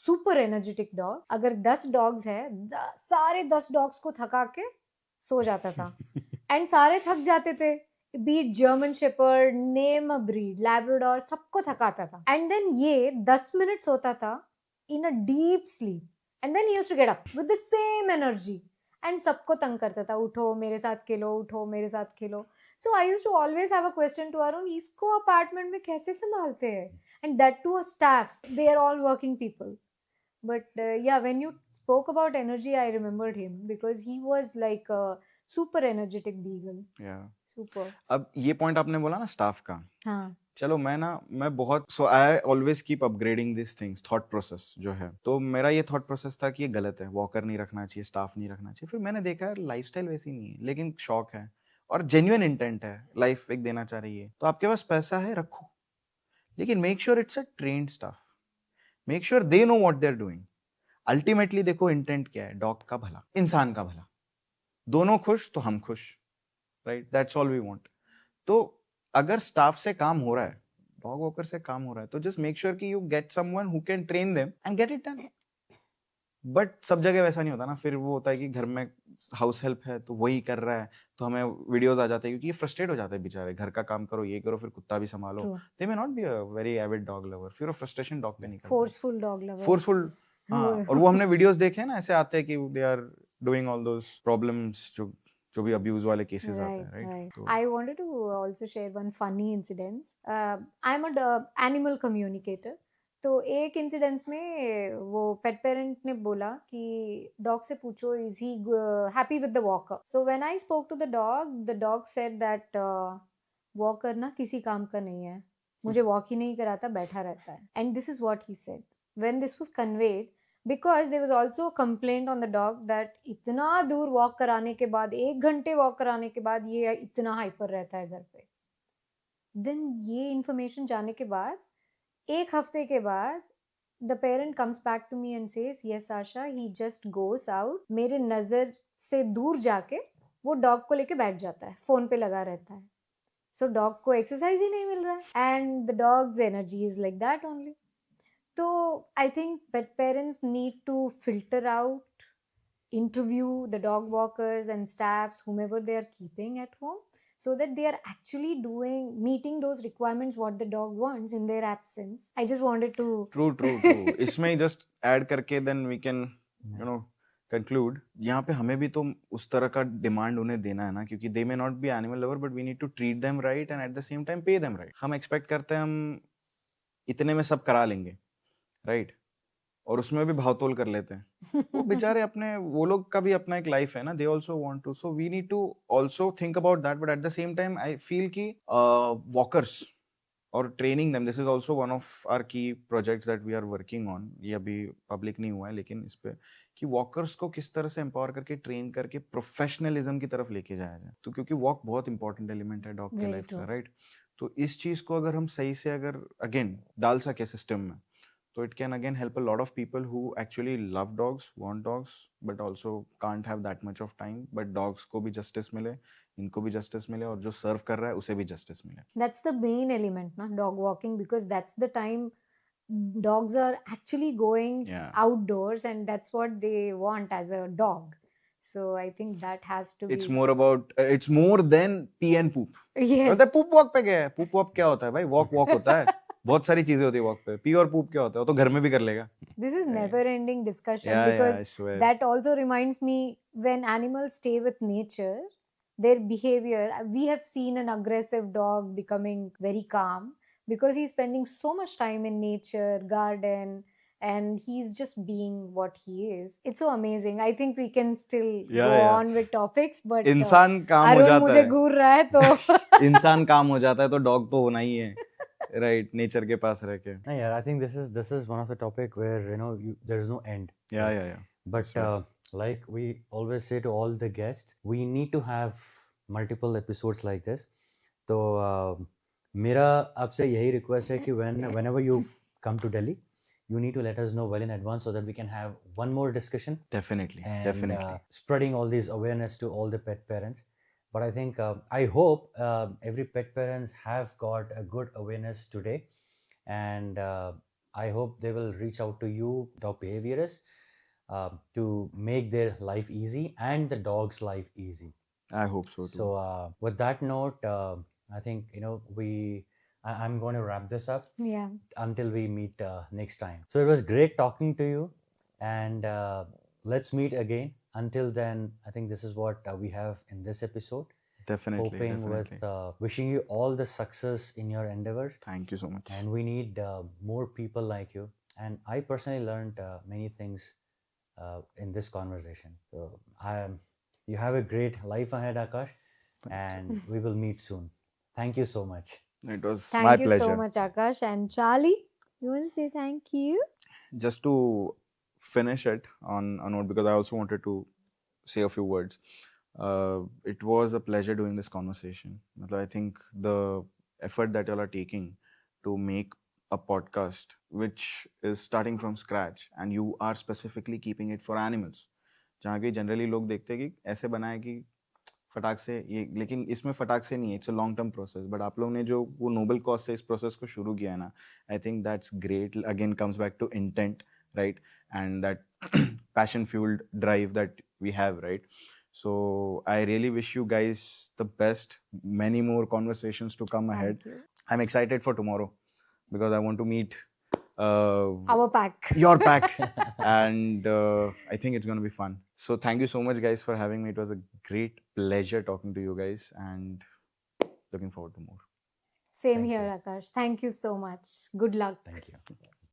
super energetic dog. अगर 10 डॉग्स है, सारे 10 डॉग्स को थका के सो जाता था. एंड सारे थक जाते थे, beat German shepherd, name a breed, Labrador, सबको थकाता था. एंड देन ये 10 मिनट्स होता था in a deep sleep, and then he used to get up with the same energy, and सबको तंग करता था, उठो मेरे साथ खेलो, उठो मेरे साथ खेलो. So I used to always have a question to Arun, इसको अपार्टमेंट में कैसे संभालते हैं, and that too a staff, they are all working people. But yeah, when you spoke about energy, I remembered him because he was like a super energetic beagle. Yeah. Super. अब ये point आपने बोला ना staff का, हाँ. चलो मैं बहुत so I always keep upgrading this things, thought process जो है. तो मेरा ये थॉट प्रोसेस था कि ये गलत है, वॉकर नहीं रखना चाहिए, स्टाफ नहीं रखना चाहिए. फिर मैंने देखा लाइफस्टाइल वैसी नहीं है, लेकिन शौक है और जेन्युइन इंटेंट है, लाइफ एक देना चाह रही है, तो आपके पास पैसा है रखो, लेकिन make sure it's a trained staff, make sure they know what they are doing. Ultimately देखो इंटेंट क्या है, डॉग का भला, इंसान का भला, दोनों खुश तो हम खुश, right? That's all we want. तो अगर स्टाफ से काम हो रहा है, डॉग वॉकर से काम हो रहा है, तो जस्ट मेक श्योर कि you get someone who can train them and get it done. But सब जगह वैसा नहीं होता ना. फिर वो होता है कि घर में हाउस हेल्प है तो वही कर रहा है, तो हमें वीडियोस आ जाते हैं, क्योंकि ये फ्रस्ट्रेट हो जाते हैं बेचारे, घर का काम करो, ये करो, फिर कुत्ता भी संभालो. They may not be a very avid dog lover, फिर वो फ्रस्ट्रेशन डॉग पे निकलता है. Forceful dog lover. फोर्सफुल. हाँ, और वो हमने वीडियोस देखे हैं ना, ऐसे आते हैं कि they are doing all those problems, जो भी अब्यूज वाले केसेस आते हैं, right? I wanted to also share one funny incident. I'm a animal communicator. तो एक इंसिडेंस में वो पेट पेरेंट ने बोला कि डॉग से पूछो is he happy with the walker. So when I spoke to the dog said that walker ना किसी काम का नहीं है, मुझे वॉक ही नहीं कराता, बैठा रहता है. And this is what he said when this was conveyed, because there was also a complaint on the dog that इतना दूर वॉक कराने के बाद, 1 घंटे वॉक कराने के बाद ये इतना हाइपर रहता है घर पे. देन ये इंफॉर्मेशन जाने के बाद 1 हफ्ते के बाद the parent comes back to me and says yes Asha, he just goes out, मेरे नजर से दूर जाके वो डॉग को लेके बैठ जाता है, फोन पे लगा रहता है. सो डॉग को एक्सरसाइज ही नहीं मिल रहा है, and the dogs energy is like that only. So I think pet parents need to filter out, interview the dog walkers and staffs, whomever they are keeping at home, so that they are actually meeting those requirements what the dog wants in their absence. I just wanted to True. इसमें just add करके then we can conclude. यहाँ पे हमें भी तो उस तरह का डिमांड उन्हें देना है ना, क्योंकि they may not be animal lover but we need to treat them right and at the same time pay them right. हम expect करते हैं हम इतने में सब करा लेंगे, राइट? और उसमें भी भावतोल कर लेते हैं. वो बेचारे अपने, वो लोग का भी अपना एक लाइफ है ना, they also want to, so we need to also think about that. But at the same time I feel कि वॉकर्स और training them, this is also one of our key projects that we are working on. ये अभी public नहीं हुआ है, लेकिन इस पे कि वॉकर्स को किस तरह से एम्पावर करके, ट्रेन करके प्रोफेशनलिज्म की तरफ लेके जाया जाए. तो क्योंकि वॉक बहुत इंपॉर्टेंट एलिमेंट है डॉग के लाइफ का, राइट? तो इस चीज को अगर हम सही से अगर अगेन डाल सके सिस्टम में, so it can again help a lot of people who actually love dogs, want dogs, but also can't have that much of time. But dogs को भी justice मिले, इनको भी justice मिले, और जो serve कर रहा है उसे भी justice मिले. That's the main element, na, dog walking, because that's the time dogs are actually going outdoors, and that's what they want as a dog. So I think that has to be. It's more about, it's more than pee and poop. Yes. मतलब poop walk पे क्या है? Poop walk क्या होता है भाई? Walk होता है. बहुत सारी चीजें होती है वॉक पे. पी और पूप क्या होता है? वो तो घर में भी कर लेगा. This is never ending discussion, because that also reminds me, when animals stay with nature, their behavior, we have seen an aggressive dog becoming very calm because he's spending so much time in nature, garden, and he's just being what he is. It's so amazing. I think we can still go on with topics, but इंसान काम हो जाता है. मुझे घूर रहा है तो इंसान काम हो जाता है तो डॉग तो होना ही है. Right, nature के पास रह के. Yeah, I think this is one of the topic where there is no end. Yeah. But like we always say to all the guests, we need to have multiple episodes like this. तो मेरा आपसे यही request है कि whenever you come to Delhi, you need to let us know well in advance so that we can have one more discussion. Definitely. Spreading all this awareness to all the pet parents. But I think, I hope every pet parents have got a good awareness today, and I hope they will reach out to you, dog behaviorists, to make their life easy and the dog's life easy. I hope so too. So with that note, I think I'm going to wrap this up Yeah. until we meet next time. So it was great talking to you, and let's meet again. Until then, I think this is what we have in this episode. Definitely, Hoping definitely. with wishing you all the success in your endeavors. Thank you so much. And we need more people like you. And I personally learned many things in this conversation. So you have a great life ahead, Akash, and we will meet soon. Thank you so much. It was Thank my you pleasure. so much, Akash. And Charlie, you want to say thank you? Just to finish it on a note, because I also wanted to say a few words. It was a pleasure doing this conversation. I think the effort that y'all are taking to make a podcast which is starting from scratch and you are specifically keeping it for animals, जहाँ की generally लोग देखते हैं कि ऐसे बनाए कि फटाक से ये, लेकिन इसमें फटाक से नहीं है, it's a long term process. But आप लोगों ने जो वो नोबल कॉज से इस प्रोसेस को शुरू किया है ना, I think that's great. Again comes back to intent, right, and that passion fuelled drive that we have, right. So I really wish you guys the best. Many more conversations to come ahead. Thank you. I'm excited for tomorrow because I want to meet Our pack. your pack, and I think it's going to be fun. So thank you so much, guys, for having me. It was a great pleasure talking to you guys, and looking forward to more. Same Thank here, you. Akash. Thank you so much. Good luck. Thank you.